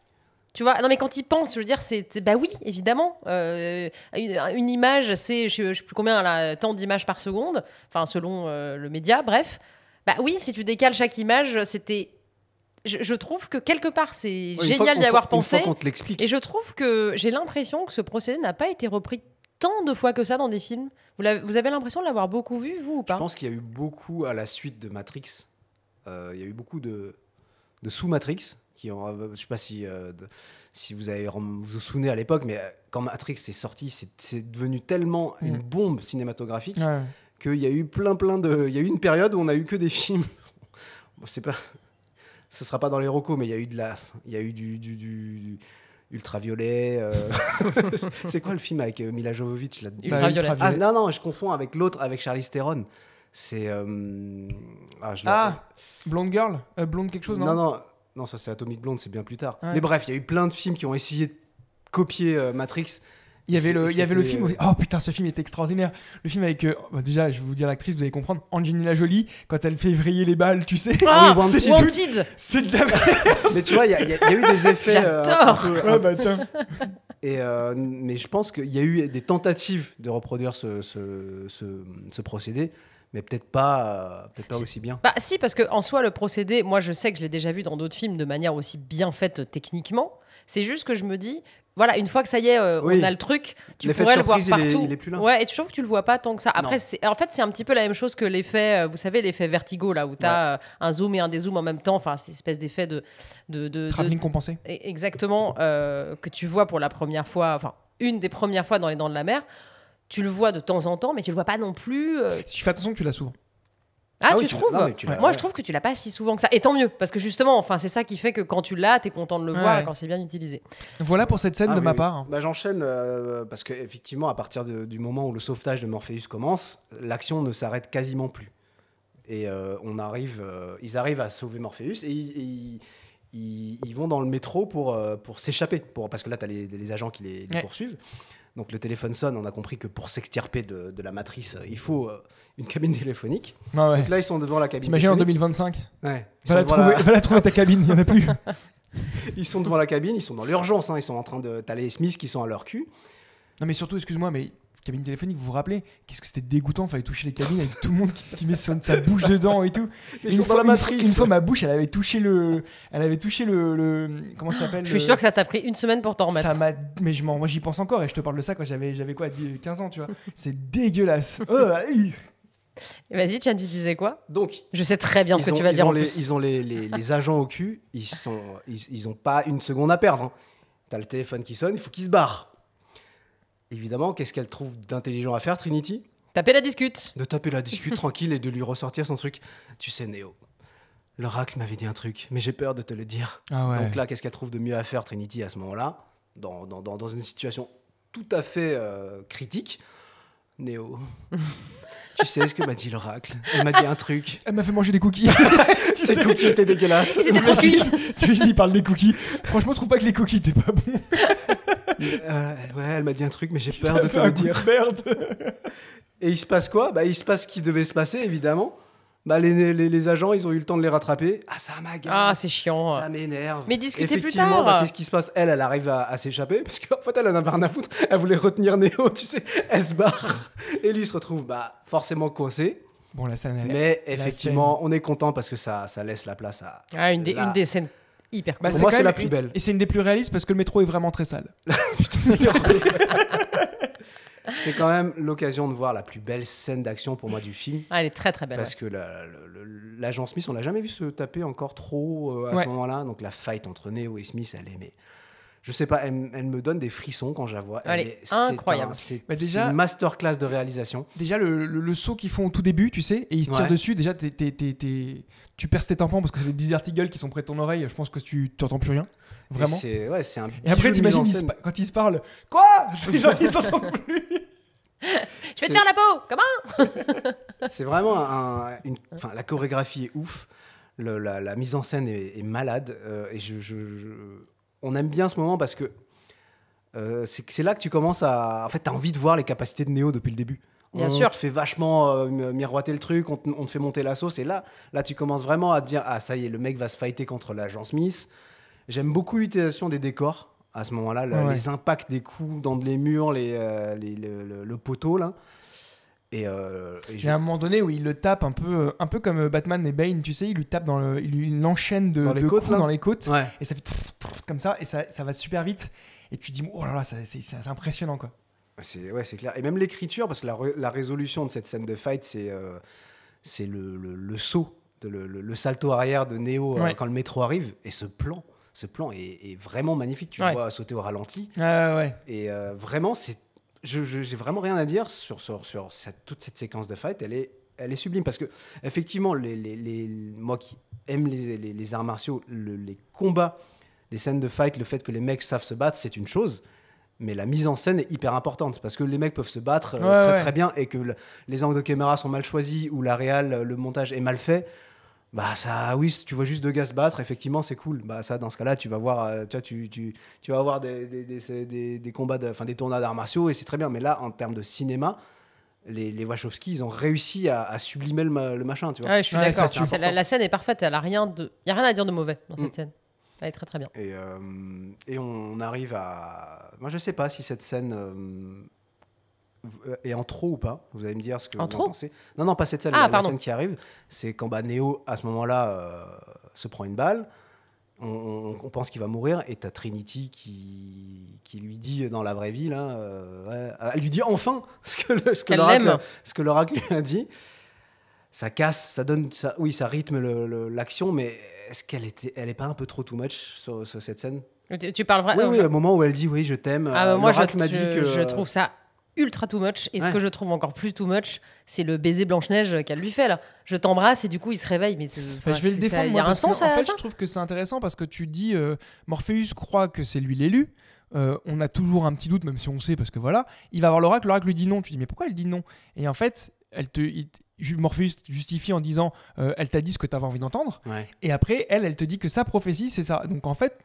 Tu vois, non mais quand il pense, je veux dire, bah oui, évidemment, une image, c'est, je sais plus combien, là, tant d'images par seconde, enfin selon le média, bref. Bah oui, si tu décales chaque image, c'était, je trouve que quelque part c'est génial d'y avoir pensé. Une fois qu'on te l'explique. Et je trouve que j'ai l'impression que ce procédé n'a pas été repris tant de fois que ça dans des films. Vous avez l'impression de l'avoir beaucoup vu, vous, ou Je pas? pense qu'il y a eu beaucoup à la suite de Matrix. Il y a eu beaucoup de sous-Matrix qui ont. Je sais pas si vous vous souvenez à l'époque, mais quand Matrix est sorti, c'est devenu tellement une bombe cinématographique Ouais. qu'il y a eu plein de. Il y a eu une période où on a eu que des films. Bon, c'est pas. Ce sera pas dans les recos, mais il y a eu du Ultraviolet. C'est quoi le film avec Mila Jovovich là Ultraviolet. Ah non, je confonds avec l'autre, avec Charlize Theron. C'est. Blonde Girl, Blonde quelque chose, non? Non, ça c'est Atomic Blonde, c'est bien plus tard. Ouais. Mais bref, il y a eu plein de films qui ont essayé de copier Matrix. Il y avait le C'était- film. Oh putain, ce film est extraordinaire. Le film avec. Déjà, je vais vous dire l'actrice, vous allez comprendre. Angelina Jolie, quand elle fait vriller les balles, tu sais. Ah, oui, c'est Wanted. C'est de la merde. Mais tu vois, il y a eu des effets. J'adore. Ouais, bah tiens. Mais je pense qu'il y a eu des tentatives de reproduire ce procédé, mais peut-être pas aussi bien. Bah si, parce que en soi, le procédé, moi je sais que je l'ai déjà vu dans d'autres films de manière aussi bien faite techniquement. C'est juste que je me dis, voilà, une fois que ça y est, Oui. on a le truc, tu L'effet de pourrais le voir surprise, partout. il est plus là. Ouais, et je trouve que tu le vois pas tant que ça. Après, Non. en fait, c'est un petit peu la même chose que l'effet, vous savez, l'effet vertigo, là, où tu as un zoom et un dézoom en même temps. Enfin, c'est une espèce d'effet de Travelling compensé. exactement, que tu vois pour la première fois, enfin, une des premières fois dans Les Dents de la Mer. Tu le vois de temps en temps, mais tu le vois pas non plus. Si tu fais attention, tu l'as souvent. Ah, oui, tu trouves? non, mais tu l'as- Moi, ouais. je trouve que tu l'as pas si souvent que ça. Et tant mieux, parce que justement, enfin, c'est ça qui fait que quand tu l'as, t'es content de le voir Ouais. et quand c'est bien utilisé. Voilà pour cette scène Ah de oui, ma oui. part. Bah, j'enchaîne parce qu'effectivement, à partir du moment où le sauvetage de Morpheus commence, l'action ne s'arrête quasiment plus. Et ils arrivent à sauver Morpheus et ils vont dans le métro pour s'échapper. Parce que là, tu as les agents qui les Ouais. poursuivent. Donc le téléphone sonne, on a compris que pour s'extirper de la matrice, il faut une cabine téléphonique. Ah ouais. Donc là, ils sont devant la cabine T'imagines en téléphonique. 2025 Ouais. Ils va sont devant la trouver ta cabine, il n'y en a plus. Ils sont devant la cabine, ils sont dans l'urgence, hein, ils sont en train de... T'as les Smiths qui sont à leur cul. Non, mais surtout, excuse-moi, mais cabine téléphonique, vous vous rappelez, qu'est-ce que c'était dégoûtant, fallait toucher les cabines avec tout le monde qui met sa bouche dedans et tout. Ils sont dans la matrice. Une fois, ma bouche, elle avait touché le comment ça s'appelle. Je suis sûr que ça t'a pris une semaine pour t'en remettre. Mais moi, j'y pense encore et je te parle de ça quand j'avais quoi, 15 ans, tu vois. C'est dégueulasse. Vas-y, Tian, tu disais quoi? Donc, je sais très bien ce que tu vas dire en plus. Ils ont les agents au cul, ils ont pas une seconde à perdre. Hein. T'as le téléphone qui sonne, il faut qu'ils se barrent. Évidemment, qu'est-ce qu'elle trouve d'intelligent à faire, Trinity? Taper la discute. De taper la discute tranquille et de lui ressortir son truc. Tu sais, Neo, l'oracle m'avait dit un truc, mais j'ai peur de te le dire. Ah ouais. Donc là, qu'est-ce qu'elle trouve de mieux à faire, Trinity, à ce moment-là, dans une situation tout à fait critique? Néo, tu sais ce que m'a dit l'oracle? Elle m'a dit un truc. Elle m'a fait manger des cookies. Ces cookies étaient dégueulasses. C'est trop cuit. Tu sais, il parle des cookies. Franchement, je trouve pas que les cookies étaient pas bons. Ouais, elle m'a dit un truc, mais j'ai peur de te le dire. Et il se passe quoi? Il se passe ce qui devait se passer, évidemment. Les agents, ils ont eu le temps de les rattraper. Ah, ça m'agace. Ah, c'est chiant. Ça m'énerve. Mais discutez plus Effectivement, tard. qu'est-ce qui se passe? Elle arrive à s'échapper parce qu'en fait, elle en avait rien à foutre. Elle voulait retenir Neo, tu sais. Elle se barre. Et lui, il se retrouve forcément coincé. Bon, la scène, mais effectivement, on est content parce que ça laisse la place à... Une des scènes hyper cool. Pour moi, c'est la plus belle. Et c'est une des plus réalistes parce que le métro est vraiment très sale. C'est quand même l'occasion de voir la plus belle scène d'action pour moi du film. Ah, elle est très très belle. Parce que l'agent Smith, on l'a jamais vu se taper encore trop à ce moment-là. Donc la fight entre Neo et Smith, elle est... Mais, je sais pas, elle me donne des frissons quand je la vois. Elle est incroyable. C'est une masterclass de réalisation. Déjà, le saut qu'ils font au tout début, tu sais, et ils se tirent dessus. Déjà, tu perces tes tympans parce que c'est des Desert Eagles qui sont près de ton oreille. Je pense que tu n'entends plus rien. Vraiment. C'est un et après, t'imagines quand ils se parlent. Quoi? Les gens, ils s'entendent plus. Je vais te faire la peau. Comment? C'est vraiment la chorégraphie est ouf. La mise en scène est malade. Et on aime bien ce moment parce que c'est là que tu commences à... En fait, tu as envie de voir les capacités de Neo depuis le début. Bien sûr. On te fait vachement miroiter le truc, on te fait monter la sauce. Et là, tu commences vraiment à te dire, ah, ça y est, le mec va se fighter contre l'agent Smith. J'aime beaucoup l'utilisation des décors à ce moment-là, les impacts des coups dans les murs, le poteau, là. Il y a un moment donné où il le tape un peu comme Batman et Bane, tu sais, il lui tape il l'enchaîne de coups dans les côtes, et ça fait comme ça, et ça va super vite, et tu te dis, oh là là, c'est impressionnant, quoi. C'est clair. Et même l'écriture, parce que la résolution de cette scène de fight, c'est le saut, le salto arrière de Neo quand le métro arrive, et ce plan est vraiment magnifique. Tu le vois sauter au ralenti. Et vraiment, j'ai vraiment rien à dire sur toute cette séquence de fight. Elle est sublime parce que effectivement, moi qui aime les arts martiaux, les combats, les scènes de fight, le fait que les mecs savent se battre, c'est une chose. Mais la mise en scène est hyper importante parce que les mecs peuvent se battre très bien et que les angles de caméra sont mal choisis ou la réal, le montage est mal fait. Tu vois juste deux gars se battre, effectivement, c'est cool. Ça, dans ce cas-là, tu vas voir, tu vas avoir des combats, des tournois d'arts martiaux et c'est très bien. Mais là, en termes de cinéma, les Wachowski, ils ont réussi à sublimer le machin, tu vois. Ouais, je suis d'accord. La scène est parfaite. Il y a rien à dire de mauvais dans cette scène. Elle est très très bien. Et on arrive à... Moi, je sais pas si cette scène est en trop ou pas. Vous allez me dire ce que vous en pensez. Non, pas cette scène. La scène qui arrive, c'est quand Neo, à ce moment-là, se prend une balle. On pense qu'il va mourir. Et t'as Trinity qui lui dit dans la vraie vie, là, elle lui dit enfin ce que l'oracle lui a dit. Ça casse, ça donne... ça rythme l'action, mais est-ce qu'elle est pas un peu trop too much sur cette scène? Tu parles vraiment? Oui, au moment où elle dit oui, je t'aime. Moi, je trouve ça ultra too much. Et ce que je trouve encore plus too much, c'est le baiser Blanche-Neige qu'elle lui fait là. Je t'embrasse et du coup il se réveille. Mais je vais le défendre. Il y a un sens à ça. En fait, je trouve que c'est intéressant parce que tu dis Morpheus croit que c'est lui l'élu. On a toujours un petit doute, même si on sait, parce que voilà, il va voir l'oracle lui dit non. Tu dis mais pourquoi elle dit non? Et en fait, Morpheus justifie en disant elle t'a dit ce que t'avais envie d'entendre, Ouais. et après elle te dit que sa prophétie c'est ça. Donc en fait,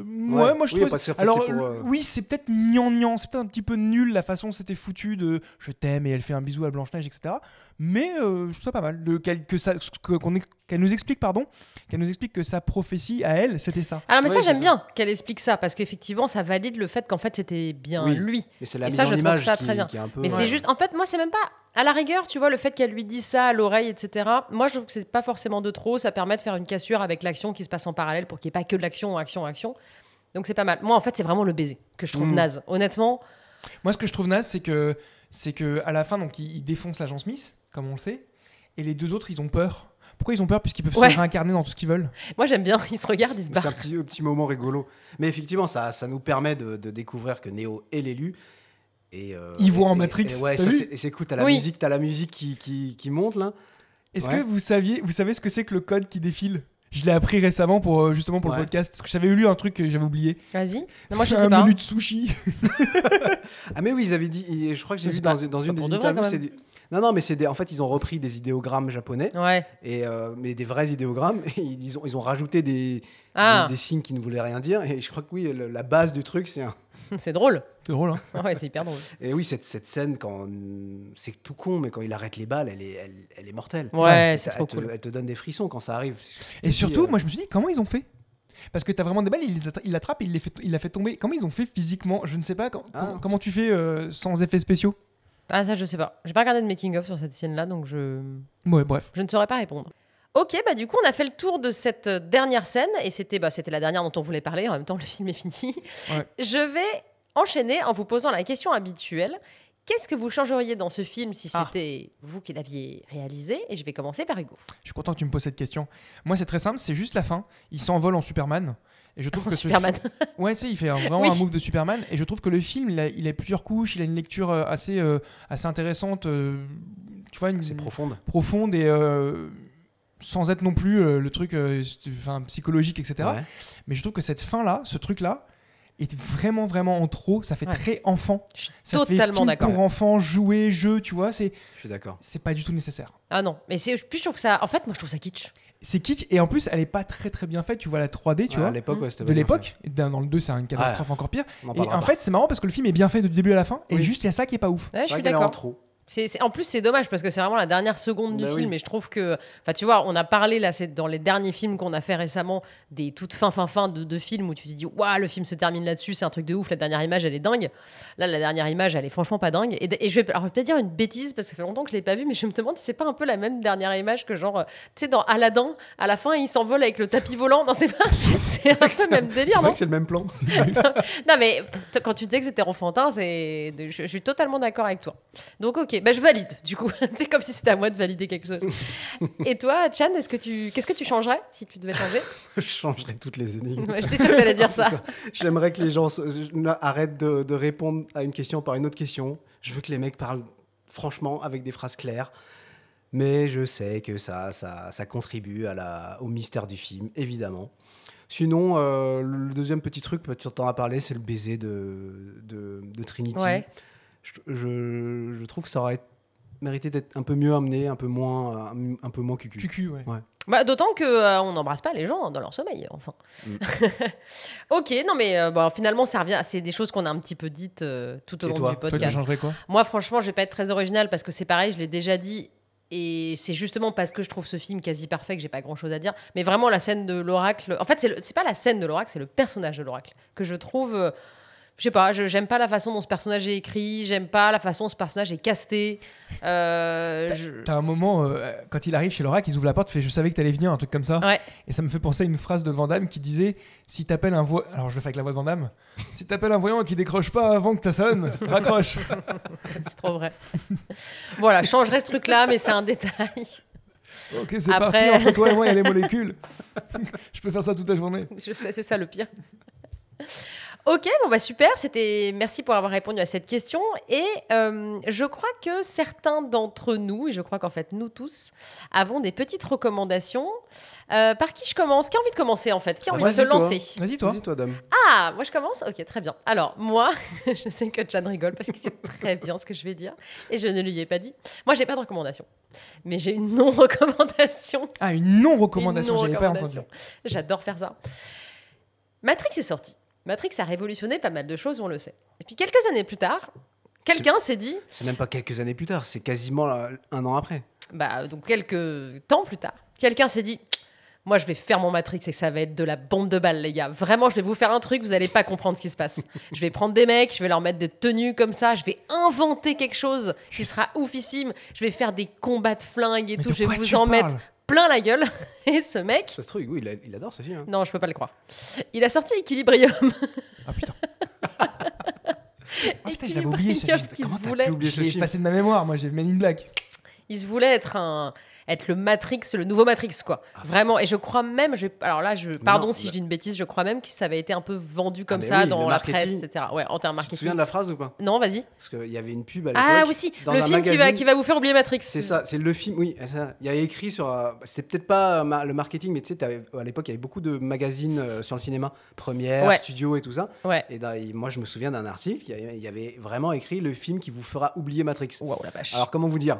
moi je trouve. parce qu'en fait, Alors c'est pour, oui, c'est peut-être gnangnan, c'est peut-être un petit peu nul la façon dont c'était foutu de je t'aime et elle fait un bisou à Blanche-Neige, etc. Mais je trouve ça pas mal qu'elle nous explique que sa prophétie à elle c'était ça. Alors mais Oui, ça c'est j'aime ça. bien qu'elle explique ça parce qu'effectivement ça valide le fait qu'en fait c'était bien Oui. lui. Mais c'est la Et mise ça, en je trouve image ça qui, très bien. qui est un peu. Mais c'est juste, en fait, moi, c'est même pas à la rigueur, tu vois, le fait qu'elle lui dise ça à l'oreille, etc. Moi, je trouve que c'est pas forcément de trop. Ça permet de faire une cassure avec l'action qui se passe en parallèle pour qu'il n'y ait pas que de l'action, action, action. Donc c'est pas mal. Moi, en fait, c'est vraiment le baiser que je trouve naze. Honnêtement, Moi, ce que je trouve naze, c'est que à la fin, donc il défonce l'agent Smith, comme on le sait, et les deux autres, ils ont peur. Pourquoi ils ont peur? Puisqu'ils peuvent Ouais. se réincarner dans tout ce qu'ils veulent. moi, j'aime bien. Ils se regardent, ils se C'est barrent. un petit moment rigolo. Mais effectivement, ça nous permet de découvrir que Neo est l'élu. Et, Il voit en Matrix, Ouais, t'as ça, vu c'est cool. T'as la Oui. musique qui monte là. Est-ce Ouais. que vous savez ce que c'est que le code qui défile? Je l'ai appris récemment pour justement pour le Ouais. podcast. Parce que j'avais lu un truc que j'avais oublié. Vas-y. Non, moi, je C'est sais un pas. menu de sushi. Ah mais oui, ils avaient dit. Je crois que j'ai Je vu sais pas. dans une Pas pour des de vrai, interviews. quand C'est même. Non, mais en fait, ils ont repris des idéogrammes japonais. Ouais. Mais des vrais idéogrammes. Et ils ont rajouté des signes qui ne voulaient rien dire. Et je crois que oui, la base du truc, c'est un. C'est drôle. C'est drôle, hein. Ouais, c'est hyper drôle. Et oui, cette scène, c'est tout con, mais quand il arrête les balles, elle est mortelle. Ouais, Et c'est elle trop te- cool. Elle te donne des frissons quand ça arrive. Et surtout, moi je me suis dit, comment ils ont fait? Parce que t'as vraiment des balles, il l'attrape, il l'a fait tomber. Comment ils ont fait physiquement? Je ne sais pas. Comment tu fais sans effets spéciaux? Ah, ça, je sais pas. J'ai pas regardé de making-of sur cette scène-là, donc je Ouais, bref. ne saurais pas répondre. Ok, bah du coup, on a fait le tour de cette dernière scène, et c'était la dernière dont on voulait parler. En même temps, le film est fini. Ouais. Je vais enchaîner en vous posant la question habituelle. Qu'est-ce que vous changeriez dans ce film si c'était vous qui l'aviez réalisé? Et je vais commencer par Hugo. Je suis content que tu me poses cette question. Moi, c'est très simple, c'est juste la fin. Il s'envole en Superman. Et je trouve que Superman. Ouais, tu sais, il fait vraiment Oui. un move de Superman. Et je trouve que le film, il a plusieurs couches, il a une lecture assez intéressante. Tu vois, C'est profonde et sans être non plus le truc psychologique, etc. Ouais. Mais je trouve que cette fin-là, ce truc-là, est vraiment, vraiment en trop. Ça fait Ouais. très enfant. Je suis Ça fait totalement film d'accord. pour enfants, jouer, jeu, tu vois, c'est Je suis d'accord. pas du tout nécessaire. Ah non, mais plus je trouve ça. En fait, moi, je trouve ça kitsch. C'est kitsch et en plus, elle est pas très très bien faite. Tu vois la 3D, tu Ouais, vois, à l'époque, ouais, c'était de pas bien l'époque. Dans le 2, c'est une catastrophe encore pire. fait. On en Et parlera en pas. fait, c'est marrant parce que le film est bien fait du début à la fin. Et Oui. juste, il y a ça qui est pas ouf. Ouais, je C'est suis vrai qu'elle est en d'accord. trop. En plus, c'est dommage parce que c'est vraiment la dernière seconde du Bah film oui. et je trouve que, enfin, tu vois, on a parlé là, c'est dans les derniers films qu'on a fait récemment, des toutes fin de films où tu te dis, waouh, le film se termine là-dessus, c'est un truc de ouf, la dernière image, elle est dingue. Là, la dernière image, elle est franchement pas dingue. Et je vais peut-être dire une bêtise parce que ça fait longtemps que je l'ai pas vu, mais je me demande si c'est pas un peu la même dernière image que genre, tu sais, dans Aladdin, à la fin, il s'envole avec le tapis volant. Non, c'est pas, c'est un peu le même C'est délire, vrai non? que c'est le même plan. Non, mais quand tu disais que c'était enfantin, je suis totalement d'accord avec toi. Donc, ok, bah, je valide, du coup. C'est comme si c'était à moi de valider quelque chose. Et toi, Chan, qu'est-ce que tu changerais si tu devais changer? Je changerais toutes les énigmes. Ouais, j'étais sûre que t'allais dire ça. Putain, j'aimerais que les gens arrêtent de répondre à une question par une autre question. Je veux que les mecs parlent franchement avec des phrases claires. Mais je sais que ça contribue au mystère du film, évidemment. Sinon, le deuxième petit truc, tu t'en as parlé, c'est le baiser de Trinity. Ouais. Je trouve que ça aurait mérité d'être un peu mieux amené, un peu moins cucu. Cucu, ouais. Bah, d'autant que on n'embrasse pas les gens dans leur sommeil, enfin. Ok, non mais finalement ça revient, c'est des choses qu'on a un petit peu dites tout au Et long toi du Toi, tu podcast. changerais quoi? Moi, franchement, je vais pas être très originale parce que c'est pareil, je l'ai déjà dit. Et c'est justement parce que je trouve ce film quasi parfait que j'ai pas grand chose à dire. Mais vraiment, la scène de l'oracle. En fait, c'est pas la scène de l'oracle, c'est le personnage de l'oracle que je trouve. Je sais pas, j'aime pas la façon dont ce personnage est écrit, j'aime pas la façon dont ce personnage est casté. T'as un moment, quand il arrive chez l'oracle, ils ouvrent la porte, il fait je savais que t'allais venir, un truc comme ça. Ouais. Et ça me fait penser à une phrase de Van Damme qui disait si t'appelles un voyant. Alors je le fais avec la voix de Van Damme. Si t'appelles un voyant et qu'il décroche pas avant que ça sonne, raccroche. C'est trop vrai. Voilà, je changerais ce truc-là, mais c'est un détail. Ok, c'est Après- parti, entre toi et moi, il y a les molécules. Je peux faire ça toute la journée. Je sais, c'est ça le pire. Ok, bon bah super, merci pour avoir répondu à cette question. Et je crois que certains d'entre nous, et je crois qu'en fait nous tous, avons des petites recommandations. Par qui je commence? Qui a envie de commencer en fait? Qui a envie de se lancer? Vas-y, toi. Vas-y, toi, Dame. Ah, moi je commence? Ok, très bien. Alors moi, je sais que Chad rigole parce qu'il sait très bien ce que je vais dire et je ne lui ai pas dit. Moi j'ai pas de recommandation, mais j'ai une non-recommandation. Ah, une non-recommandation, j'avais pas entendu. J'adore faire ça. Matrix est sorti. Matrix a révolutionné pas mal de choses, on le sait. Et puis quelques années plus tard, quelqu'un s'est dit... C'est même pas quelques années plus tard, c'est quasiment un an après. Bah, donc quelques temps plus tard, quelqu'un s'est dit... Moi, je vais faire mon Matrix et ça va être de la bombe de balles, les gars. Vraiment, je vais vous faire un truc, vous n'allez pas comprendre ce qui se passe. Je vais prendre des mecs, je vais leur mettre des tenues comme ça, je vais inventer quelque chose qui sera oufissime. Je vais faire des combats de flingues et tout, je vais vous en mettre plein la gueule. Et ce mec... Ça se trouve, Hugo, il adore ce film. Hein. Non, je peux pas le croire. Il a sorti Equilibrium. Ah putain. Ah putain, je l'avais oublié ce film. Comment t'as pu oublier ce Je l'ai film? effacé de ma mémoire, moi j'ai Men in Black. Il se voulait être le Matrix, le nouveau Matrix, quoi. Vraiment. Et je crois même, alors là, pardon si je dis une bêtise, je crois même que ça avait été un peu vendu comme ça dans la presse, etc. Ouais, en termes Tu marketing. te souviens de la phrase ou pas? Non, vas-y. Parce qu'il y avait une pub à l'époque. Ah oui, si, dans le un film magazine. qui va vous faire oublier Matrix. C'est ça, c'est le film, oui. Ça. Il y avait écrit sur. C'était peut-être pas le marketing, mais tu sais, à l'époque, il y avait beaucoup de magazines sur le cinéma, Première, Ouais. Studio et tout ça. Ouais. Et moi, je me souviens d'un article, il y avait vraiment écrit le film qui vous fera oublier Matrix. Waouh, la vache. Alors, comment vous dire?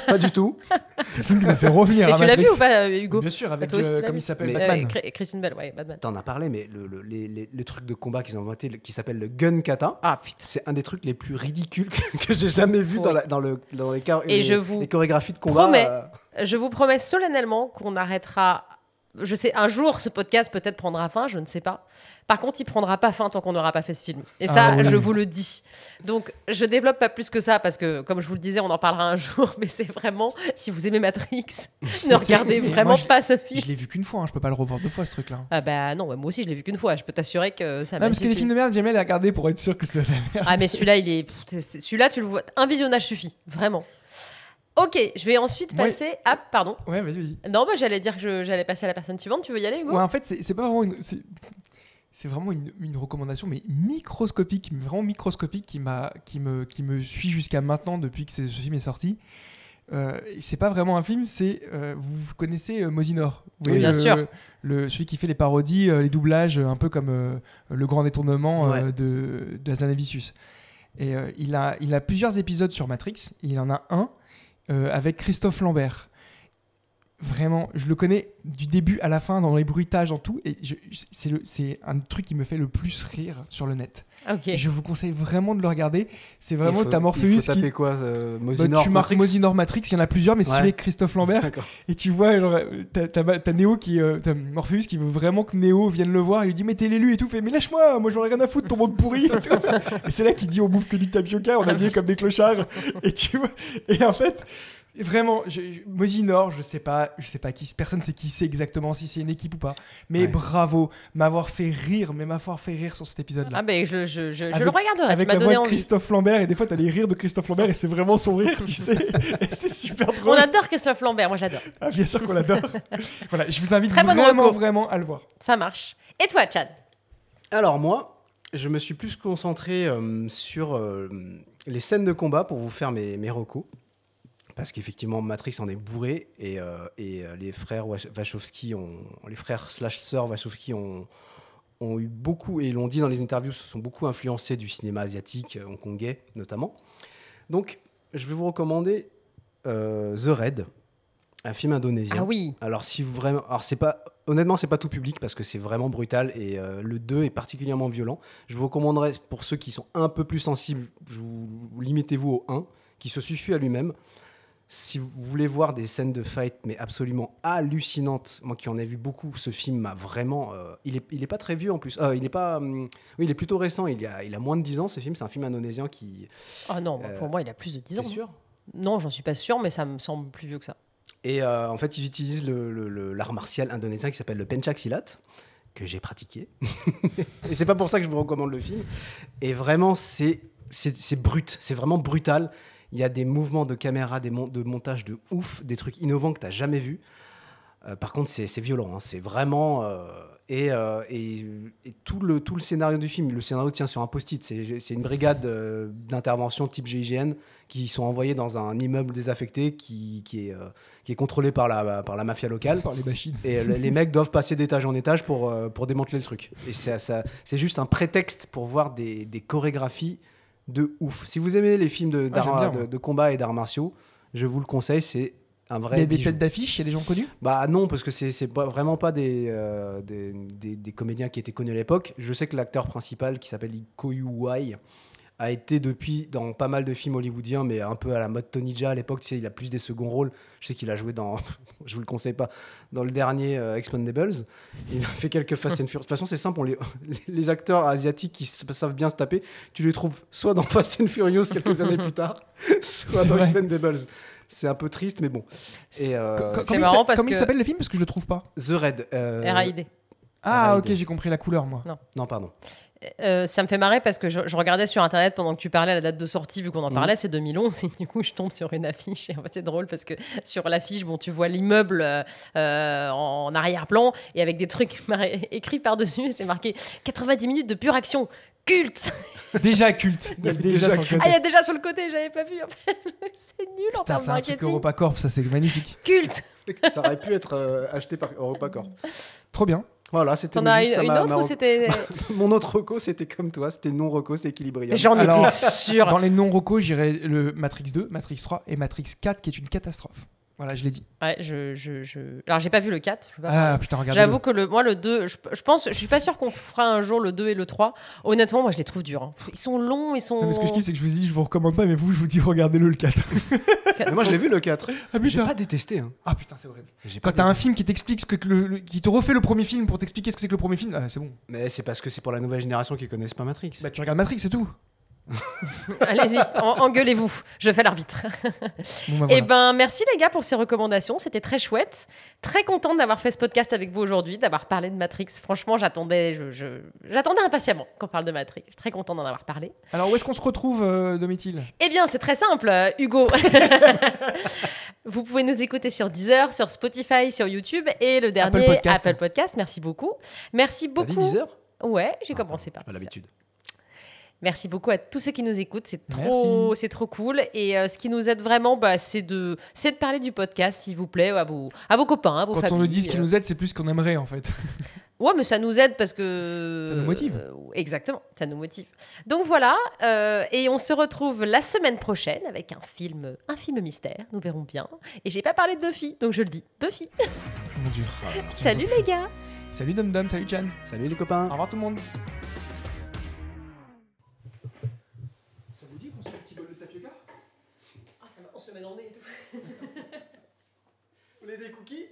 Pas du tout. Ce film qui m'a fait revenir Mais à tu l'as Matrix. vu ou pas, Hugo? Bien sûr, avec Toi aussi, tu l'as comme vu il s'appelle, Mais- Batman. Christine Bell, ouais, Batman. T'en as parlé, mais le truc de combat qu'ils ont inventé, qui s'appelle le gun kata, Ah putain. c'est un des trucs les plus ridicules que j'ai jamais vu Ouais. dans Et je vous les chorégraphies de combat. promets, je vous promets solennellement qu'on arrêtera. Je sais, un jour, ce podcast peut-être prendra fin, je ne sais pas. Par contre, il prendra pas fin tant qu'on n'aura pas fait ce film. Et ça, Ah oui. je vous le dis. Donc, je développe pas plus que ça parce que, comme je vous le disais, on en parlera un jour. Mais c'est vraiment, si vous aimez Matrix, ne regardez mais vraiment moi, pas ce film. Je l'ai vu qu'une fois, hein, je peux pas le revoir deux fois ce truc-là. Ah bah non, moi aussi, je l'ai vu qu'une fois. Je peux t'assurer que ça Non, m'a parce que les suffi. films de merde, j'aimais les regarder pour être sûr que c'est de la merde. Ah mais celui-là, celui-là, tu le vois. Un visionnage suffit, vraiment. Ok, je vais ensuite Moi- passer à... Pardon. Ouais, vas-y. Non, bah, j'allais dire que j'allais passer à la personne suivante. Tu veux y aller, Hugo? Ouais, en fait, c'est pas vraiment c'est vraiment une recommandation, mais microscopique, mais vraiment microscopique, qui me suit jusqu'à maintenant depuis que ce film est sorti. C'est pas vraiment un film, c'est vous connaissez Mosinor, vous Oui, bien sûr. Celui qui fait les parodies, les doublages, un peu comme le grand détournement Ouais. de Hazanavicius. Et il a plusieurs épisodes sur Matrix. Il en a un avec Christophe Lambert. Vraiment, je le connais du début à la fin, dans les bruitages, dans tout. Et c'est un truc qui me fait le plus rire sur le net. Ok. Et je vous conseille vraiment de le regarder. C'est vraiment il ta faut Morpheus taper qui... quoi Bah, Mosinor tu marques Matrix Mosinor Matrix, il y en a plusieurs, mais c'est Ouais. celui avec Christophe Lambert. D'accord. Et tu vois, genre, t'as Neo t'as Morpheus qui veut vraiment que Neo vienne le voir. Il lui dit, mais t'es l'élu et tout. Fait, mais lâche-moi, moi j'en ai rien à foutre, ton monde pourri. Et c'est là qu'il dit, on bouffe que du tapioca, on est habillé comme des clochards. Et tu vois, et en fait, vraiment, Mosinor, je sais pas qui, personne sait qui c'est exactement, si c'est une équipe ou pas. Mais Ouais. bravo, m'avoir fait rire sur cet épisode-là. Ah ben je le Avec- regarderai. Avec tu la m'as voix donné de envie. Christophe Lambert, et des fois t'as les rires de Christophe Lambert et c'est vraiment son rire, tu sais. Et c'est super On drôle. adore Christophe Lambert, moi j'adore. Ah, bien sûr qu'on l'adore. Voilà, je vous invite Très bonne vraiment, reco. vraiment à le voir. Ça marche. Et toi, Chad? Alors moi, je me suis plus concentré sur les scènes de combat pour vous faire mes recos. Parce qu'effectivement, Matrix en est bourré et les frères Wachowski, les frères slash sœurs Wachowski ont eu beaucoup, et l'ont dit dans les interviews, se sont beaucoup influencés du cinéma asiatique, hongkongais notamment. Donc, je vais vous recommander The Raid, un film indonésien. Ah oui. Alors honnêtement, c'est pas tout public parce que c'est vraiment brutal et le 2 est particulièrement violent. Je vous recommanderais, pour ceux qui sont un peu plus sensibles, limitez-vous au 1 qui se suffit à lui-même. Si vous voulez voir des scènes de fight mais absolument hallucinantes, moi qui en ai vu beaucoup, ce film m'a vraiment... il est pas très vieux en plus. Il est plutôt récent, il a moins de 10 ans ce film. C'est un film indonésien qui... Oh non, pour moi, il a plus de 10 ans. T'es sûr ? Non, j'en suis pas sûr, mais ça me semble plus vieux que ça. Et en fait, ils utilisent l'art martial indonésien qui s'appelle le pencak silat, que j'ai pratiqué. Et c'est pas pour ça que je vous recommande le film. Et vraiment, c'est brut, c'est vraiment brutal. Il y a des mouvements de caméra, de montage de ouf, des trucs innovants que tu n'as jamais vus. Par contre, c'est violent. Hein. C'est vraiment... Et tout le scénario du film, le scénario tient sur un post-it. C'est une brigade d'intervention type GIGN qui sont envoyés dans un immeuble désaffecté qui est contrôlé par la mafia locale. Par les machines. Et les mecs doivent passer d'étage en étage pour démanteler le truc. Et c'est juste un prétexte pour voir des chorégraphies de ouf. Si vous aimez les films de combat et d'arts martiaux, je vous le conseille, c'est un vrai. Il y a des bijou. têtes d'affiche, il y a des gens connus? Bah non, parce que c'est vraiment pas des comédiens qui étaient connus à l'époque. Je sais que l'acteur principal, qui s'appelle Iko Uwais, a été depuis dans pas mal de films hollywoodiens, mais un peu à la mode Tony Jaa à l'époque. Tu sais, il a plus des seconds rôles. Je sais qu'il a joué dans, je vous le conseille pas, dans le dernier Expendables. Il a fait quelques Fast and Furious. De toute façon, c'est simple. Les acteurs asiatiques qui savent bien se taper, tu les trouves soit dans Fast and Furious quelques années plus tard, soit C'est dans vrai. Expendables. C'est un peu triste, mais bon. Et C'est marrant parce Comment il que- s'appelle le film? Parce que je le trouve pas. The Raid. RAID. Ah, RAID. ok, j'ai compris la couleur, moi. Non, pardon. Ça me fait marrer parce que je regardais sur internet pendant que tu parlais la date de sortie, vu qu'on en parlait, c'est 2011. Et du coup, je tombe sur une affiche. Et en fait, c'est drôle parce que sur l'affiche, bon, tu vois l'immeuble en arrière-plan et avec des trucs écrits par-dessus. Et c'est marqué 90 minutes de pure action. Culte. Déjà culte. Déjà sur le culte. côté. Ah, il y a déjà sur le côté, j'avais pas vu. En fait, c'est nul en Putain, termes c'est un truc marketing. EuropaCorp, ça c'est magnifique. Culte. Ça aurait pu être acheté par EuropaCorp. Trop bien. Voilà, c'était T'en as juste, ça une m'a- autre m'a- ou c'était. Mon autre reco, c'était comme toi, c'était non reco, c'était Equilibrium. J'en Alors, étais sûre. Dans les non-recos, j'irais le Matrix 2, Matrix 3 et Matrix 4 qui est une catastrophe. Voilà, je l'ai dit. Ouais, Alors, j'ai pas vu le 4. Je peux pas Ah parler. putain, regarde. J'avoue que moi, le 2, je pense, je suis pas sûre qu'on fera un jour le 2 et le 3. Honnêtement, moi, je les trouve durs. Hein. Ils sont longs, ils sont. Non, mais ce que je kiffe, c'est que je vous dis, je vous recommande pas, mais vous, je vous dis, regardez-le le 4. Mais moi, je l'ai vu le 4. Ah J'ai putain. pas détesté. Hein. Ah putain, c'est horrible. J'ai Quand pas t'as un détesté. film qui t'explique ce que qui te refait le premier film pour t'expliquer ce que c'est que le premier film, c'est bon. Mais c'est parce que c'est pour la nouvelle génération qui connaissent pas Matrix. Bah tu regardes Matrix, c'est tout. Allez-y, engueulez-vous. Je fais l'arbitre. Bon, bah, Eh voilà. ben, merci les gars pour ces recommandations. C'était très chouette. Très contente d'avoir fait ce podcast avec vous aujourd'hui, d'avoir parlé de Matrix. Franchement, j'attendais impatiemment qu'on parle de Matrix. Je suis très contente d'en avoir parlé. Alors où est-ce qu'on se retrouve, Domitil? Eh bien, c'est très simple, Hugo. Vous pouvez nous écouter sur Deezer, sur Spotify, sur YouTube et le dernier Apple Podcast. Merci beaucoup. Merci T'as beaucoup. dit 10 heures Ouais, j'ai commencé par Pas Deezer. l'habitude. Merci beaucoup à tous ceux qui nous écoutent, c'est Merci. trop cool. Et ce qui nous aide vraiment, c'est de parler du podcast, s'il vous plaît, à vos copains, à vos Quand familles. on nous dit ce qui nous aide, c'est plus qu'on aimerait en fait. Ouais, mais ça nous aide parce que... Ça nous motive. Exactement, ça nous motive. Donc voilà, et on se retrouve la semaine prochaine avec un film mystère, nous verrons bien. Et j'ai pas parlé de Buffy, donc je le dis, Buffy. Mon dieu. Salut les gars. Salut Dom Dom, salut Chan. Salut les copains. Au revoir tout le monde. Ça vous dit qu'on se fait un petit bol de tapioca? On se le met dans le nez et tout. Vous voulez des cookies?